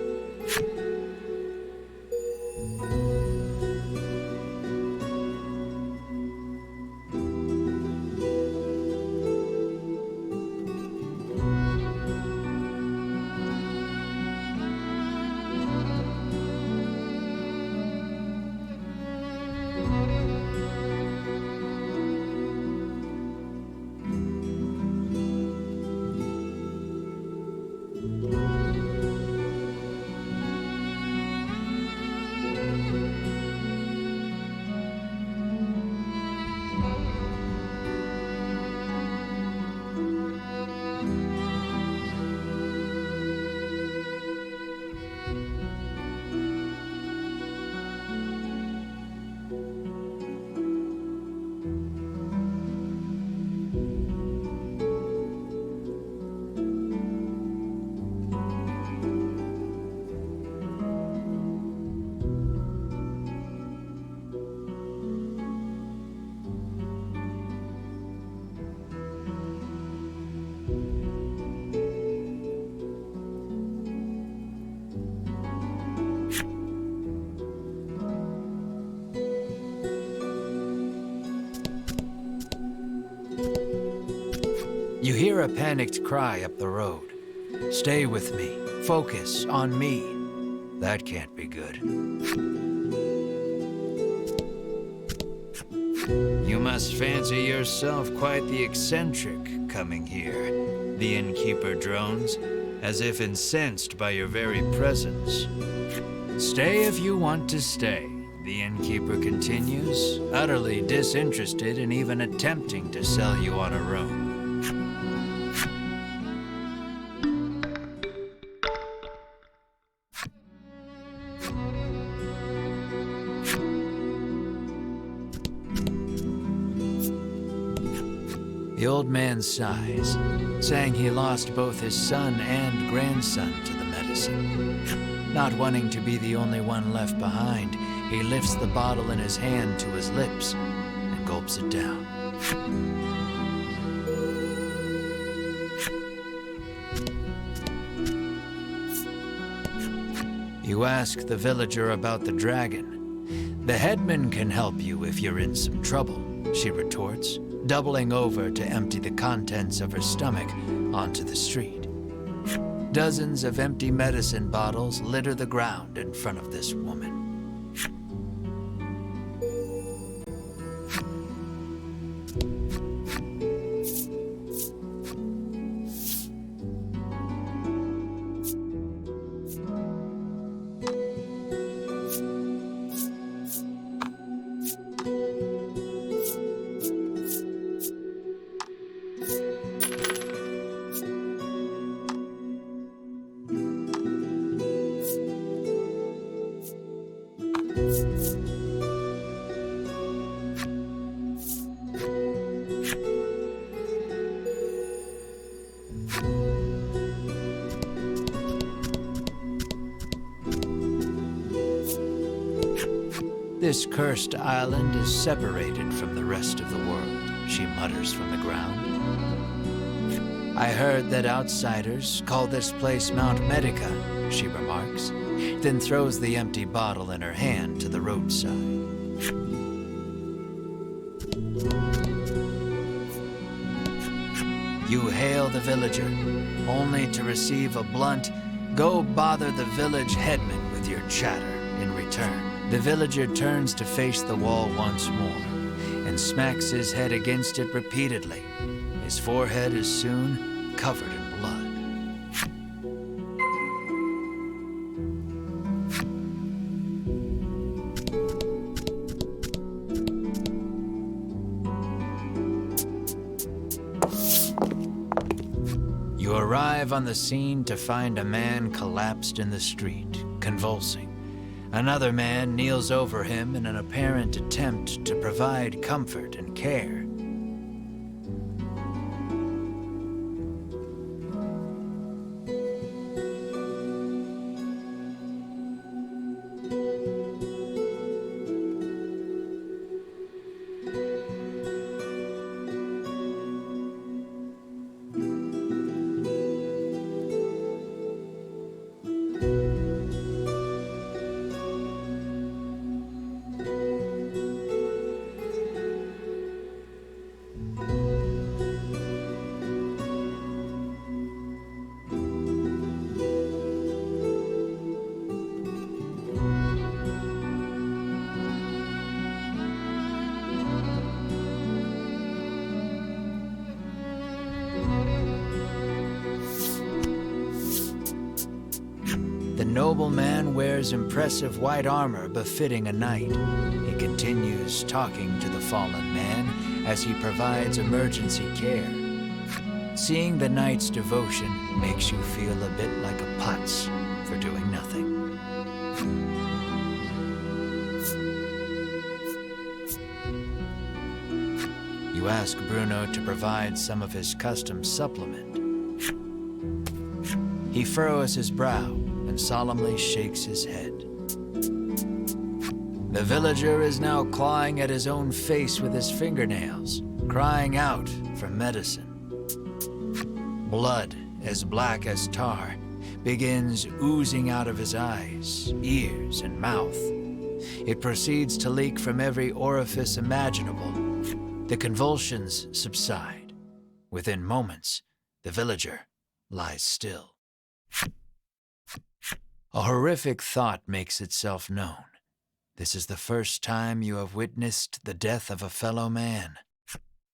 You hear a panicked cry up the road. Stay with me. Focus on me. That can't be good. You must fancy yourself quite the eccentric coming here. The innkeeper drones, as if incensed by your very presence. Stay if you want to stay, the innkeeper continues, utterly disinterested in even attempting to sell you on a room. The old man sighs, saying he lost both his son and grandson to the medicine. Not wanting to be the only one left behind, he lifts the bottle in his hand to his lips and gulps it down. You ask the villager about the dragon. The headman can help you if you're in some trouble, she retorts, doubling over to empty the contents of her stomach onto the street. Dozens of empty medicine bottles litter the ground in front of this woman. This cursed island is separated from the rest of the world, she mutters from the ground. I heard that outsiders call this place Mount Medica, she remarks, then throws the empty bottle in her hand to the roadside. You hail the villager, only to receive a blunt, "Go bother the village headman with your chatter," in return. The villager turns to face the wall once more and smacks his head against it repeatedly. His forehead is soon covered in blood. You arrive on the scene to find a man collapsed in the street, convulsing. Another man kneels over him in an apparent attempt to provide comfort and care. nobleman wears impressive white armor befitting a knight. He continues talking to the fallen man as he provides emergency care. Seeing the knight's devotion makes you feel a bit like a putz for doing nothing. You ask Bruno to provide some of his custom supplement. He furrows his brow and solemnly shakes his head. The villager is now clawing at his own face with his fingernails, crying out for medicine. Blood, as black as tar, begins oozing out of his eyes, ears, and mouth. It proceeds to leak from every orifice imaginable. The convulsions subside. Within moments, the villager lies still. A horrific thought makes itself known. This is the first time you have witnessed the death of a fellow man.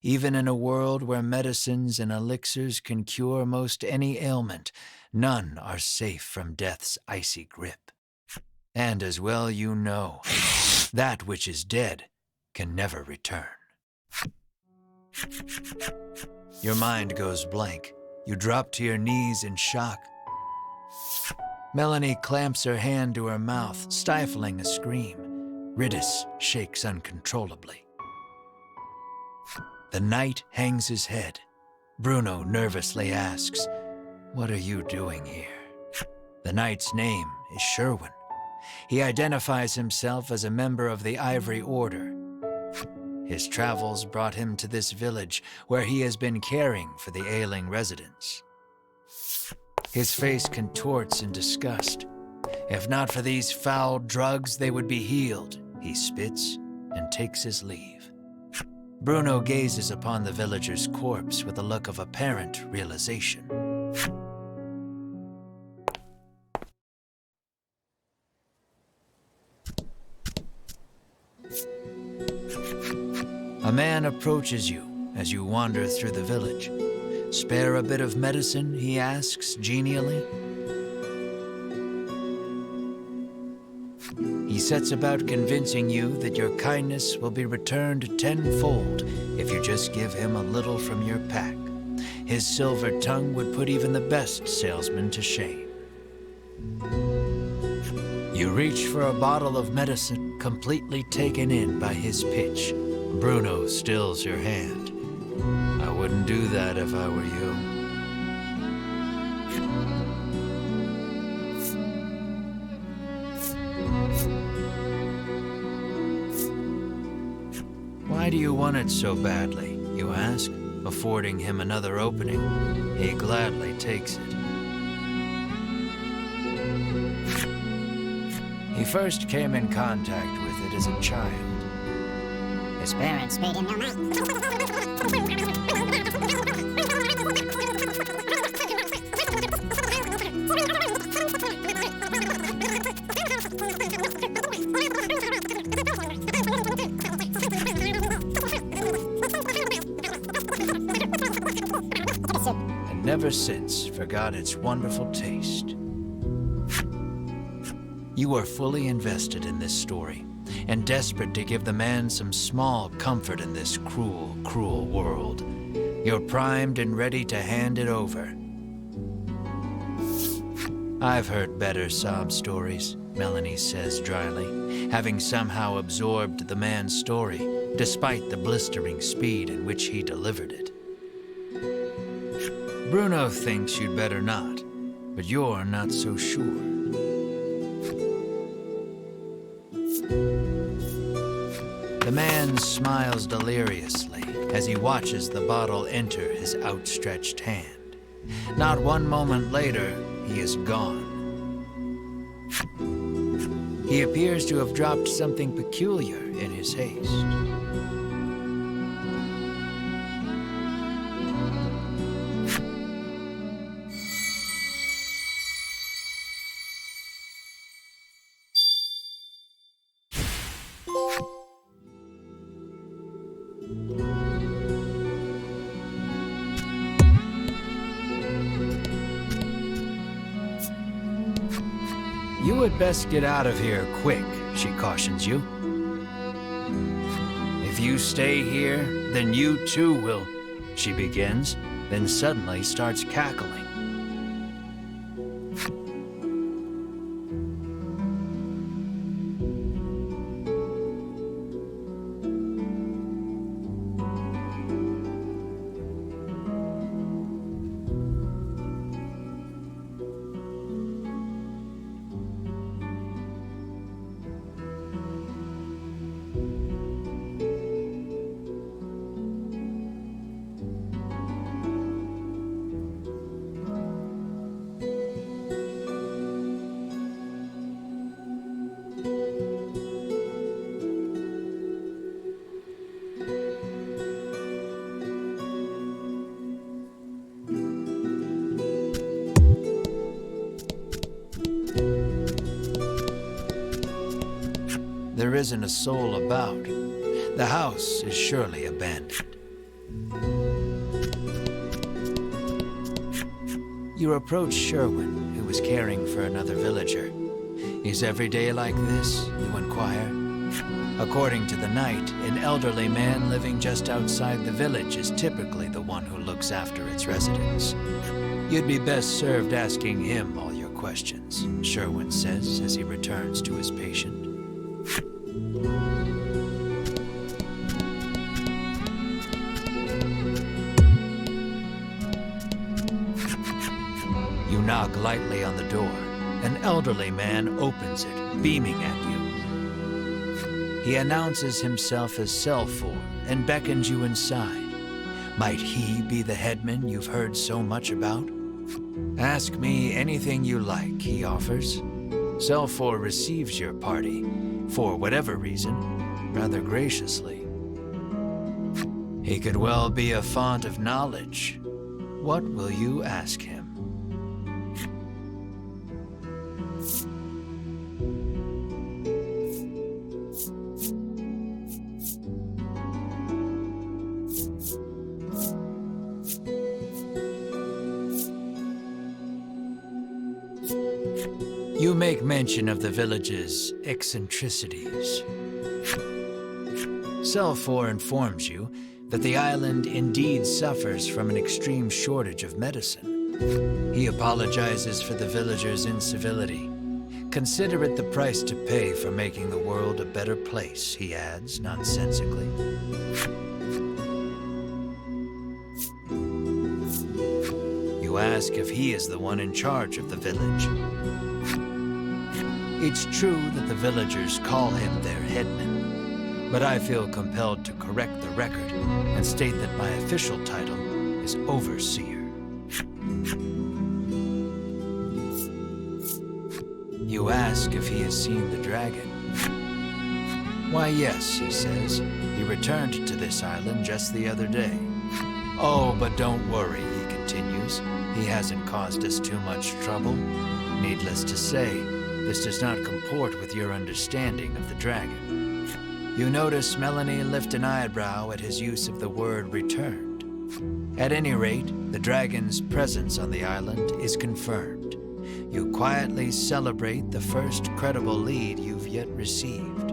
Even in a world where medicines and elixirs can cure most any ailment, none are safe from death's icy grip. And as well you know, that which is dead can never return. Your mind goes blank. You drop to your knees in shock. Melanie clamps her hand to her mouth, stifling a scream. Ridis shakes uncontrollably. The knight hangs his head. Bruno nervously asks, "What are you doing here?" The knight's name is Sherwin. He identifies himself as a member of the Ivory Order. His travels brought him to this village, where he has been caring for the ailing residents. His face contorts in disgust. If not for these foul drugs, they would be healed. He spits and takes his leave. Bruno gazes upon the villager's corpse with a look of apparent realization. A man approaches you as you wander through the village. "Spare a bit of medicine?" he asks genially. He sets about convincing you that your kindness will be returned tenfold if you just give him a little from your pack. His silver tongue would put even the best salesman to shame. You reach for a bottle of medicine, completely taken in by his pitch. Bruno stills your hand. "I wouldn't do that if I were you." "Why do you want it so badly?" you ask, affording him another opening. He gladly takes it. He first came in contact with it as a child. His parents made him and never since forgot its wonderful taste. You are fully invested in this story, and desperate to give the man some small comfort in this cruel, cruel world. You're primed and ready to hand it over. "I've heard better sob stories," Melanie says dryly, having somehow absorbed the man's story, despite the blistering speed in which he delivered it. Bruno thinks you'd better not, but you're not so sure. The man smiles deliriously as he watches the bottle enter his outstretched hand. Not one moment later, he is gone. He appears to have dropped something peculiar in his haste. You had best get out of here quick, she cautions you. If you stay here, then you too will, she begins, then suddenly starts cackling. There isn't a soul about. The house is surely abandoned. You approach Sherwin, who is caring for another villager. Is every day like this, you inquire? According to the knight, an elderly man living just outside the village is typically the one who looks after its residents. You'd be best served asking him all your questions, Sherwin says as he returns to his patient. You knock lightly on the door. An elderly man opens it, beaming at you. He announces himself as Selfor and beckons you inside. Might he be the headman you've heard so much about? Ask me anything you like, he offers. Selfor receives your party, for whatever reason, rather graciously. He could well be a font of knowledge. What will you ask him? You make mention of the village's eccentricities. Selfor informs you that the island indeed suffers from an extreme shortage of medicine. He apologizes for the villagers' incivility. Consider it the price to pay for making the world a better place, he adds nonsensically. You ask if he is the one in charge of the village. It's true that the villagers call him their headman, but I feel compelled to correct the record and state that my official title is overseer. You ask if he has seen the dragon. Why, yes, he says. He returned to this island just the other day. Oh, but don't worry, he continues. He hasn't caused us too much trouble. Needless to say, this does not comport with your understanding of the dragon. You notice Melanie lift an eyebrow at his use of the word returned. At any rate, the dragon's presence on the island is confirmed. You quietly celebrate the first credible lead you've yet received.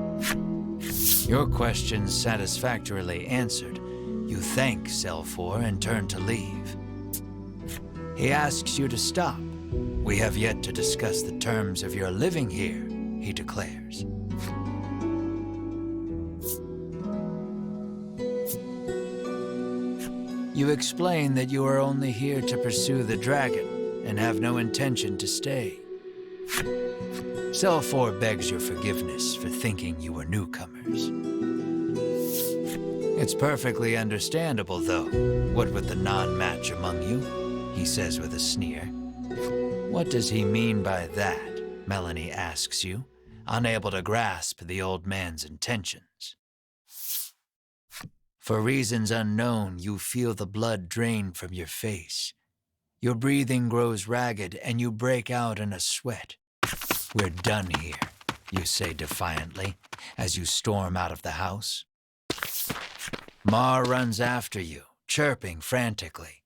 Your questions satisfactorily answered, you thank Selfor and turn to leave. He asks you to stop. We have yet to discuss the terms of your living here, he declares. You explain that you are only here to pursue the dragon and have no intention to stay. Selfor begs your forgiveness for thinking you were newcomers. It's perfectly understandable, though, what with the non-match among you, he says with a sneer. What does he mean by that? Melanie asks you, unable to grasp the old man's intentions. For reasons unknown, you feel the blood drain from your face. Your breathing grows ragged and you break out in a sweat. We're done here, you say defiantly, as you storm out of the house. Mar runs after you, chirping frantically.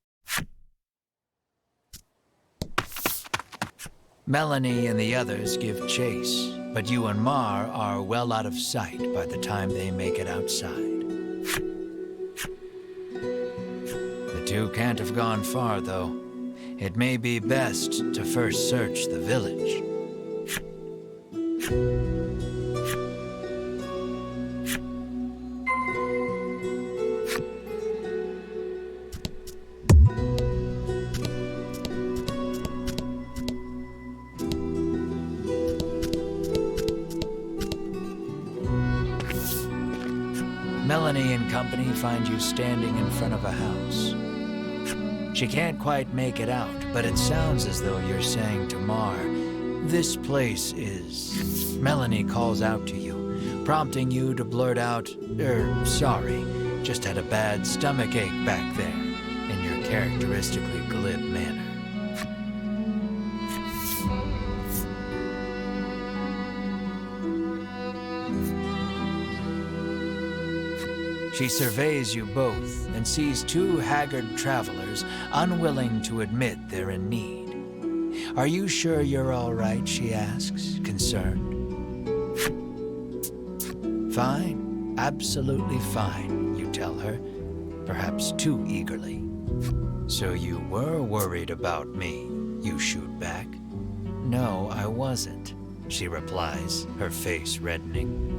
Melanie and the others give chase, but you and Mar are well out of sight by the time they make it outside. The two can't have gone far, though. It may be best to first search the village. Melanie and company find you standing in front of a house. She can't quite make it out, but it sounds as though you're saying to Mar, "This place is..." Melanie calls out to you, prompting you to blurt out, "Sorry, just had a bad stomachache back there," in your characteristically glib manner. She surveys you both and sees two haggard travelers unwilling to admit they're in need. "Are you sure you're all right?" she asks, concerned. "Fine, absolutely fine," you tell her, perhaps too eagerly. "So you were worried about me," you shoot back. "No, I wasn't," she replies, her face reddening.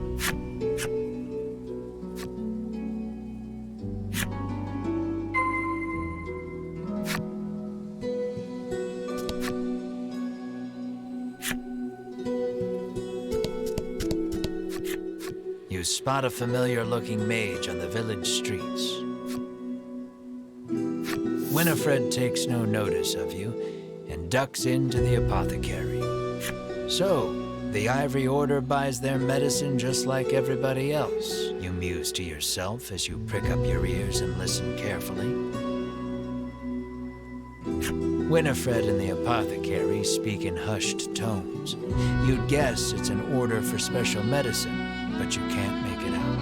You spot a familiar-looking mage on the village streets. Winifred takes no notice of you and ducks into the apothecary. "So, the Ivory Order buys their medicine just like everybody else," you muse to yourself as you prick up your ears and listen carefully. Winifred and the apothecary speak in hushed tones. You'd guess it's an order for special medicine, but you can't make it out.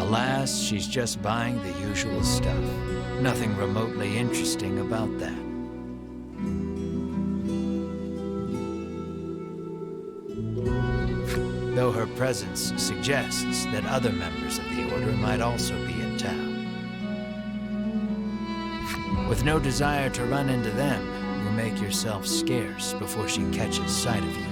Alas, she's just buying the usual stuff. Nothing remotely interesting about that. Though her presence suggests that other members of the order might also be in town. With no desire to run into them, you make yourself scarce before she catches sight of you.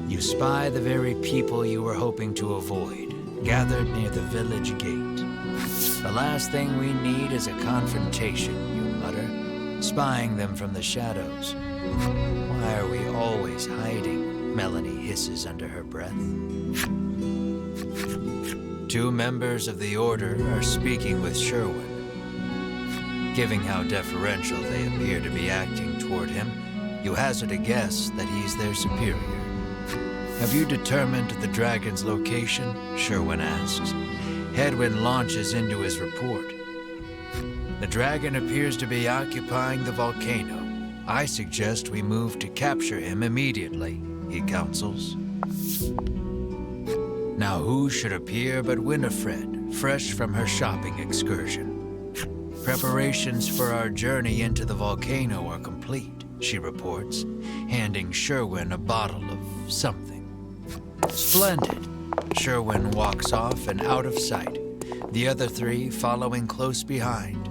You spy the very people you were hoping to avoid, gathered near the village gate. "The last thing we need is a confrontation," you mutter, spying them from the shadows. "Why are we always hiding?" Melanie hisses under her breath. Two members of the Order are speaking with Sherwin. Given how deferential they appear to be acting toward him, you hazard a guess that he's their superior. "Have you determined the dragon's location?" Sherwin asks. Hedwyn launches into his report. "The dragon appears to be occupying the volcano. I suggest we move to capture him immediately," he counsels. Now who should appear but Winifred, fresh from her shopping excursion. "Preparations for our journey into the volcano are complete," she reports, handing Sherwin a bottle of something. "Splendid." Sherwin walks off and out of sight, the other three following close behind.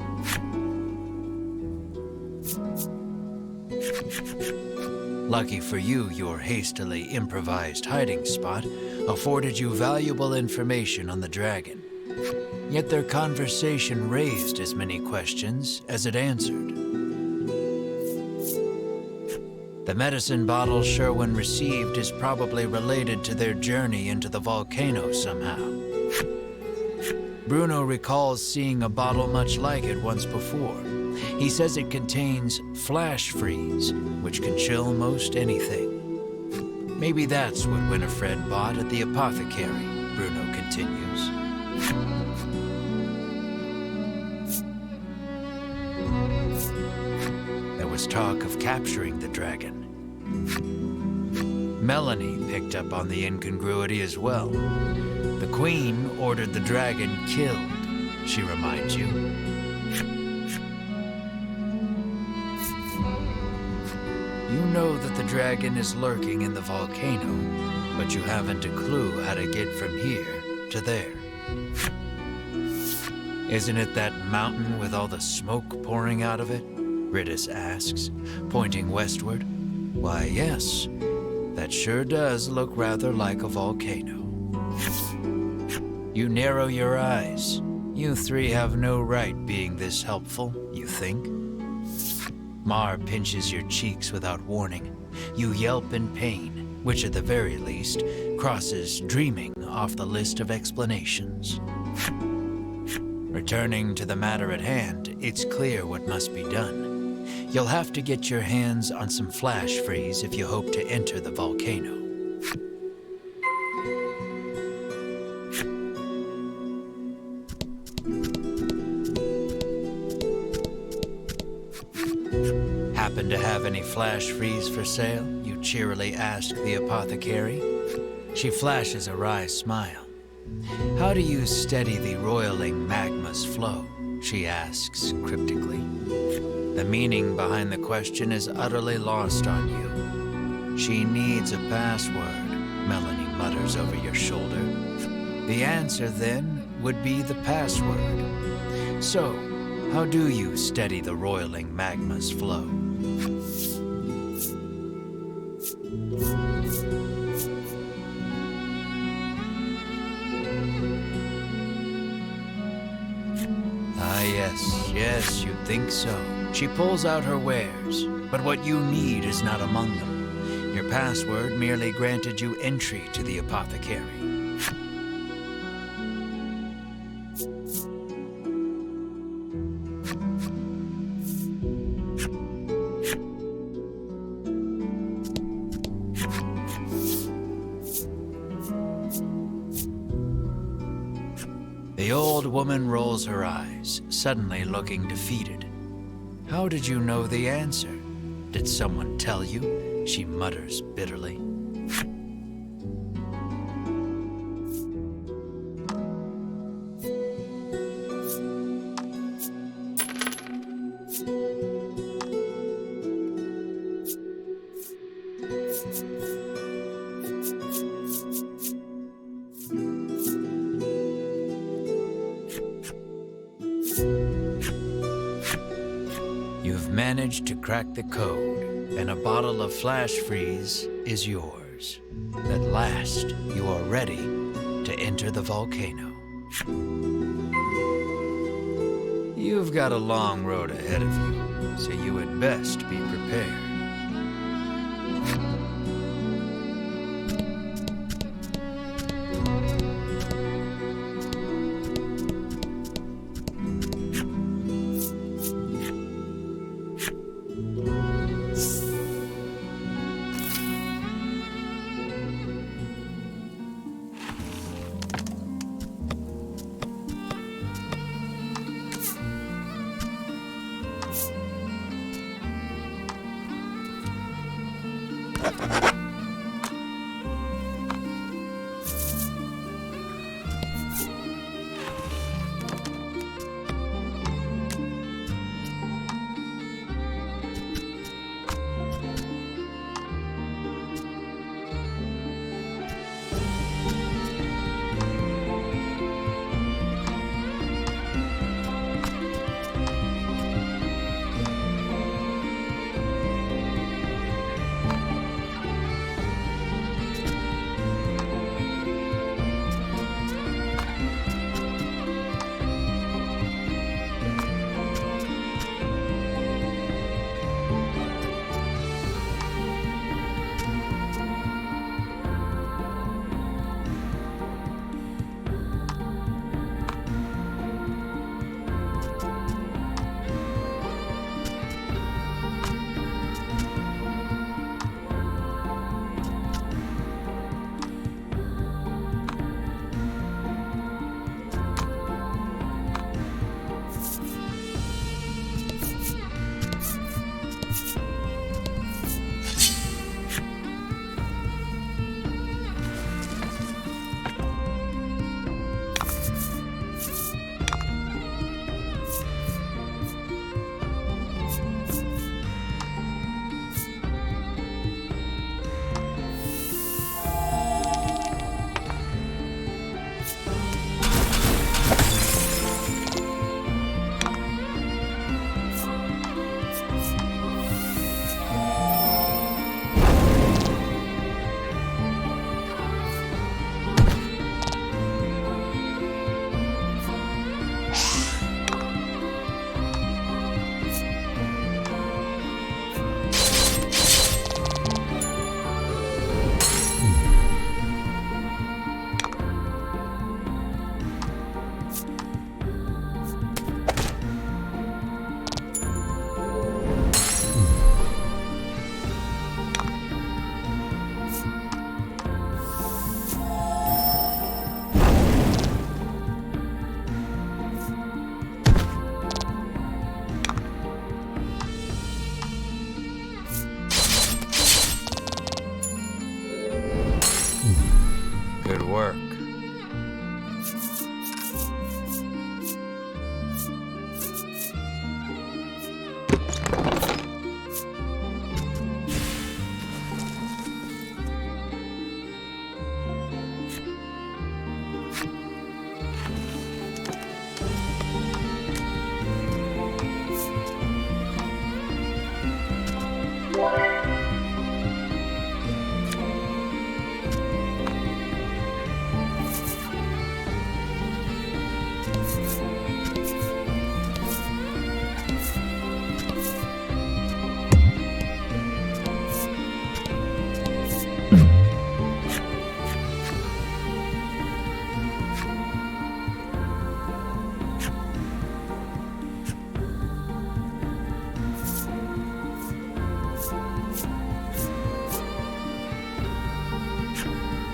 Lucky for you, your hastily improvised hiding spot afforded you valuable information on the dragon. Yet their conversation raised as many questions as it answered. The medicine bottle Sherwin received is probably related to their journey into the volcano somehow. Bruno recalls seeing a bottle much like it once before. He says it contains flash freeze, which can chill most anything. Maybe that's what Winifred bought at the apothecary, Bruno continues. There was talk of capturing the dragon. Melanie picked up on the incongruity as well. The Queen ordered the dragon killed, she reminds you. You know that the dragon is lurking in the volcano, but you haven't a clue how to get from here to there. Isn't it that mountain with all the smoke pouring out of it? Ridis asks, pointing westward. Why, yes, that sure does look rather like a volcano. You narrow your eyes. You three have no right being this helpful, you think? Mar pinches your cheeks without warning. You yelp in pain, which at the very least crosses dreaming off the list of explanations. Returning to the matter at hand, it's clear what must be done. You'll have to get your hands on some flash freeze if you hope to enter the volcano. Happen to have any flash freeze for sale? You cheerily ask the apothecary. She flashes a wry smile. How do you steady the roiling magma's flow? She asks cryptically. The meaning behind the question is utterly lost on you. She needs a password, Melanie mutters over your shoulder. The answer, then, would be the password. So, how do you steady the roiling magma's flow? Ah, yes, you'd think so. She pulls out her wares, but what you need is not among them. Your password merely granted you entry to the apothecary. The old woman rolls her eyes, suddenly looking defeated. How did you know the answer? Did someone tell you? She mutters bitterly. You've managed to crack the code, and a bottle of flash freeze is yours. At last, you are ready to enter the volcano. You've got a long road ahead of you, so you had best be prepared.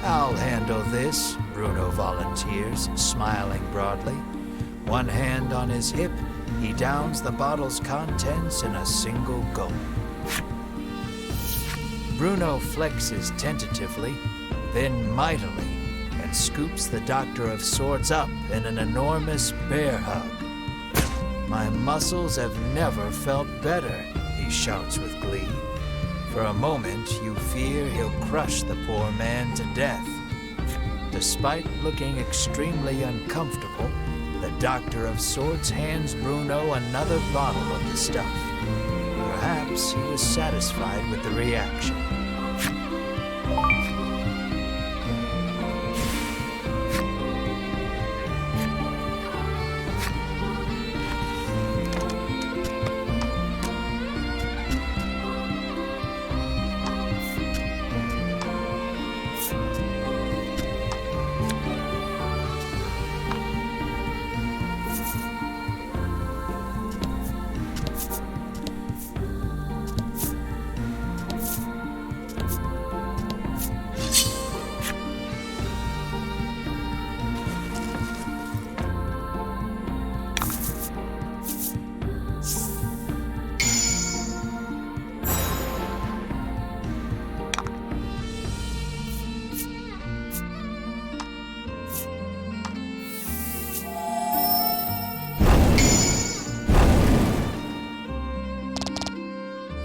I'll handle this, Bruno volunteers, smiling broadly. One hand on his hip, he downs the bottle's contents in a single gulp. Bruno flexes tentatively, then mightily, and scoops the Doctor of Swords up in an enormous bear hug. "My muscles have never felt better," he shouts with glee. For a moment, you fear he'll crush the poor man to death. Despite looking extremely uncomfortable, the Doctor of Swords hands Bruno another bottle of the stuff. Perhaps he was satisfied with the reaction.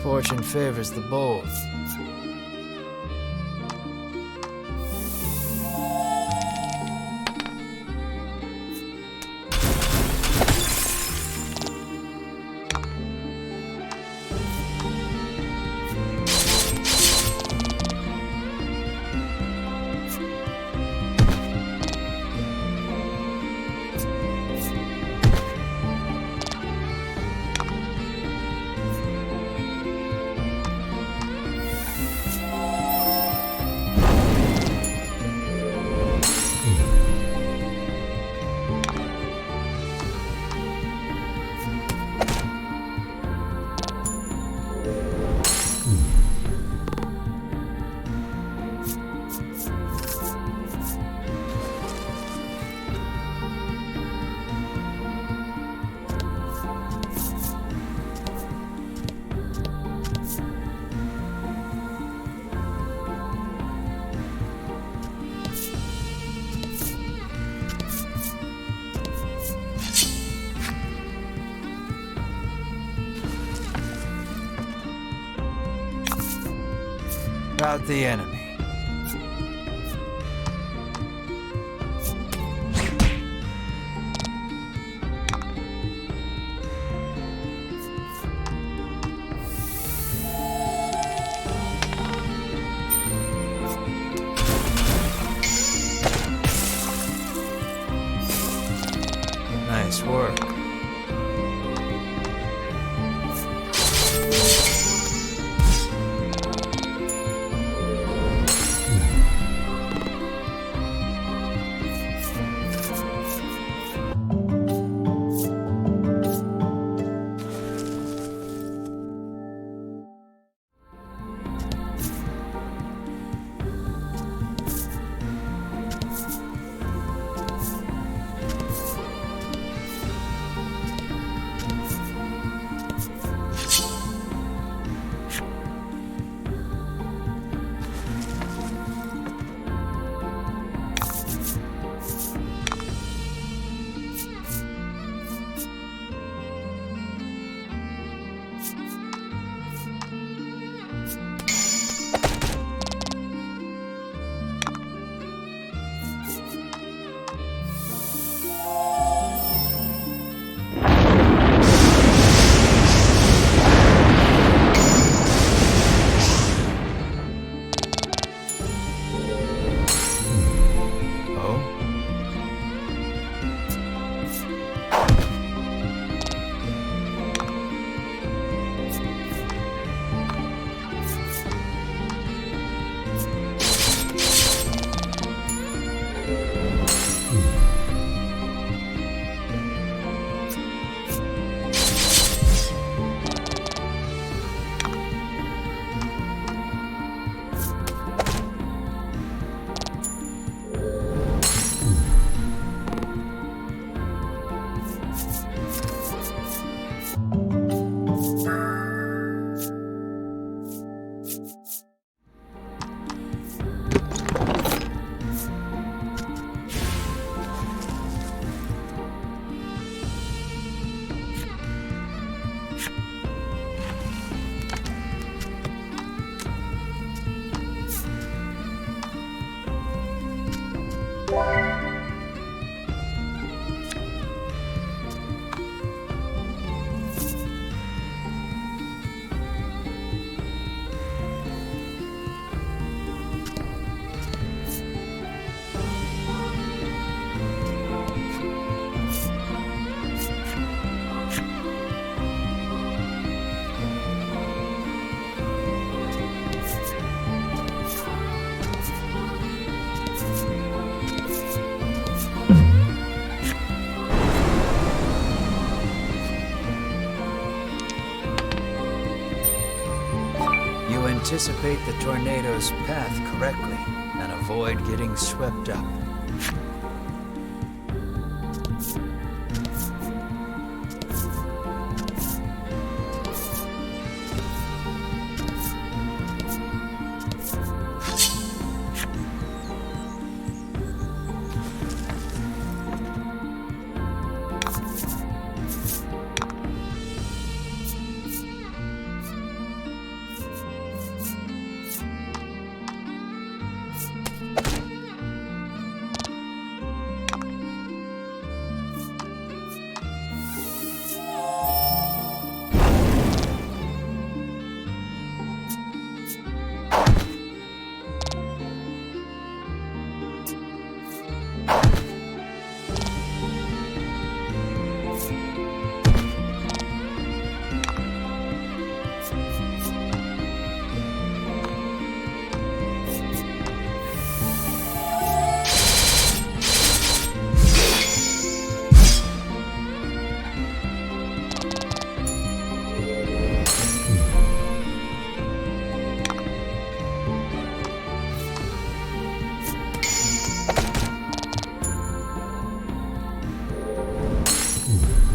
Fortune favors the bold. About the enemy. Nice work. anticipate the tornado's path correctly and avoid getting swept up.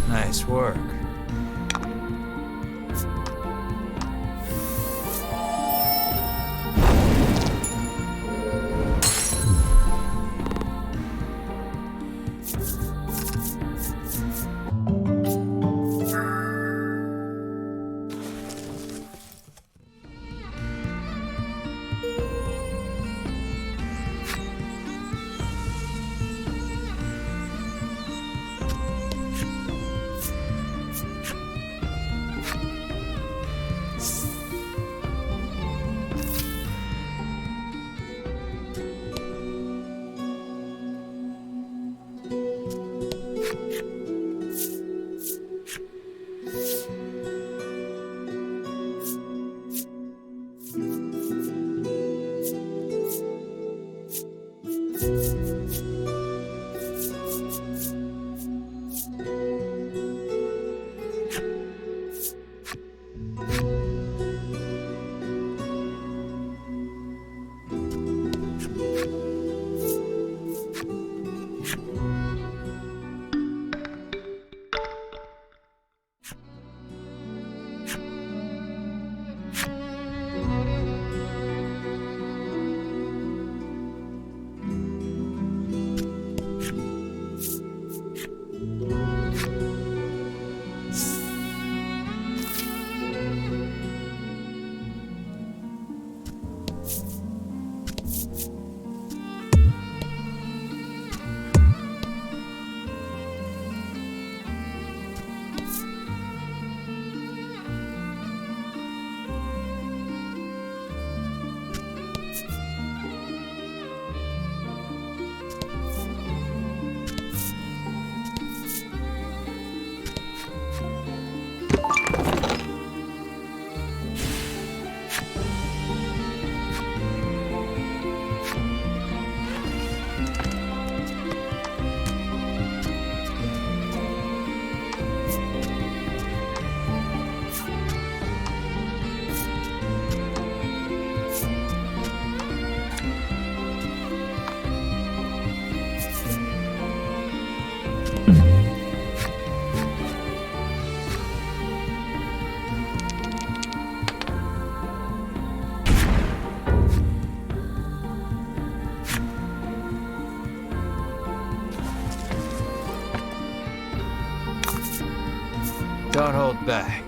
Nice work. Don't hold back.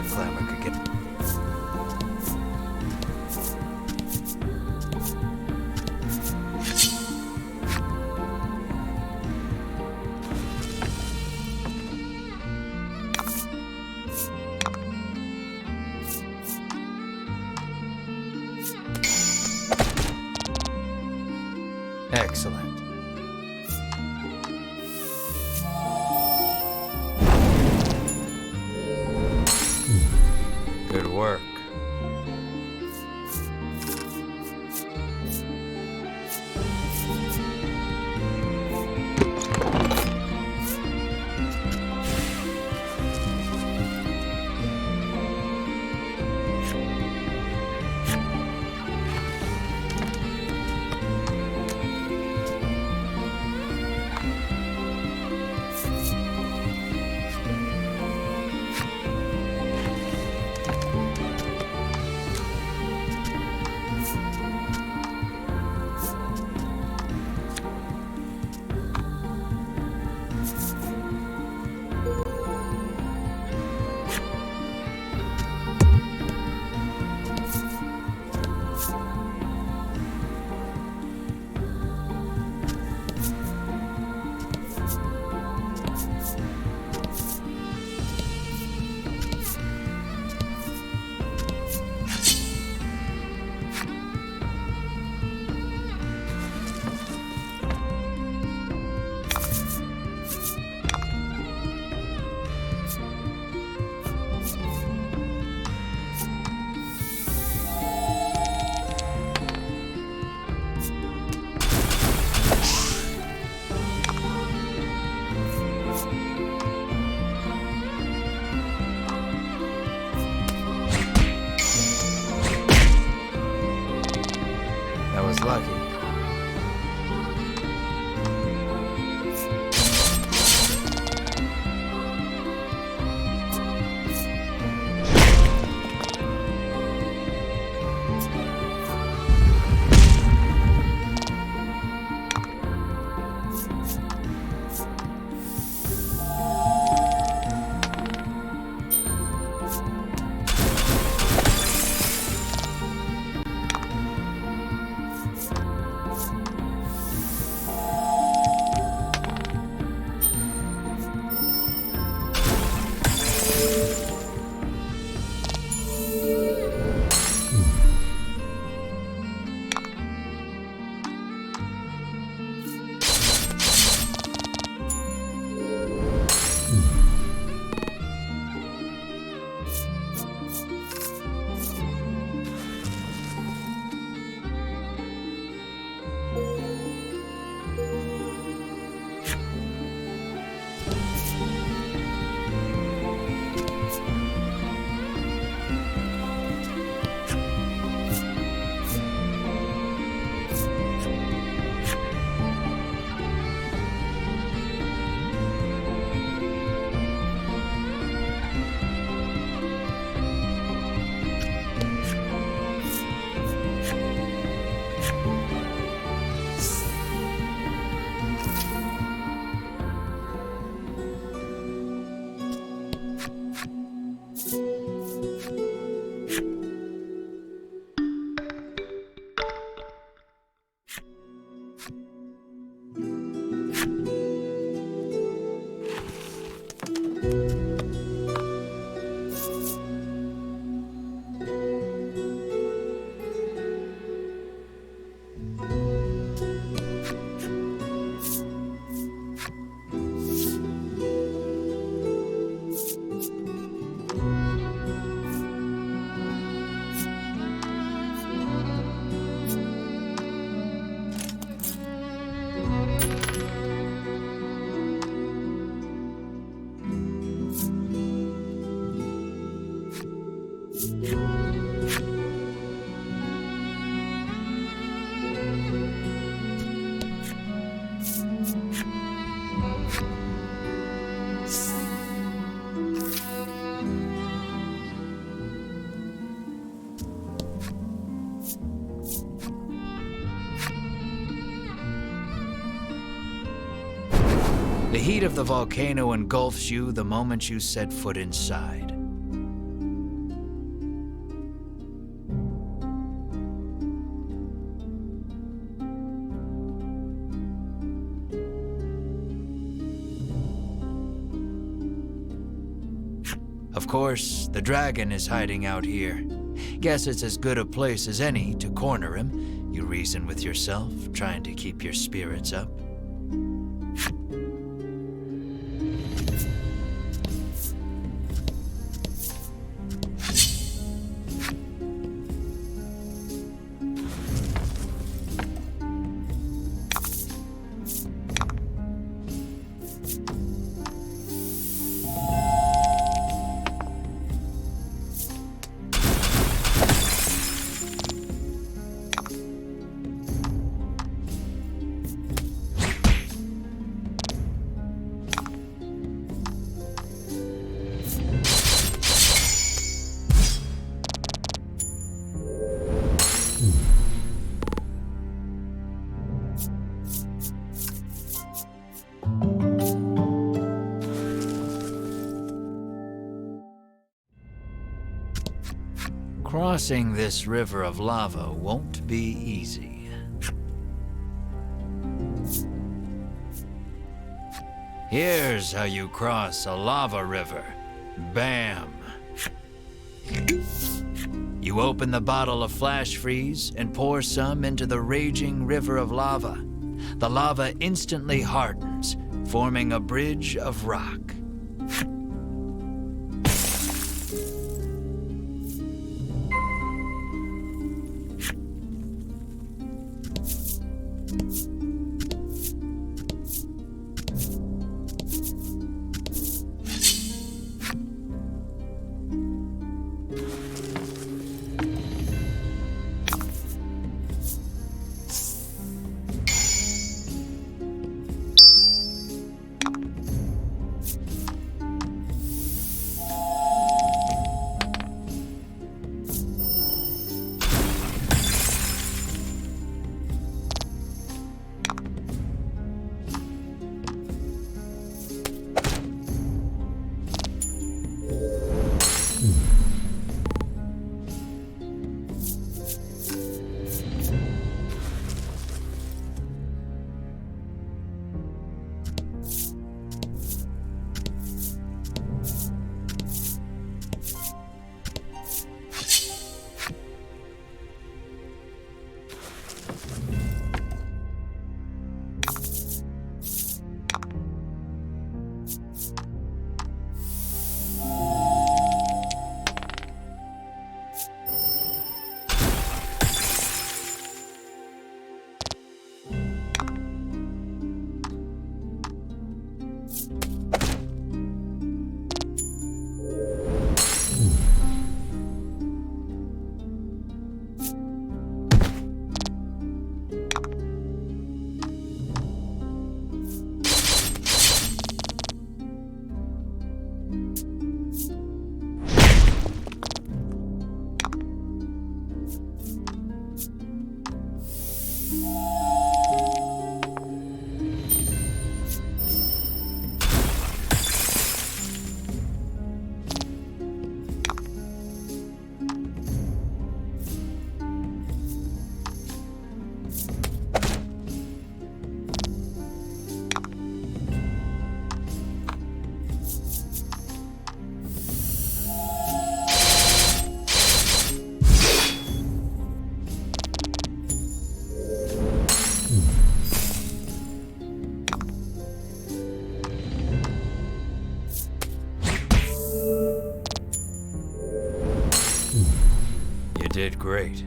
crowd clamor could get... Excellent. Good work. That was lucky. The heat of the volcano engulfs you the moment you set foot inside. Of course, the dragon is hiding out here. Guess it's as good a place as any to corner him, you reason with yourself, trying to keep your spirits up. Crossing this river of lava won't be easy. Here's how you cross a lava river. Bam! You open the bottle of flash freeze and pour some into the raging river of lava. The lava instantly hardens, forming a bridge of rock. Did great.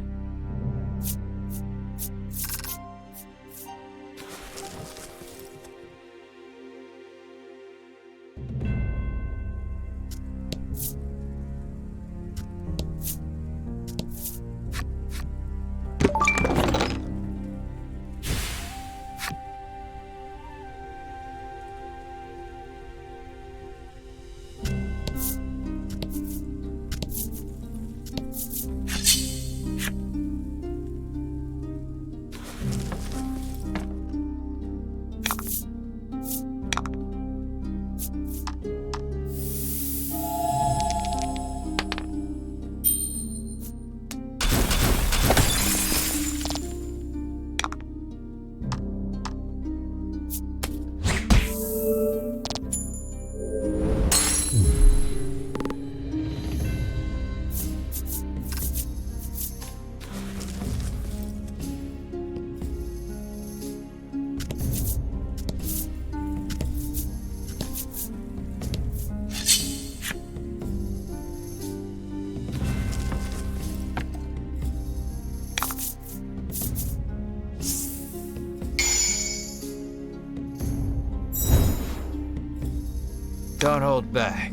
Don't hold back.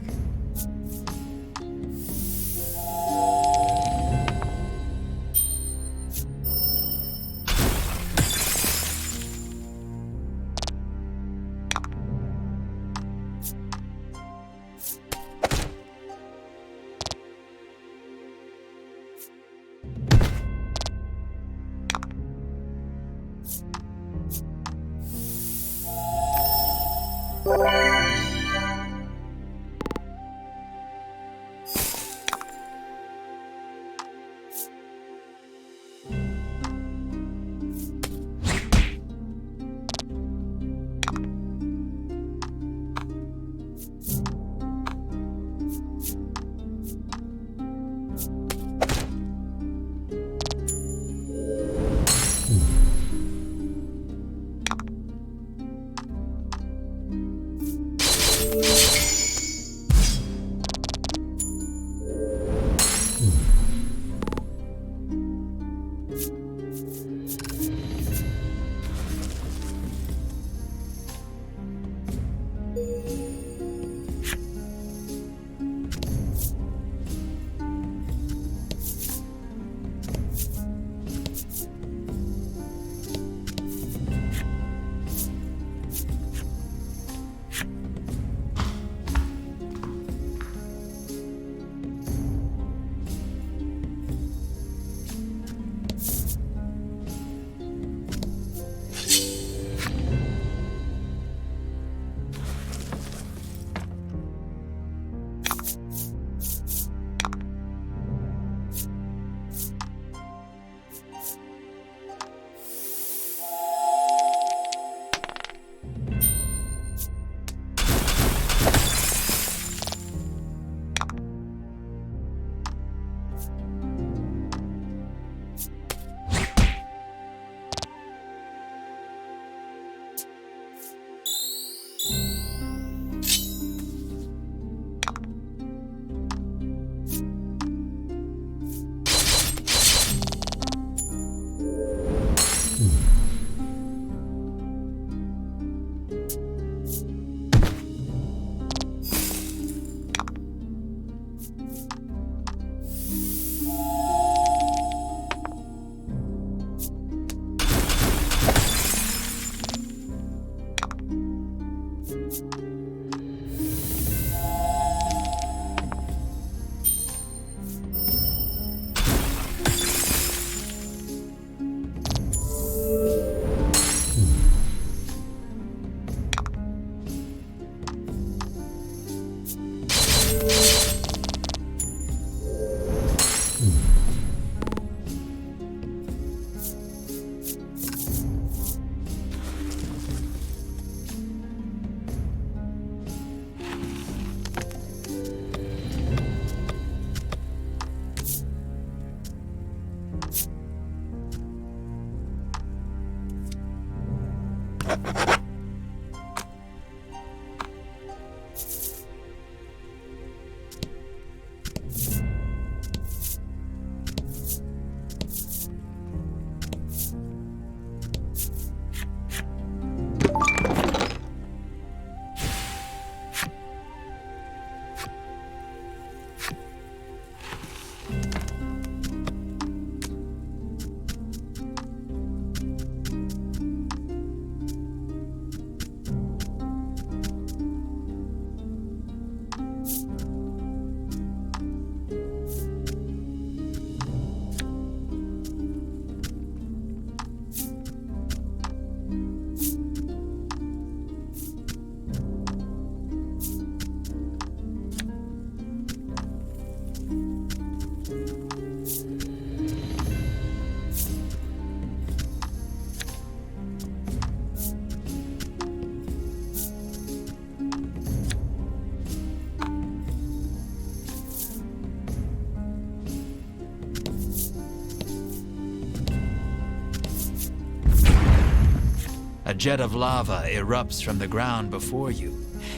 A jet of lava erupts from the ground before you.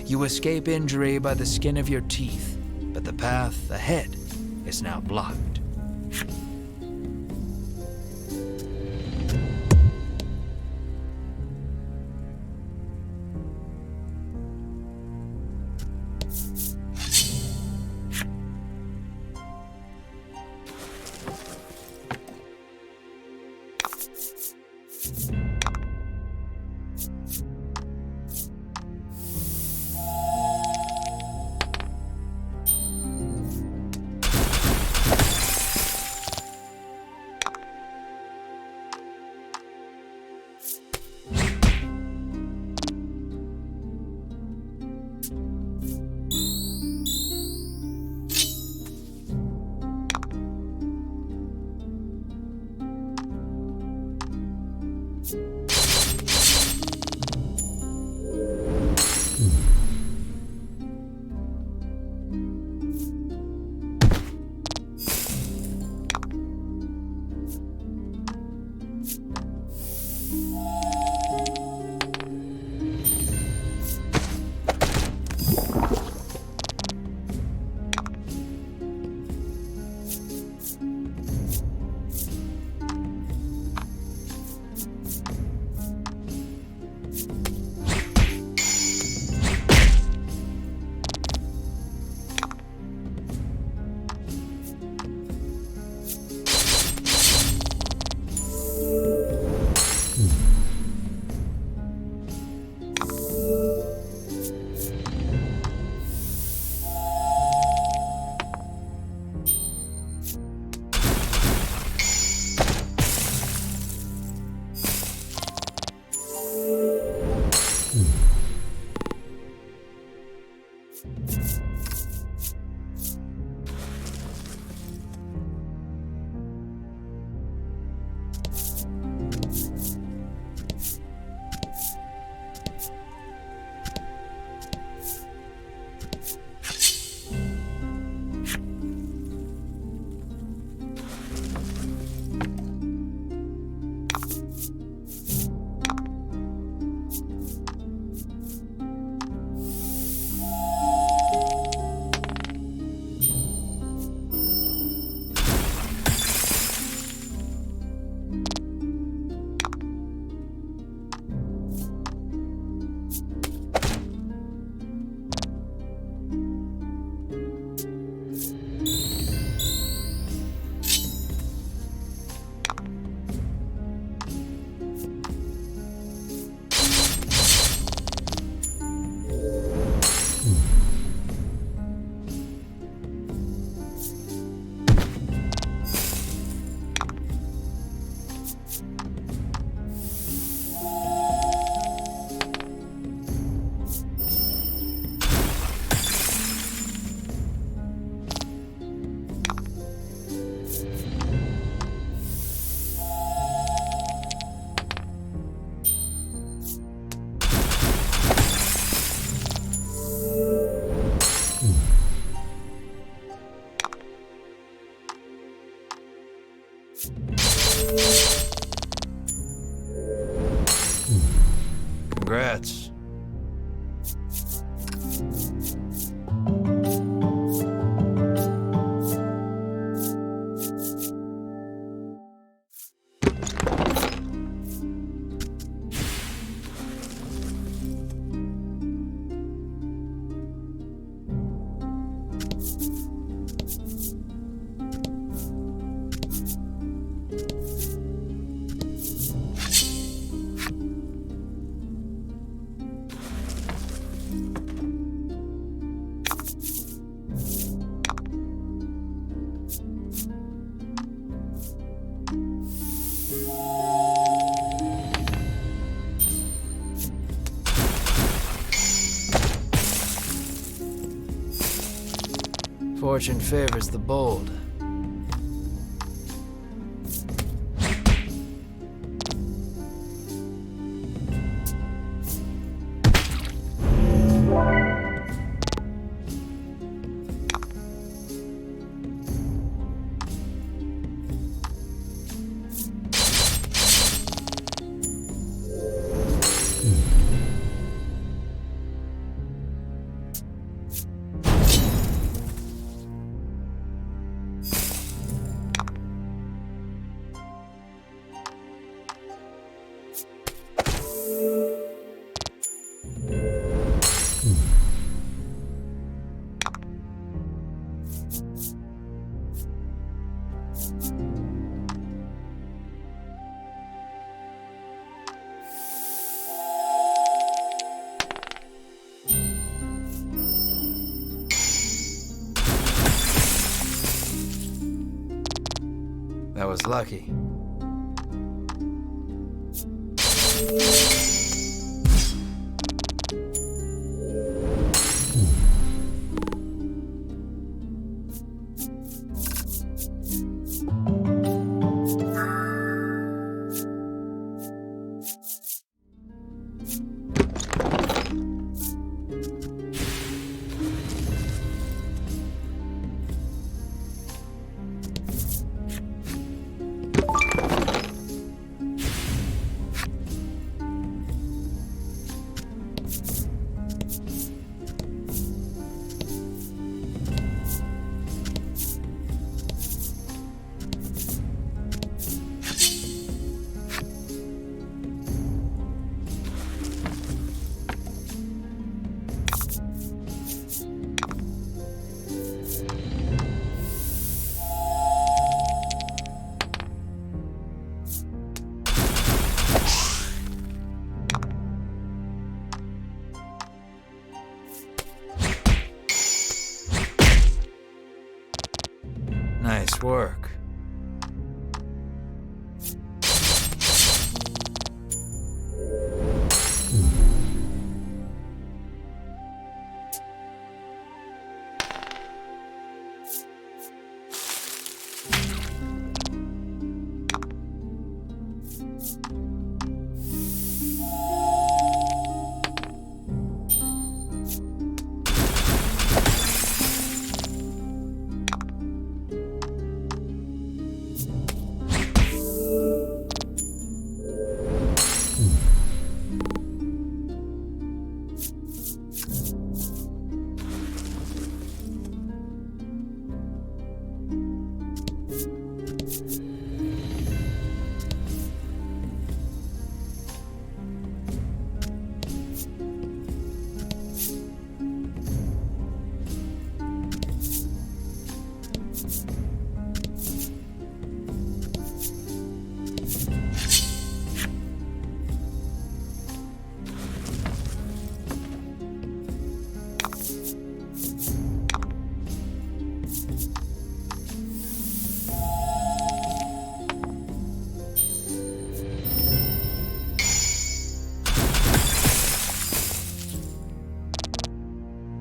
You escape injury by the skin of your teeth, but the path ahead is now blocked. Congrats. Fortune favors the bold. That was lucky. Nice work.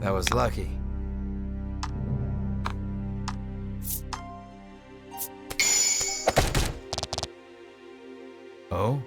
That was lucky. Oh?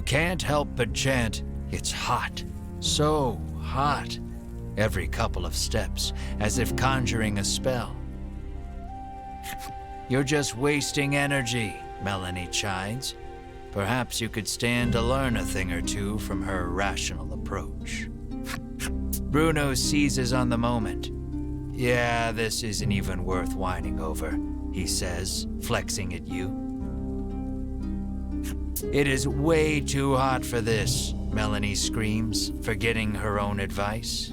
can't help but chant, "It's hot, so hot," every couple of steps, as if conjuring a spell. "You're just wasting energy," Melanie chides. Perhaps you could stand to learn a thing or two from her rational approach. Bruno seizes on the moment. "Yeah, this isn't even worth whining over," he says, flexing at you. "It is way too hot for this," Melanie screams, forgetting her own advice.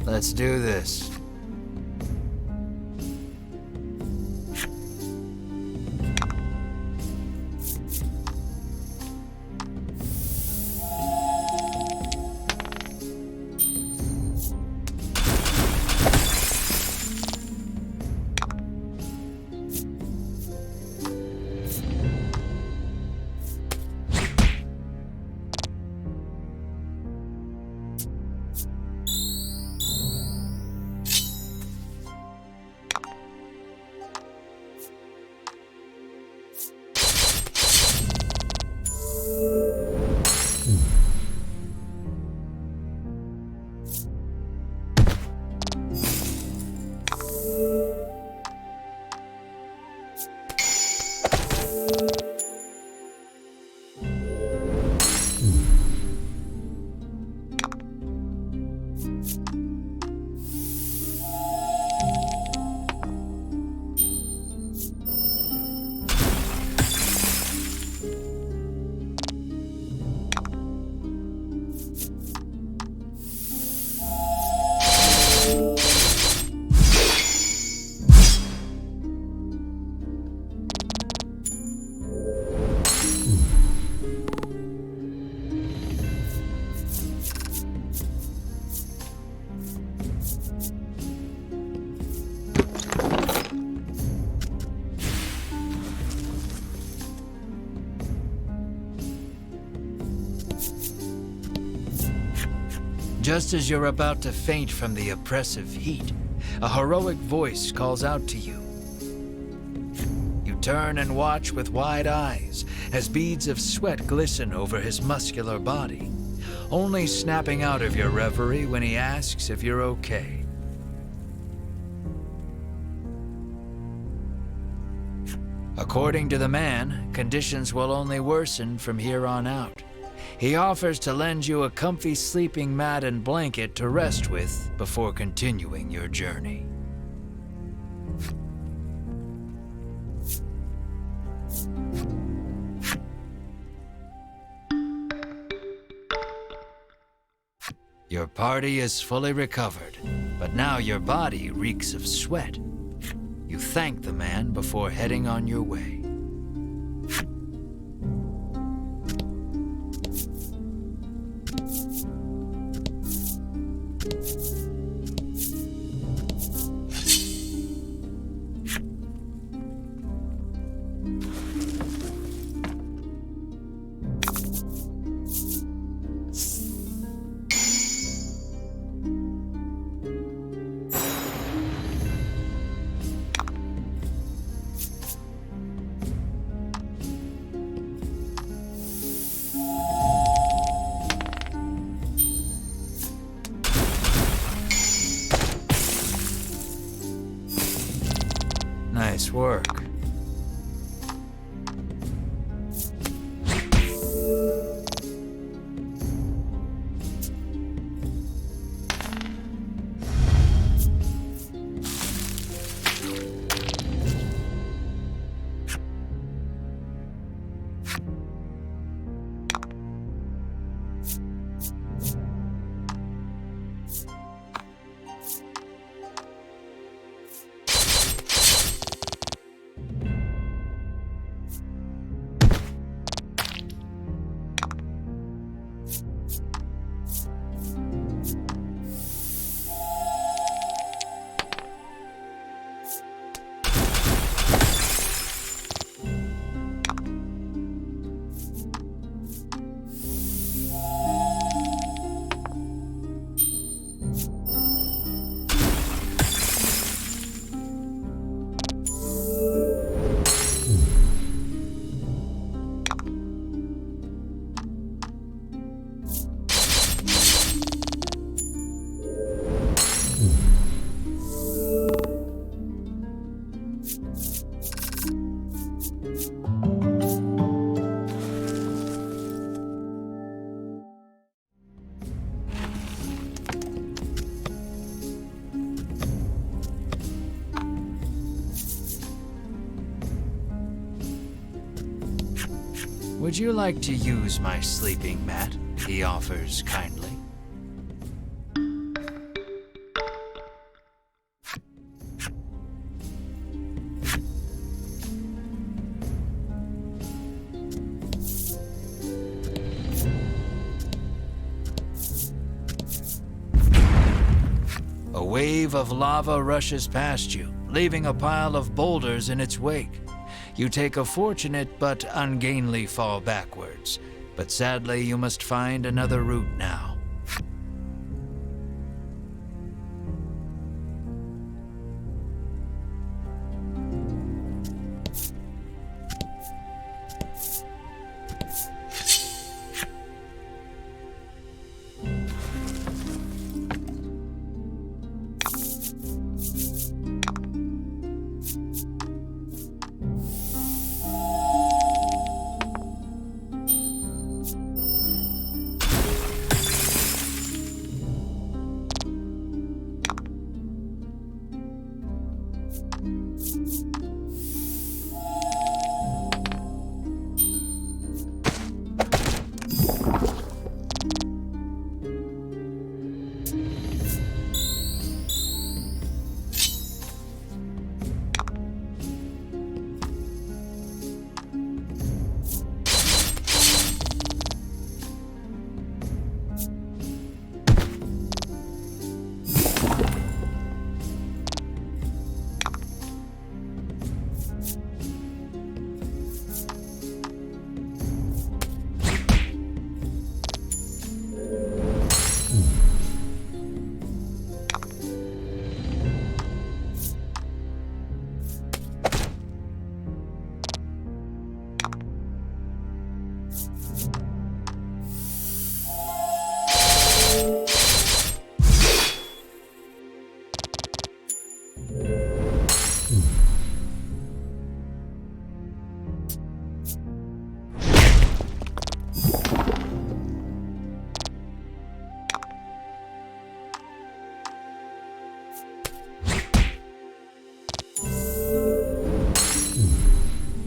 Let's do this. Just as you're about to faint from the oppressive heat, a heroic voice calls out to you. You turn and watch with wide eyes as beads of sweat glisten over his muscular body, only snapping out of your reverie when he asks if you're okay. According to the man, conditions will only worsen from here on out. He offers to lend you a comfy sleeping mat and blanket to rest with before continuing your journey. Your party is fully recovered, but now your body reeks of sweat. You thank the man before heading on your way. Nice work. Would you like to use my sleeping mat? He offers kindly. A wave of lava rushes past you, leaving a pile of boulders in its wake. You take a fortunate but ungainly fall backwards, but sadly you must find another route now.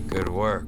Good work.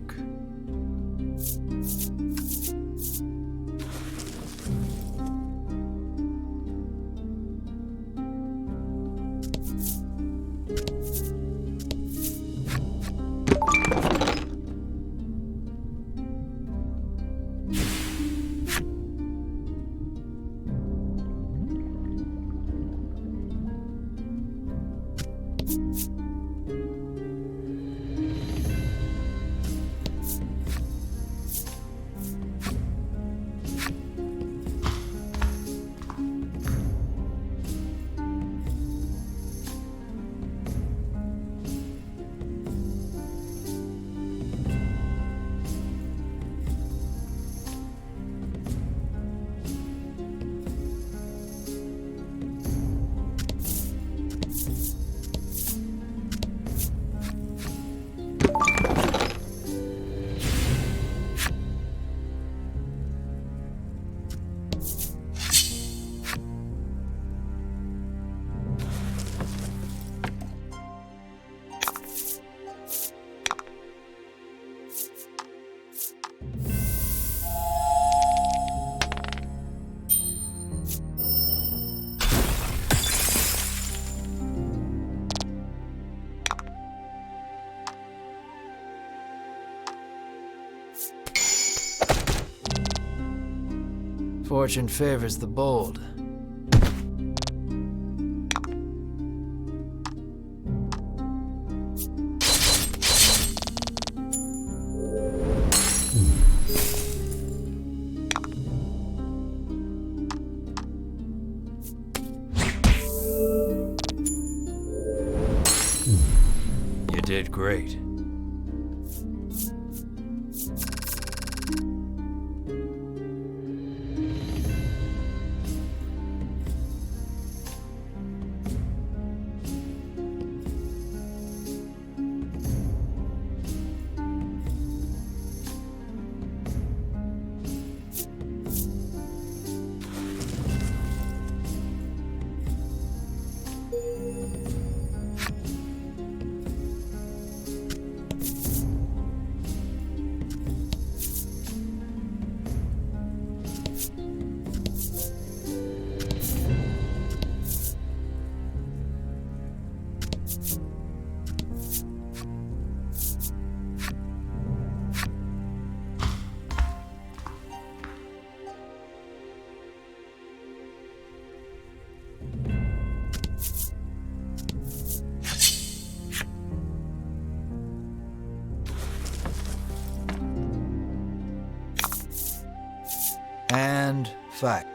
Fortune favors the bold. You did great. And fact.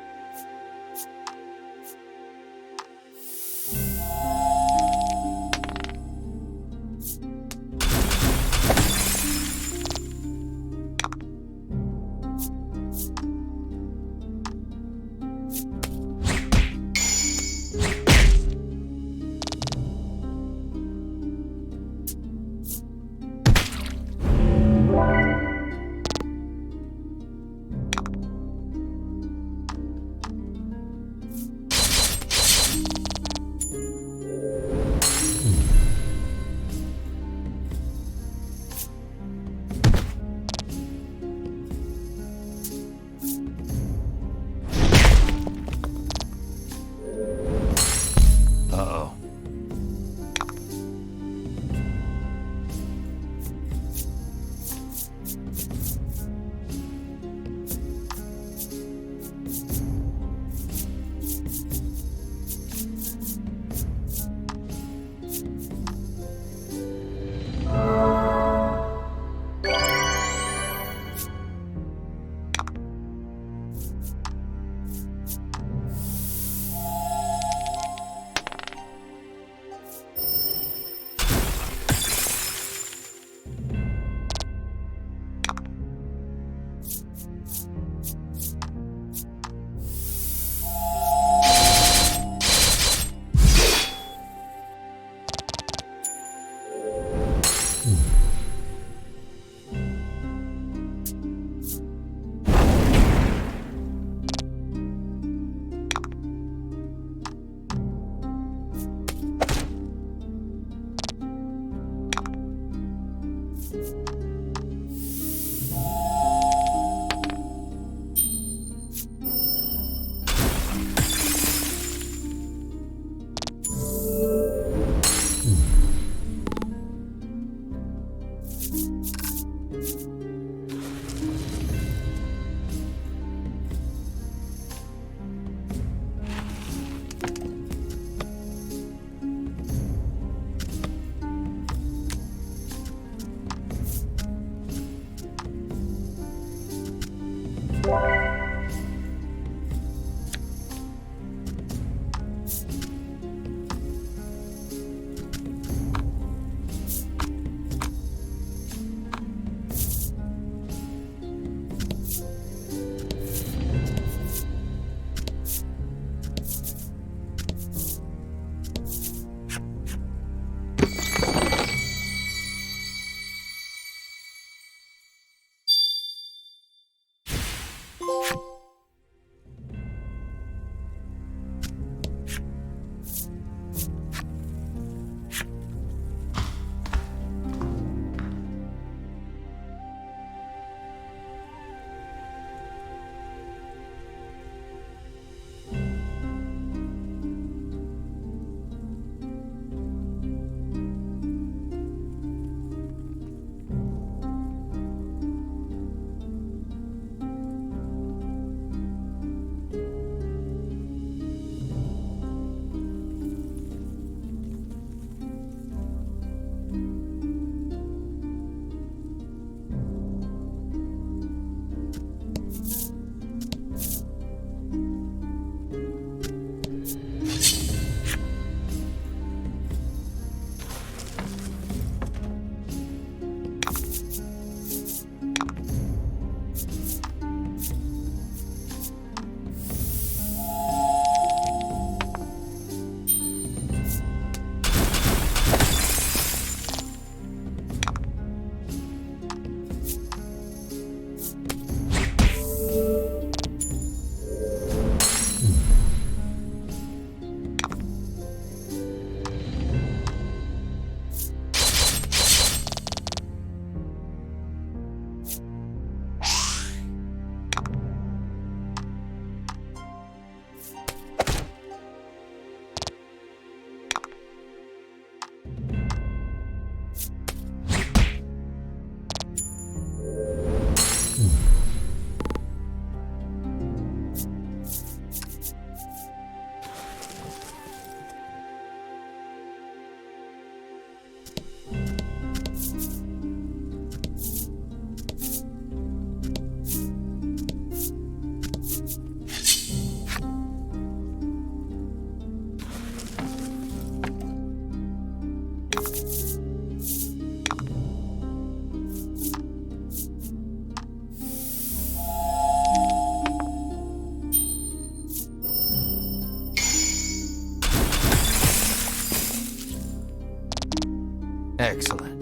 Excellent.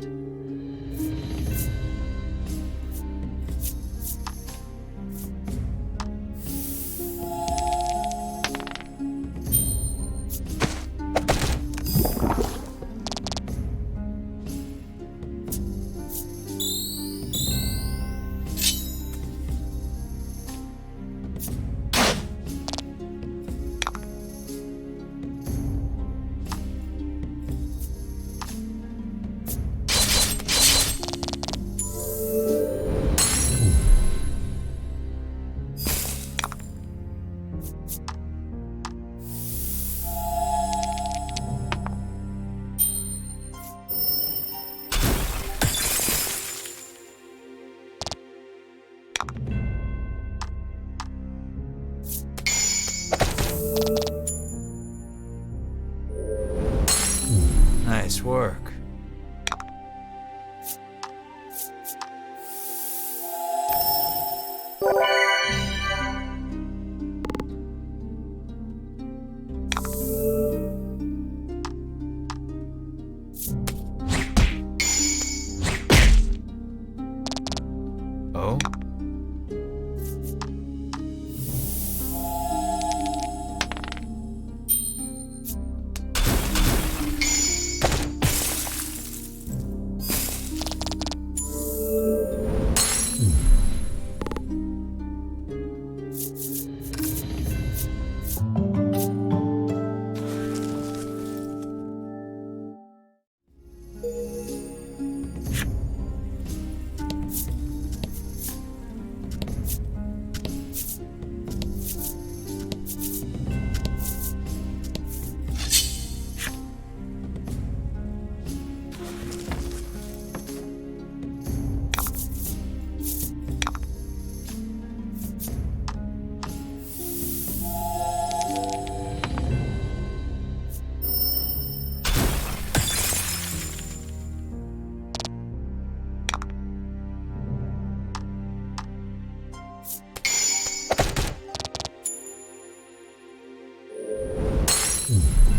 Nice work. Oh?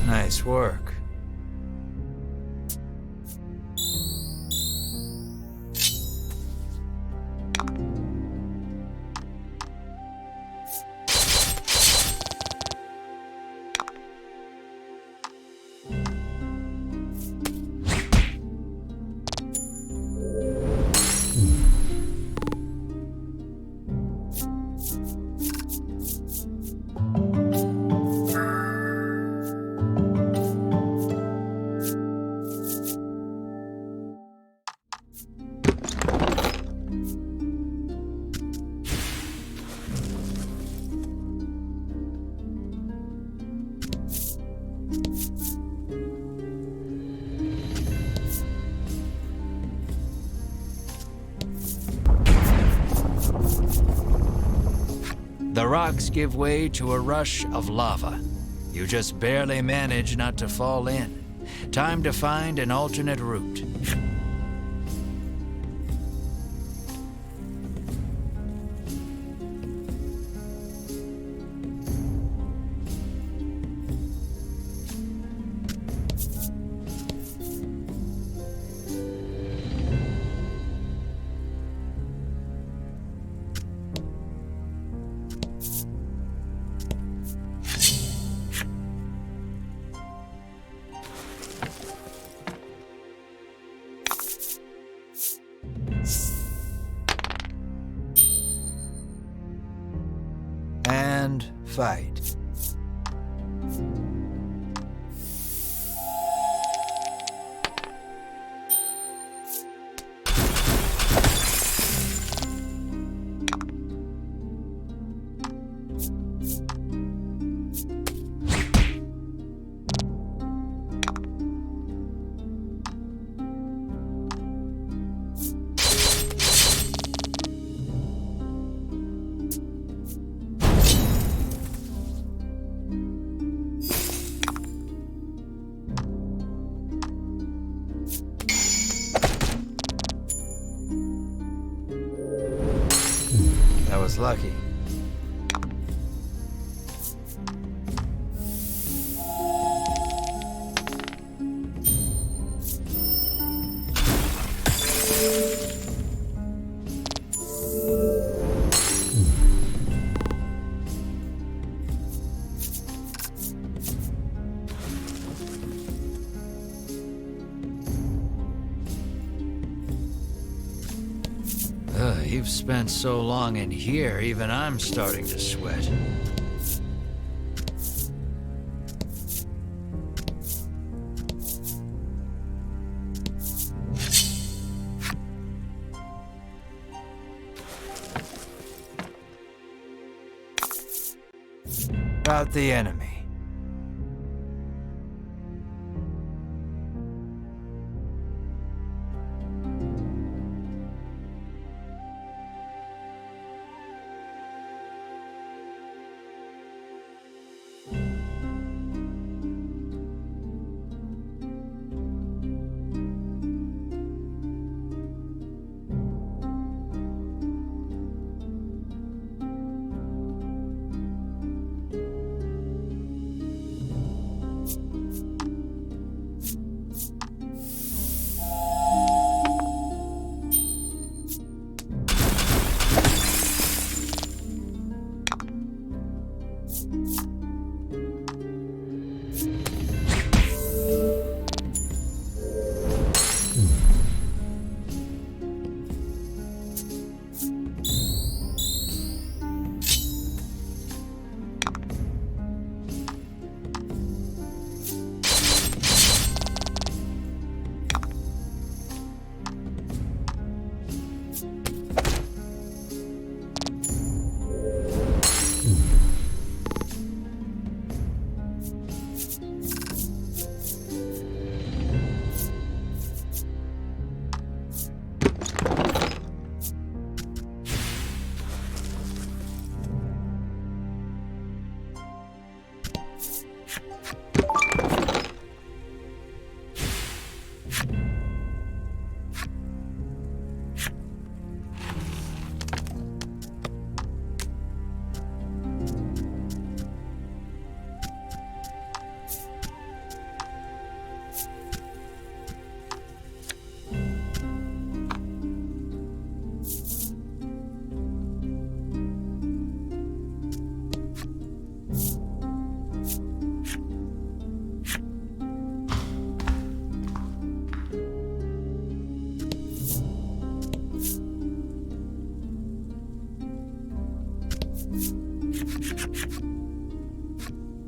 Nice work. The rocks give way to a rush of lava. You just barely manage not to fall in. Time to find an alternate route. And fight. That was lucky. You've spent so long in here, even I'm starting to sweat. About the enemy.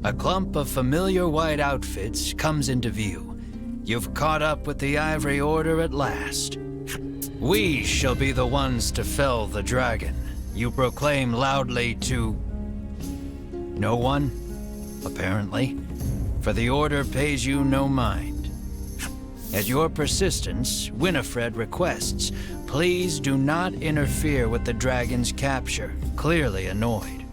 A clump of familiar white outfits comes into view. You've caught up with the Ivory Order at last. We shall be the ones to fell the dragon, you proclaim loudly to no one, apparently, for the Order pays you no mind. At your persistence, Winifred requests, please do not interfere with the dragon's capture, clearly annoyed.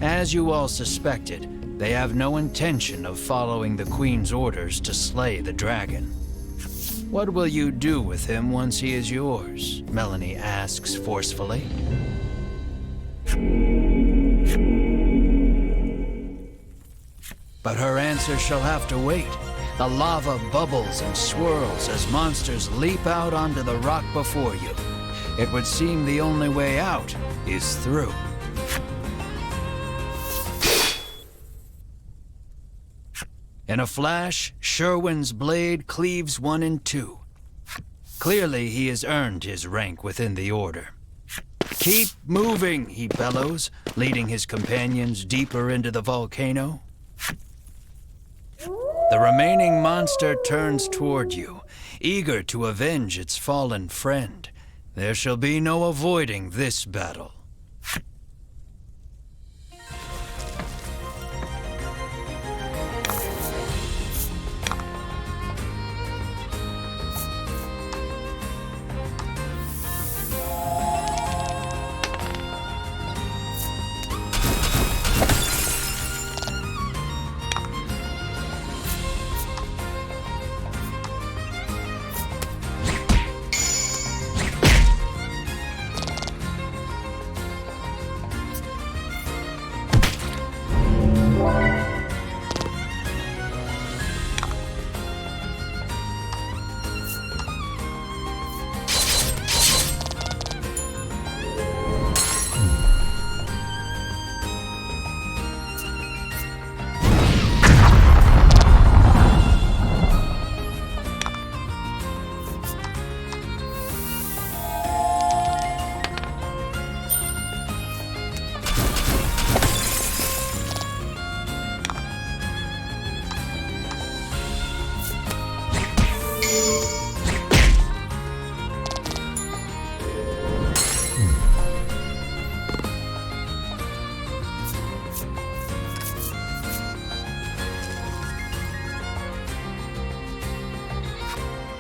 As you all suspected, they have no intention of following the Queen's orders to slay the dragon. What will you do with him once he is yours? Melanie asks forcefully. But her answer shall have to wait. The lava bubbles and swirls as monsters leap out onto the rock before you. It would seem the only way out is through. In a flash, Sherwin's blade cleaves one in two. Clearly, he has earned his rank within the Order. Keep moving, he bellows, leading his companions deeper into the volcano. The remaining monster turns toward you, eager to avenge its fallen friend. There shall be no avoiding this battle.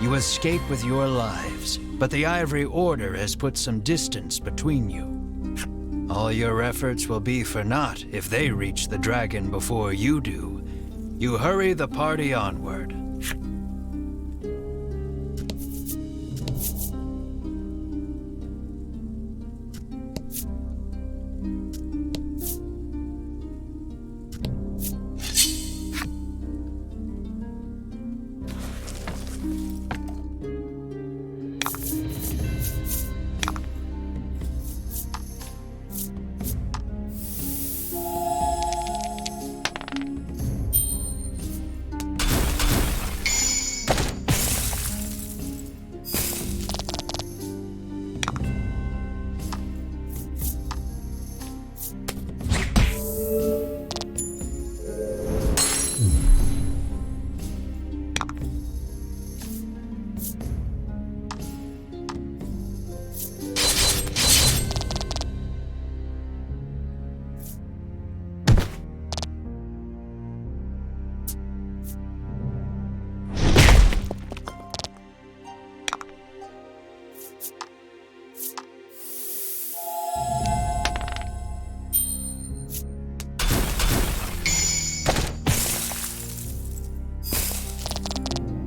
You escape with your lives, but the Ivory Order has put some distance between you. All your efforts will be for naught if they reach the dragon before you do. You hurry the party onward.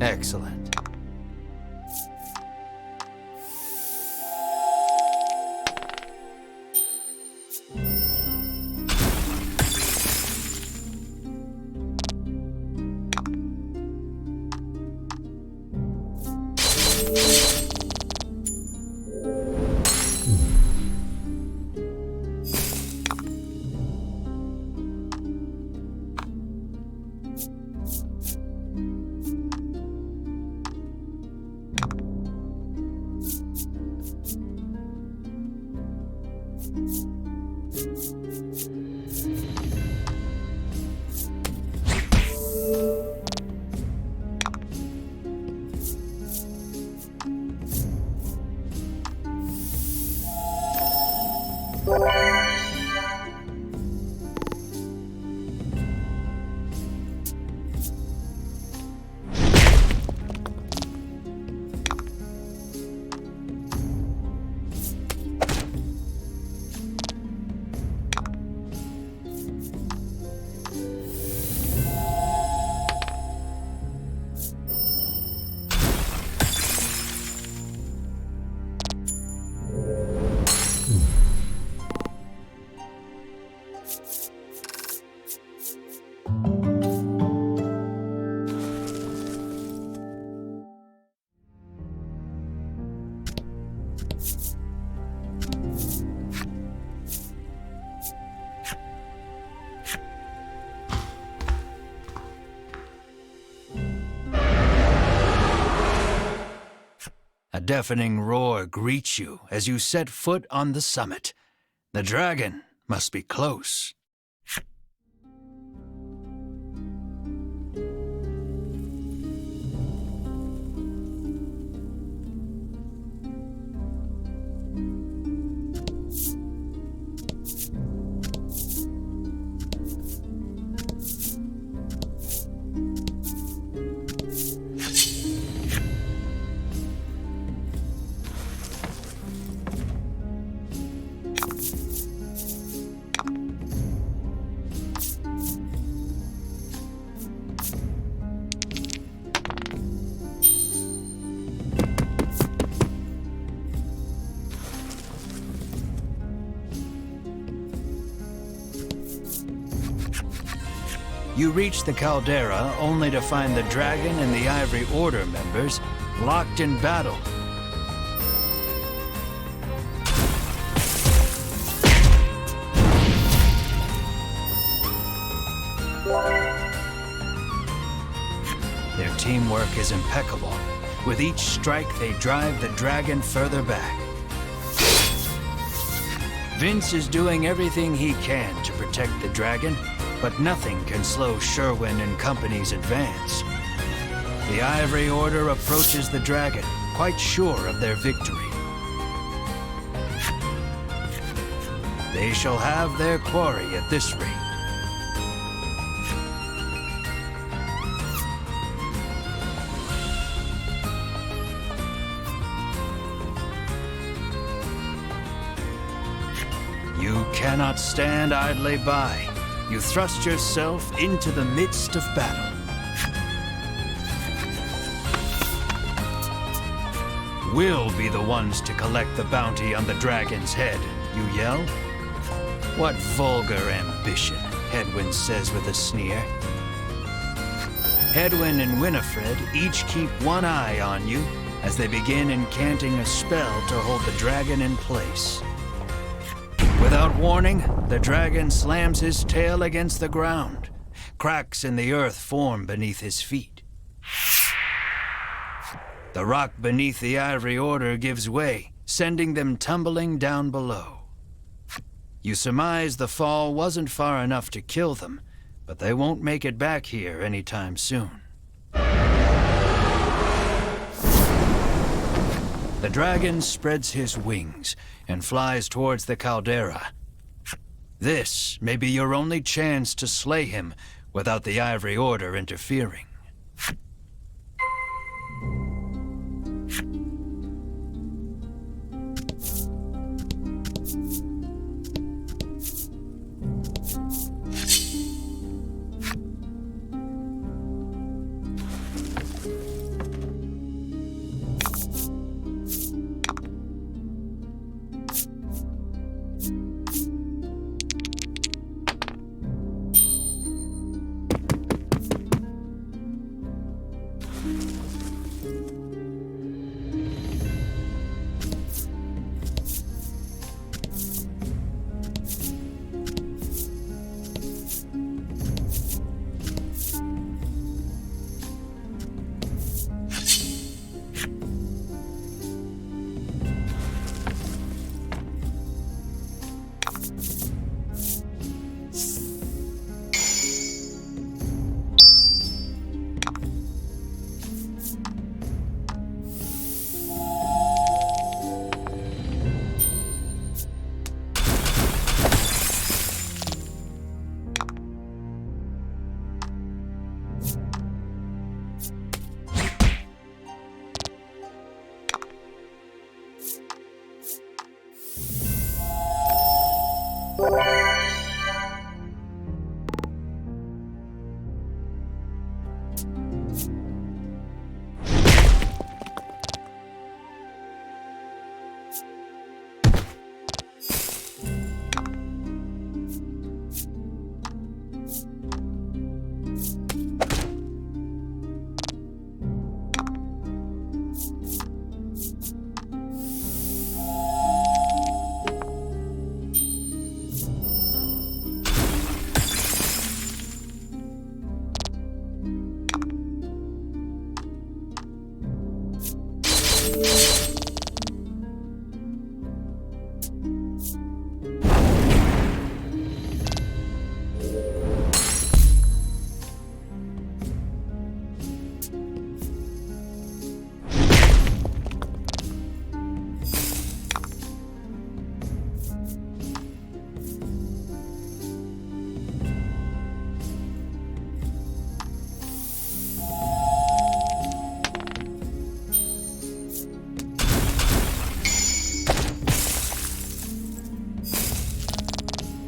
Excellent. A deafening roar greets you as you set foot on the summit. The dragon must be close. You reach the caldera only to find the dragon and the Ivory Order members locked in battle. Their teamwork is impeccable. With each strike, they drive the dragon further back. Vince is doing everything he can to protect the dragon, but nothing can slow Sherwin and company's advance. The Ivory Order approaches the dragon, quite sure of their victory. They shall have their quarry at this rate. cannot stand idly by. You thrust yourself into the midst of battle. We'll be the ones to collect the bounty on the dragon's head, you yell. What vulgar ambition, Hedwyn says with a sneer. Hedwyn and Winifred each keep one eye on you as they begin incanting a spell to hold the dragon in place. Without warning, the dragon slams his tail against the ground. Cracks in the earth form beneath his feet. The rock beneath the Ivory Order gives way, sending them tumbling down below. You surmise the fall wasn't far enough to kill them, but they won't make it back here anytime soon. The dragon spreads his wings and flies towards the caldera. This may be your only chance to slay him without the Ivory Order interfering.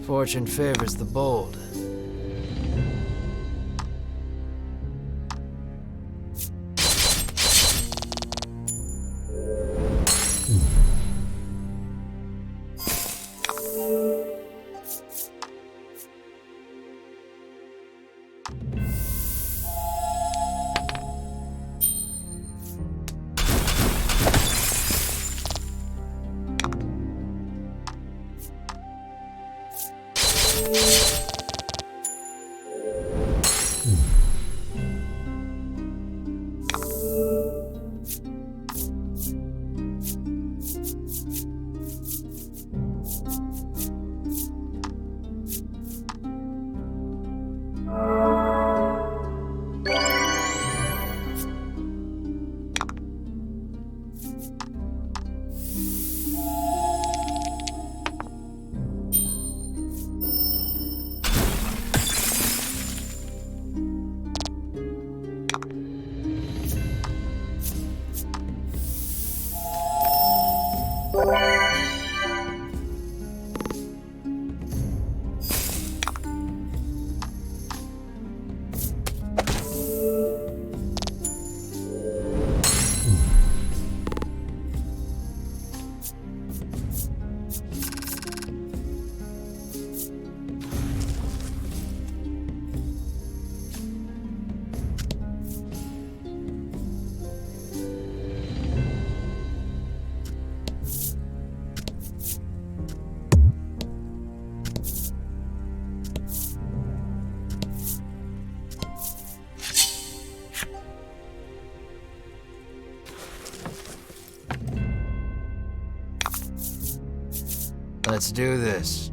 Fortune favors the bold. Let's do this.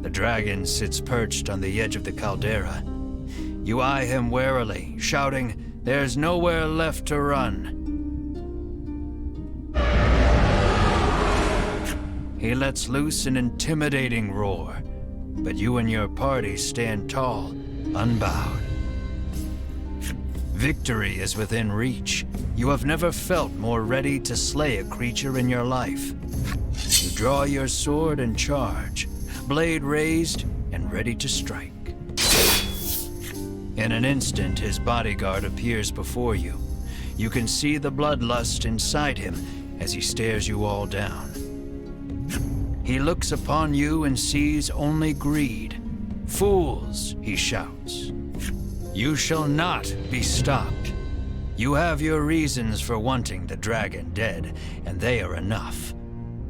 The dragon sits perched on the edge of the caldera. You eye him warily, shouting, "There's nowhere left to run." He lets loose an intimidating roar, but you and your party stand tall, unbowed. Victory is within reach. You have never felt more ready to slay a creature in your life. You draw your sword and charge, blade raised and ready to strike. In an instant, his bodyguard appears before you. You can see the bloodlust inside him as he stares you all down. He looks upon you and sees only greed. "Fools," he shouts. "You shall not be stopped. You have your reasons for wanting the dragon dead, and they are enough.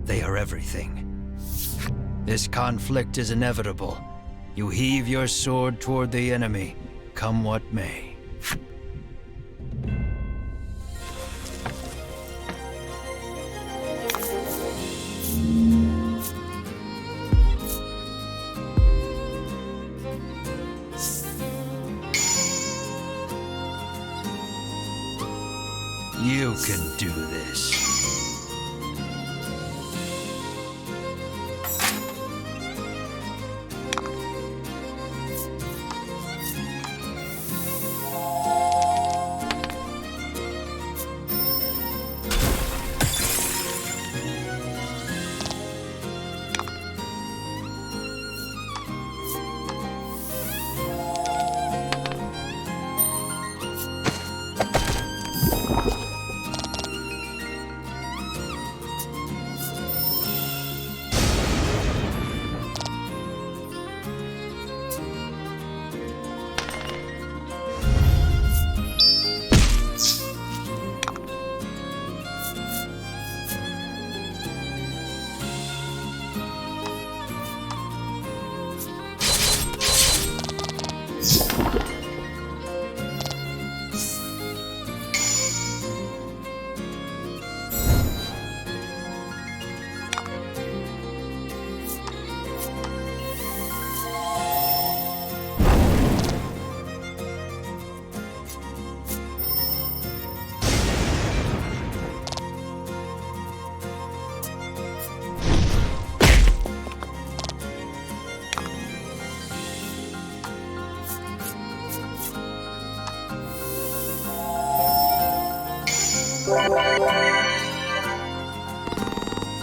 They are everything. This conflict is inevitable. You heave your sword toward the enemy, come what may." You can do this.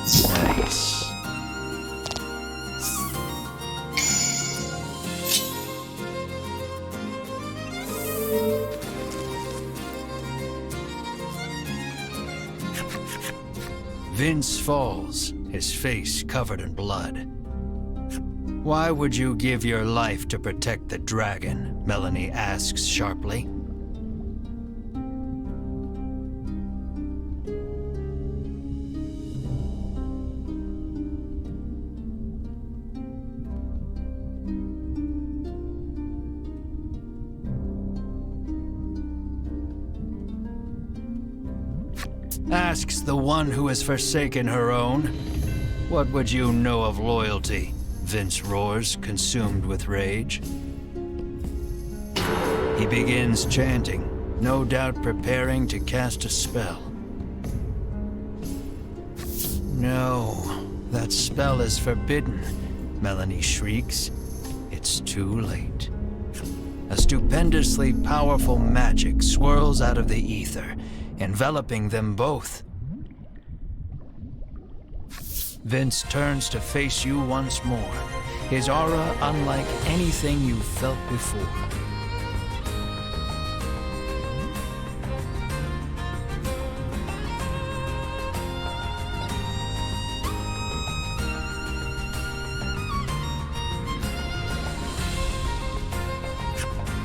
Nice. Vince falls, his face covered in blood. Why would you give your life to protect the dragon? Melanie asks sharply. Asks the one who has forsaken her own. What would you know of loyalty? Vince roars, consumed with rage. He begins chanting, no doubt preparing to cast a spell. No, that spell is forbidden, Melanie shrieks. It's too late. A stupendously powerful magic swirls out of the ether, enveloping them both. Vince turns to face you once more, his aura unlike anything you've felt before.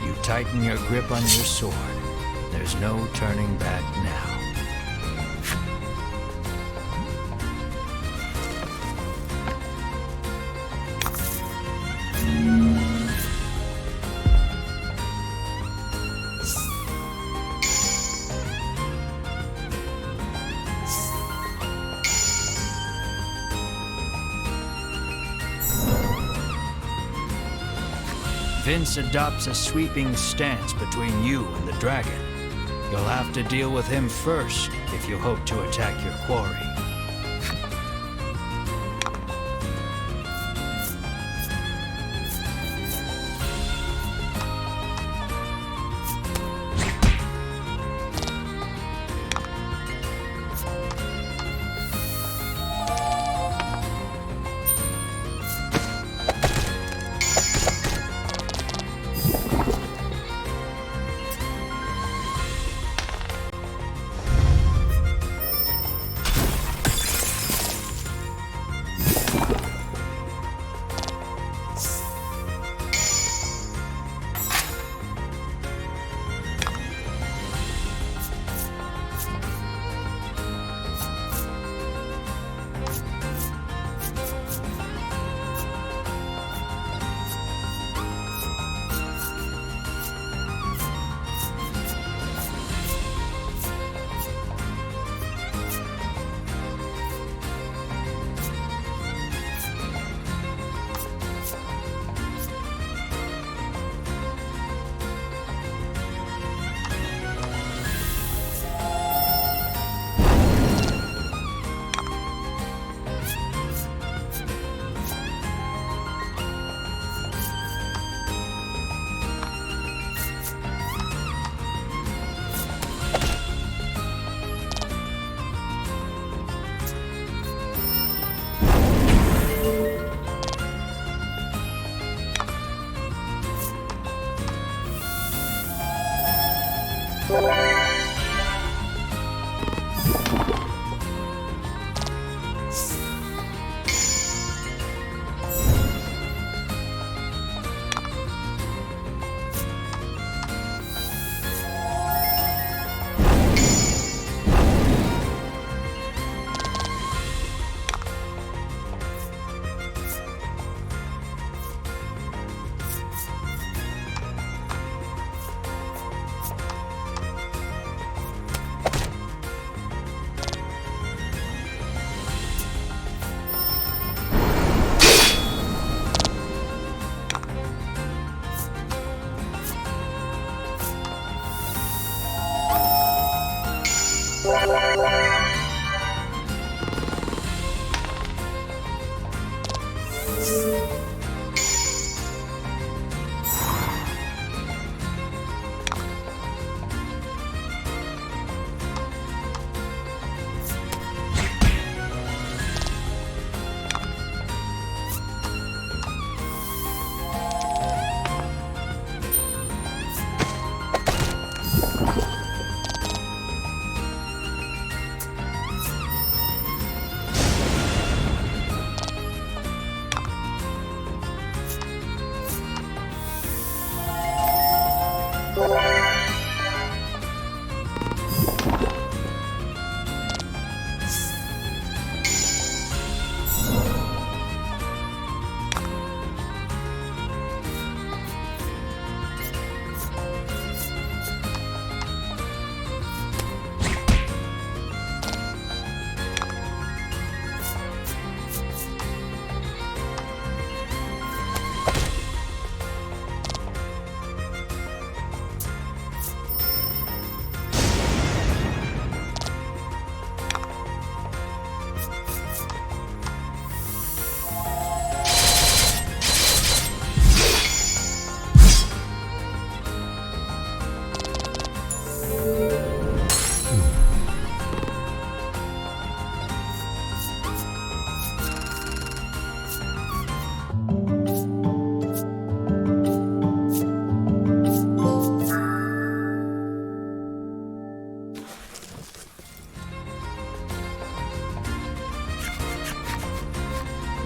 You tighten your grip on your sword. There's no turning back now. Vince adopts a sweeping stance between you and the dragon. You'll have to deal with him first if you hope to attack your quarry.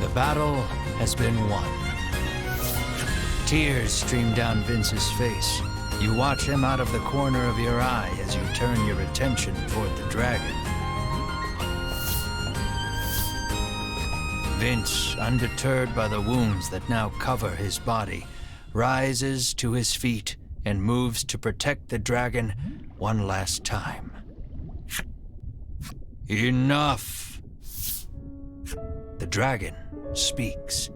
The battle has been won. Tears stream down Vince's face. You watch him out of the corner of your eye as you turn your attention toward the dragon. Vince, undeterred by the wounds that now cover his body, rises to his feet and moves to protect the dragon one last time. Enough! The dragon speaks.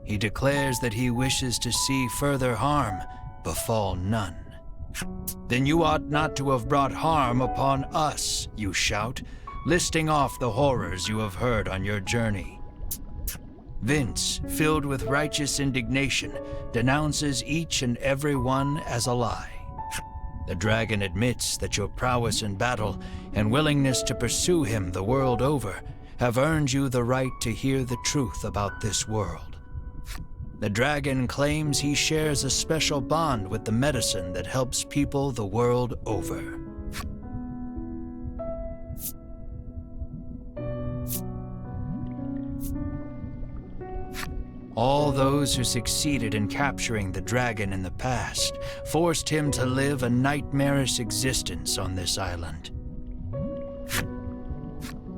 He declares that he wishes to see further harm befall none. Then you ought not to have brought harm upon us, you shout, listing off the horrors you have heard on your journey. Vince, filled with righteous indignation, denounces each and every one as a lie. The dragon admits that your prowess in battle and willingness to pursue him the world over have earned you the right to hear the truth about this world. The dragon claims he shares a special bond with the medicine that helps people the world over. All those who succeeded in capturing the dragon in the past forced him to live a nightmarish existence on this island.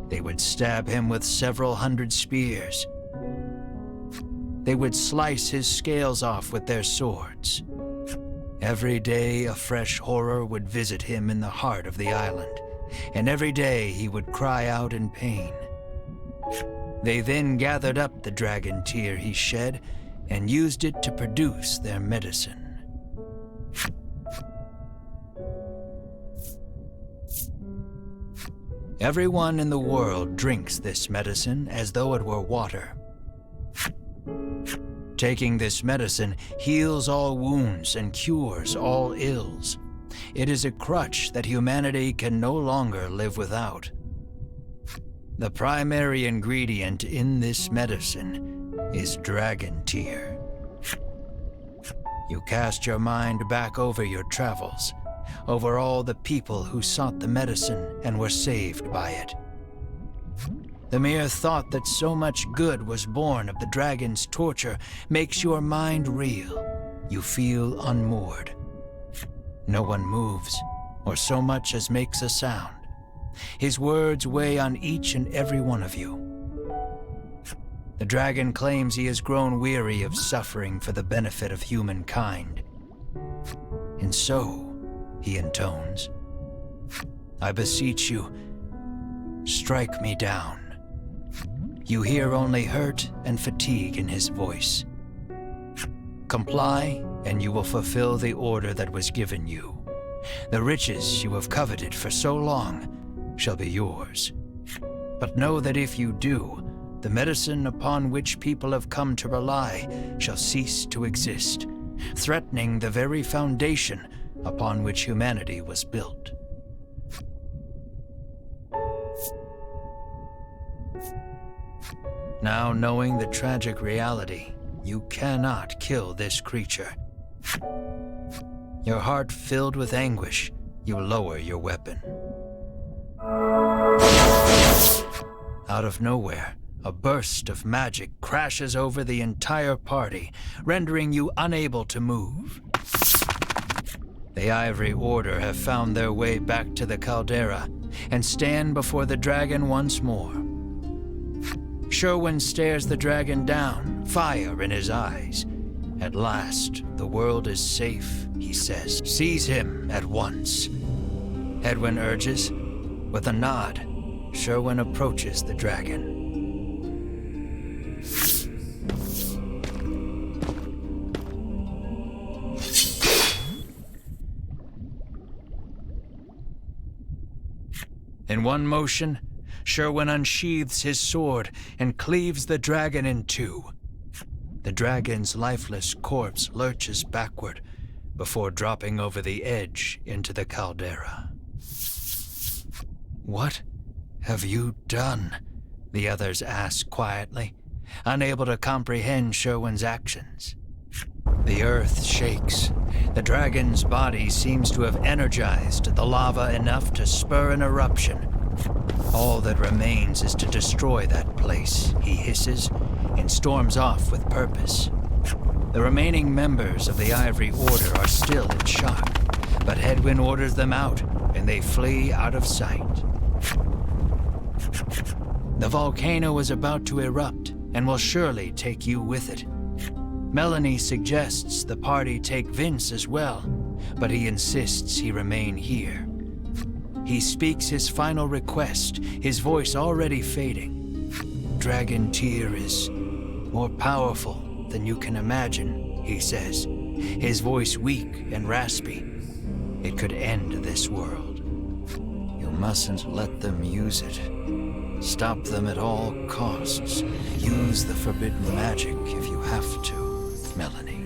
They would stab him with several hundred spears. They would slice his scales off with their swords. Every day a fresh horror would visit him in the heart of the island, and every day he would cry out in pain. They then gathered up the dragon tear he shed and used it to produce their medicine. Everyone in the world drinks this medicine as though it were water. Taking this medicine heals all wounds and cures all ills. It is a crutch that humanity can no longer live without. The primary ingredient in this medicine is dragon tear. You cast your mind back over your travels, over all the people who sought the medicine and were saved by it. The mere thought that so much good was born of the dragon's torture makes your mind reel. You feel unmoored. No one moves, or so much as makes a sound. His words weigh on each and every one of you. The dragon claims he has grown weary of suffering for the benefit of humankind. And so, he intones, I beseech you, strike me down. You hear only hurt and fatigue in his voice. Comply, and you will fulfill the order that was given you. The riches you have coveted for so long shall be yours. But know that if you do, the medicine upon which people have come to rely shall cease to exist, threatening the very foundation upon which humanity was built. Now, knowing the tragic reality, you cannot kill this creature. Your heart filled with anguish, you lower your weapon. Out of nowhere, a burst of magic crashes over the entire party, rendering you unable to move. The Ivory Order have found their way back to the caldera and stand before the dragon once more. Sherwin stares the dragon down, fire in his eyes. At last, the world is safe, he says. Seize him at once. Edwin urges. With a nod, Sherwin approaches the dragon. In one motion, Sherwin unsheathes his sword and cleaves the dragon in two. The dragon's lifeless corpse lurches backward before dropping over the edge into the caldera. What have you done? The others ask quietly, unable to comprehend Sherwin's actions. The earth shakes. The dragon's body seems to have energized the lava enough to spur an eruption. All that remains is to destroy that place, he hisses, and storms off with purpose. The remaining members of the Ivory Order are still in shock, but Hedwyn orders them out, and they flee out of sight. The volcano is about to erupt, and will surely take you with it. Melanie suggests the party take Vince as well, but he insists he remain here. He speaks his final request, his voice already fading. Dragon Tear is more powerful than you can imagine, he says, his voice weak and raspy. It could end this world. You mustn't let them use it. Stop them at all costs. Use the forbidden magic if you have to, Melanie.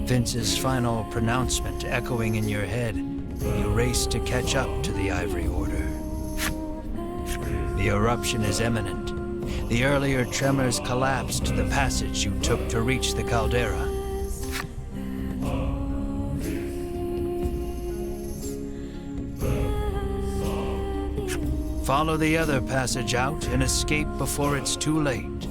Vince's final pronouncement echoing in your head, you race to catch up to the Ivory Order. The eruption is imminent. The earlier tremors collapsed the passage you took to reach the caldera. Follow the other passage out and escape before it's too late.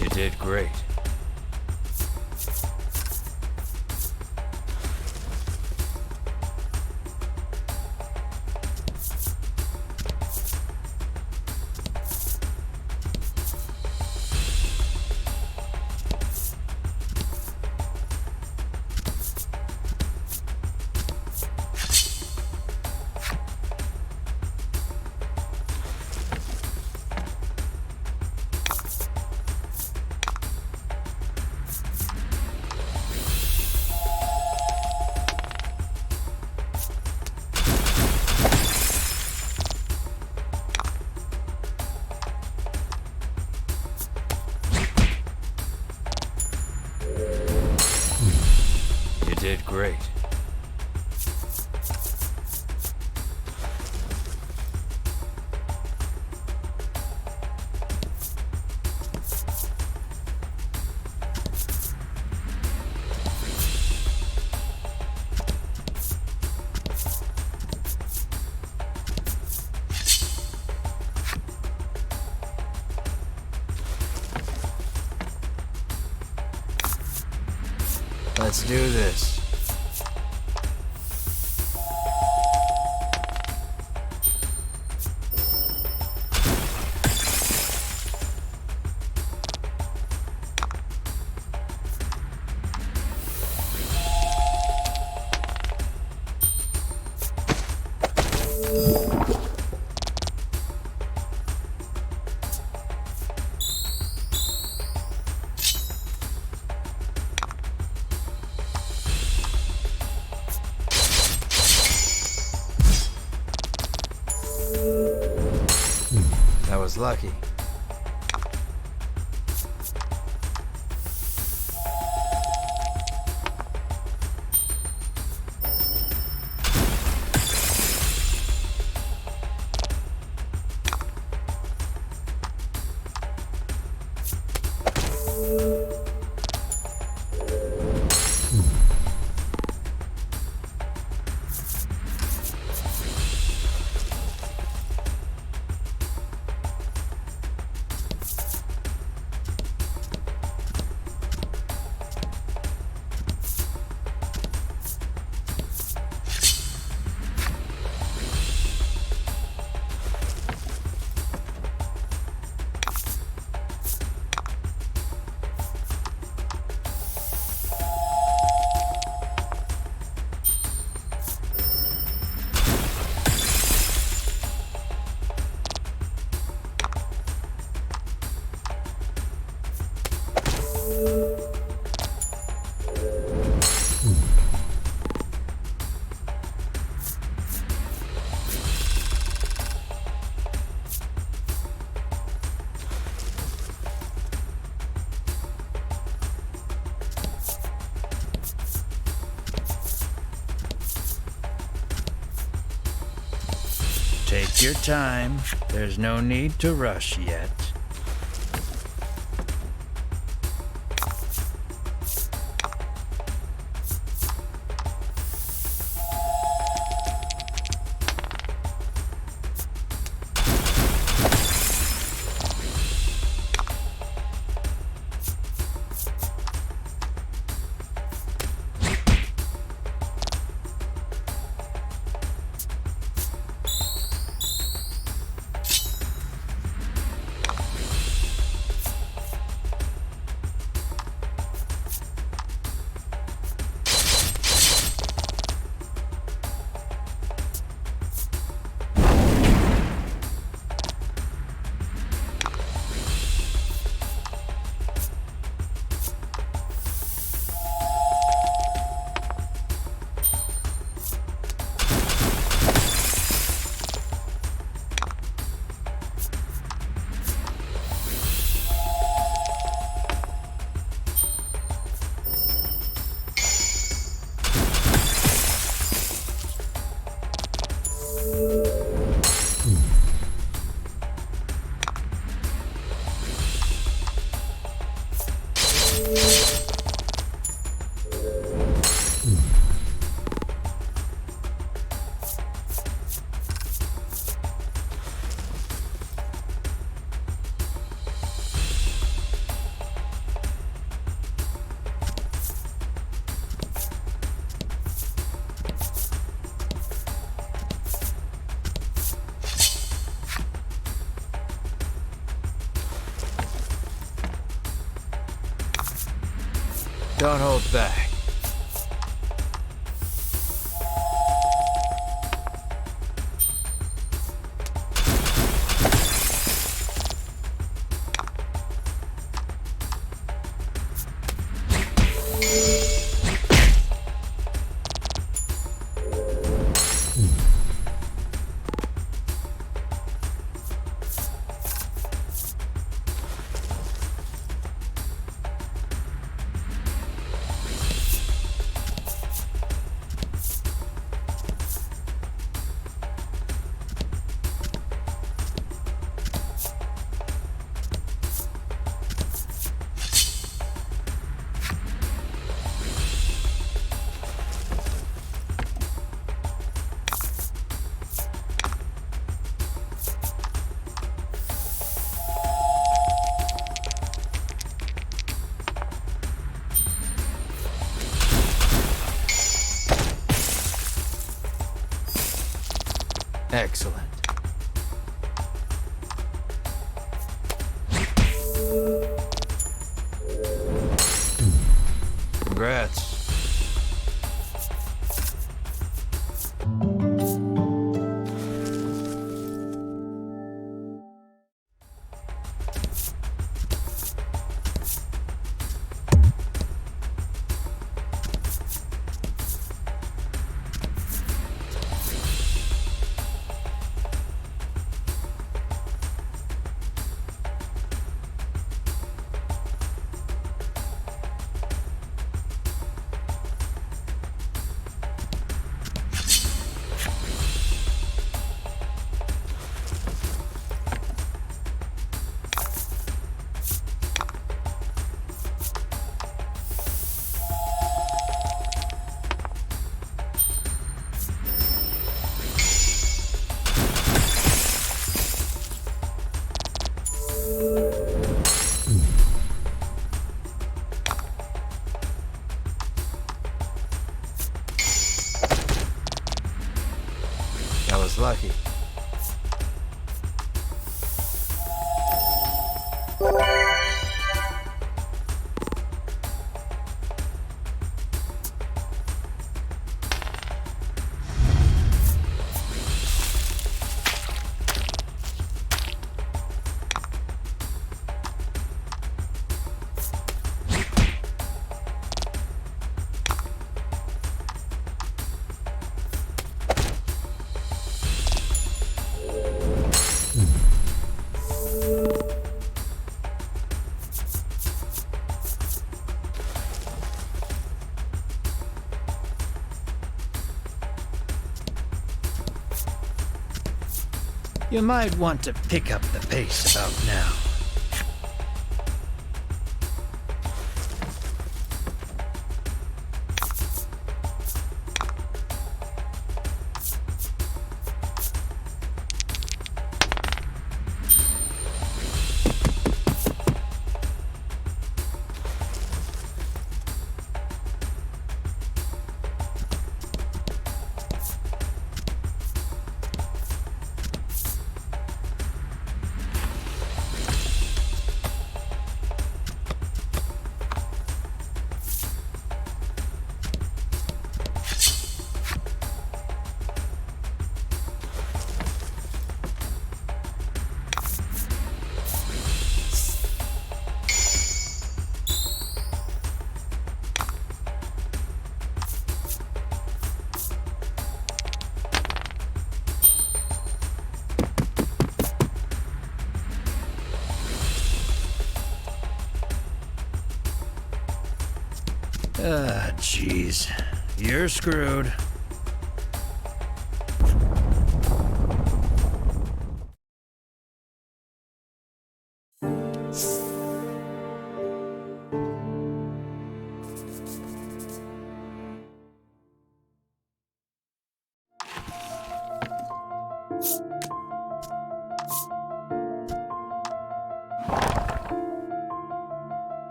You did great. You did great. Let's do this. That was lucky. Take your time. There's no need to rush yet. Don't hold back. Excellent. Congrats. That was lucky. You might want to pick up the pace about now. Ah, jeez. You're screwed.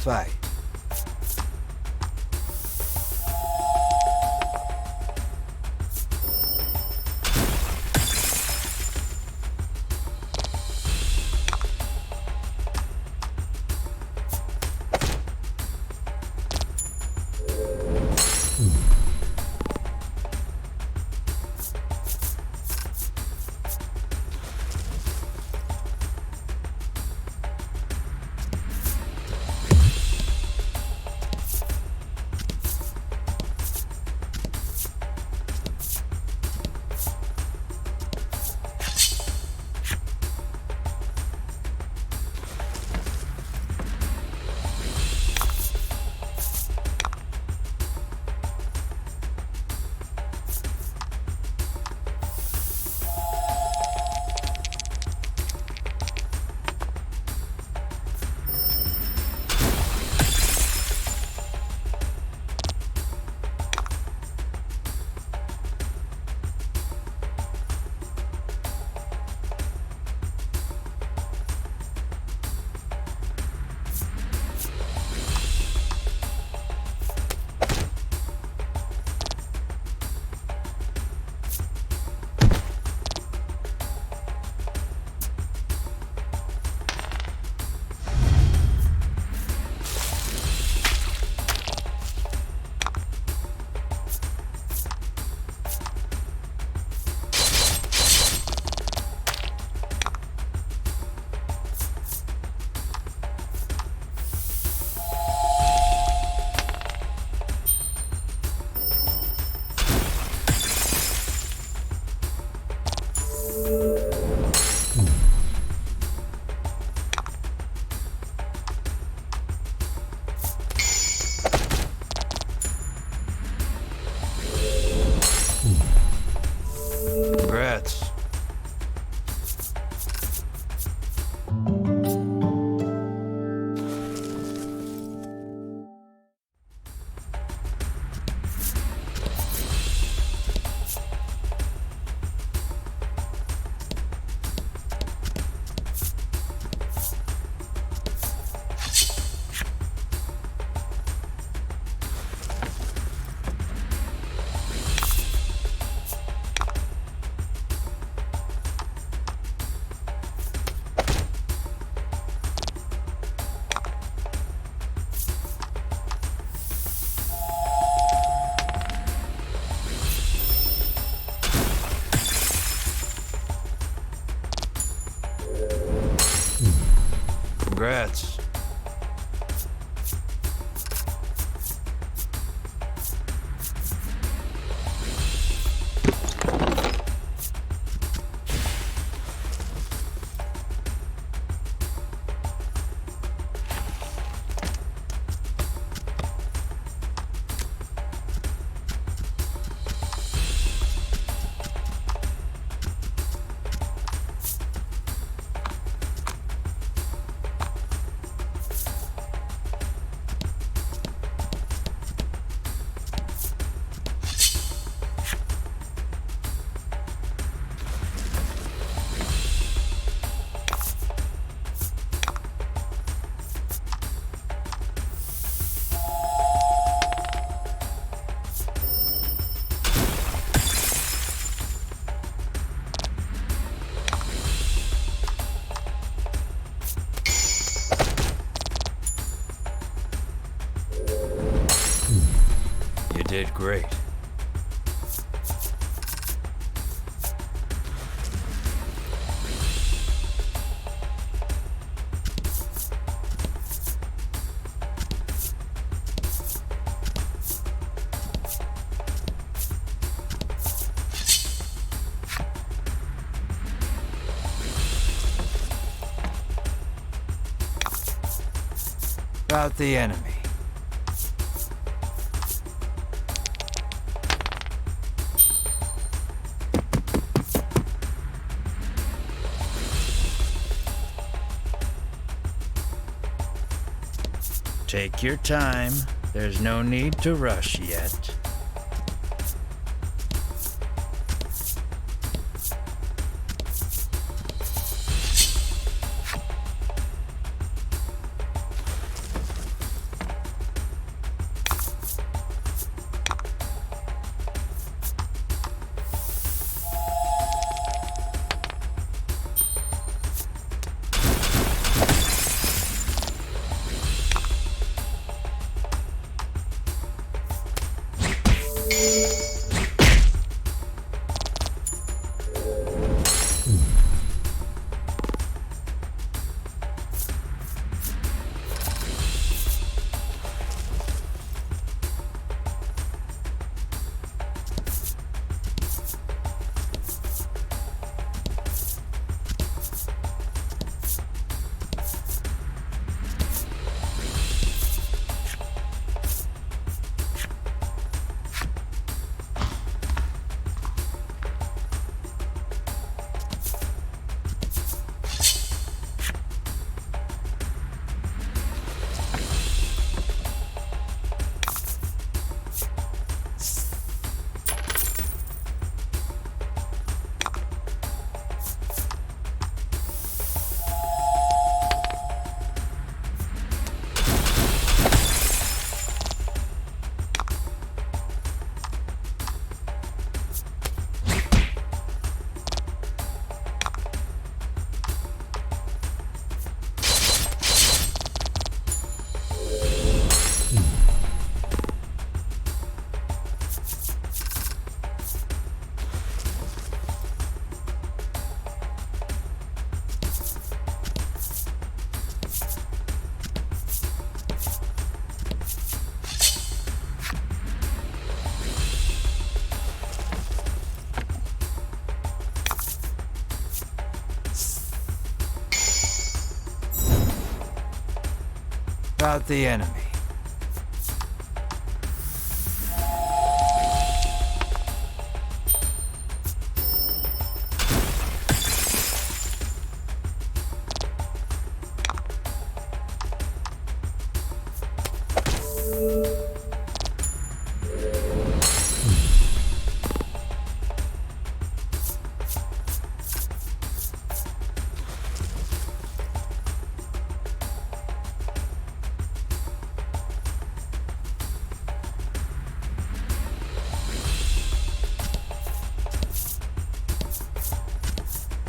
fight. Congrats. Congrats. You did great. About the enemy. Take your time. There's no need to rush yet. about the enemy?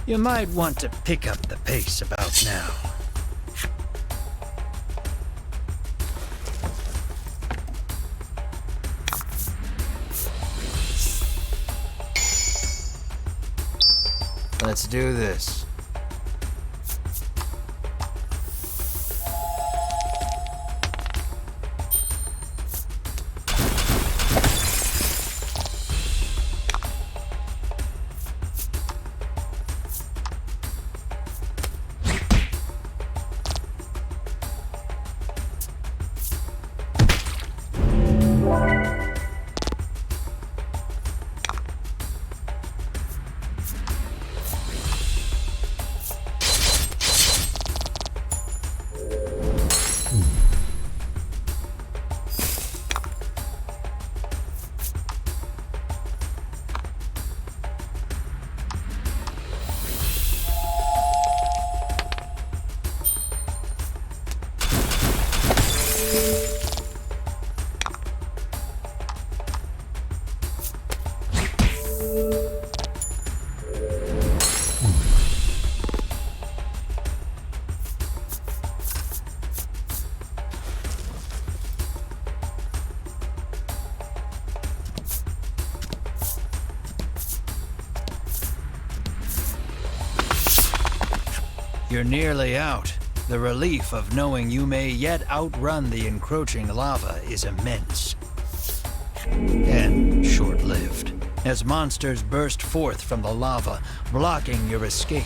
You might want to pick up the pace about now. Let's do this. You're nearly out. The relief of knowing you may yet outrun the encroaching lava is immense. And short-lived, as monsters burst forth from the lava, blocking your escape.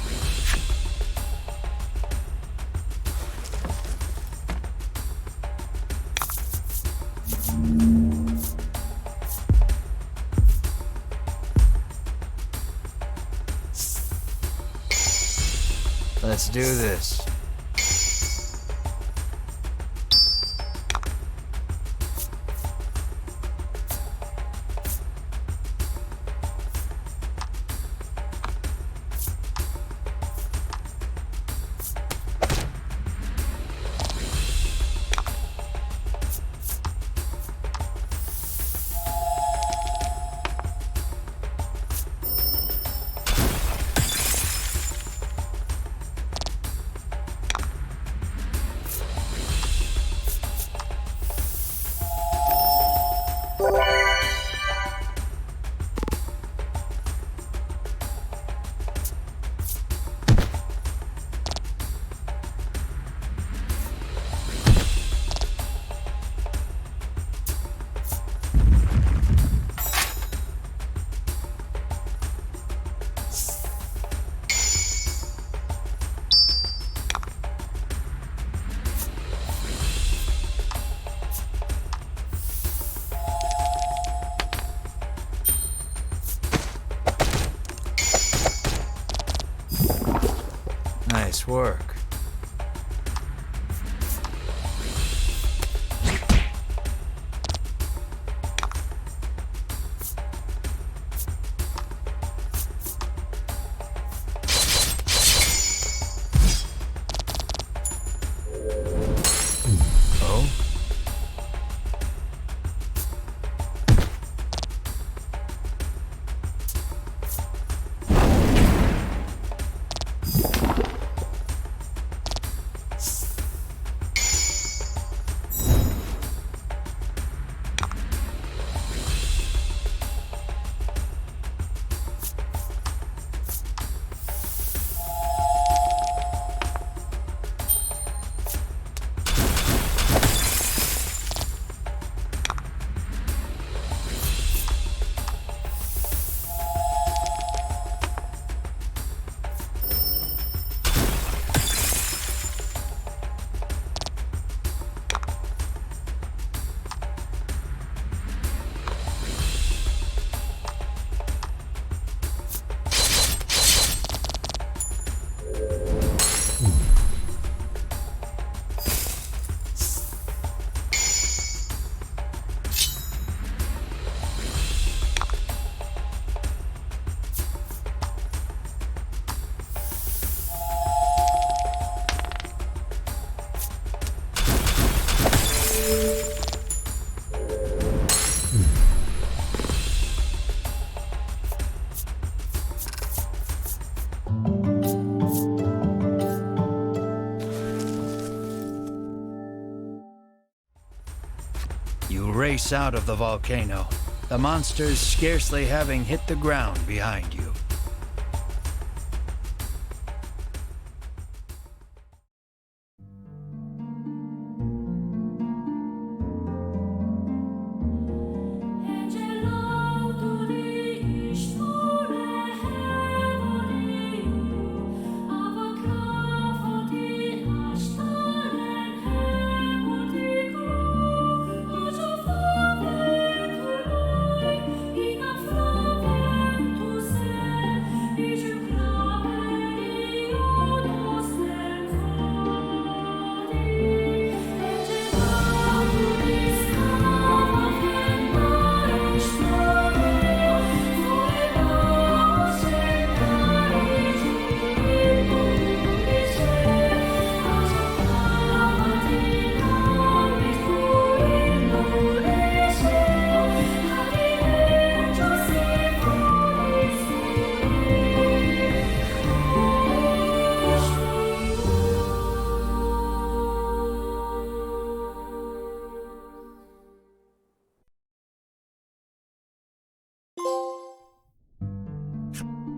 Let's do this. Nice work. Oh? race out of the volcano, the monsters scarcely having hit the ground behind you.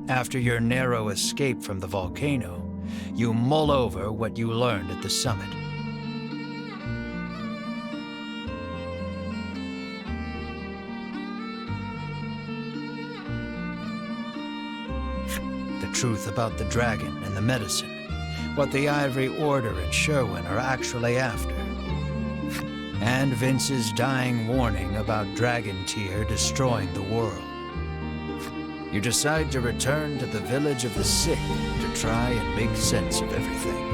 After your narrow escape from the volcano, you mull over what you learned at the summit. The truth about the dragon and the medicine, what the Ivory Order and Sherwin are actually after, and Vince's dying warning about Dragon Tear destroying the world. You decide to return to the village of the sick to try and make sense of everything.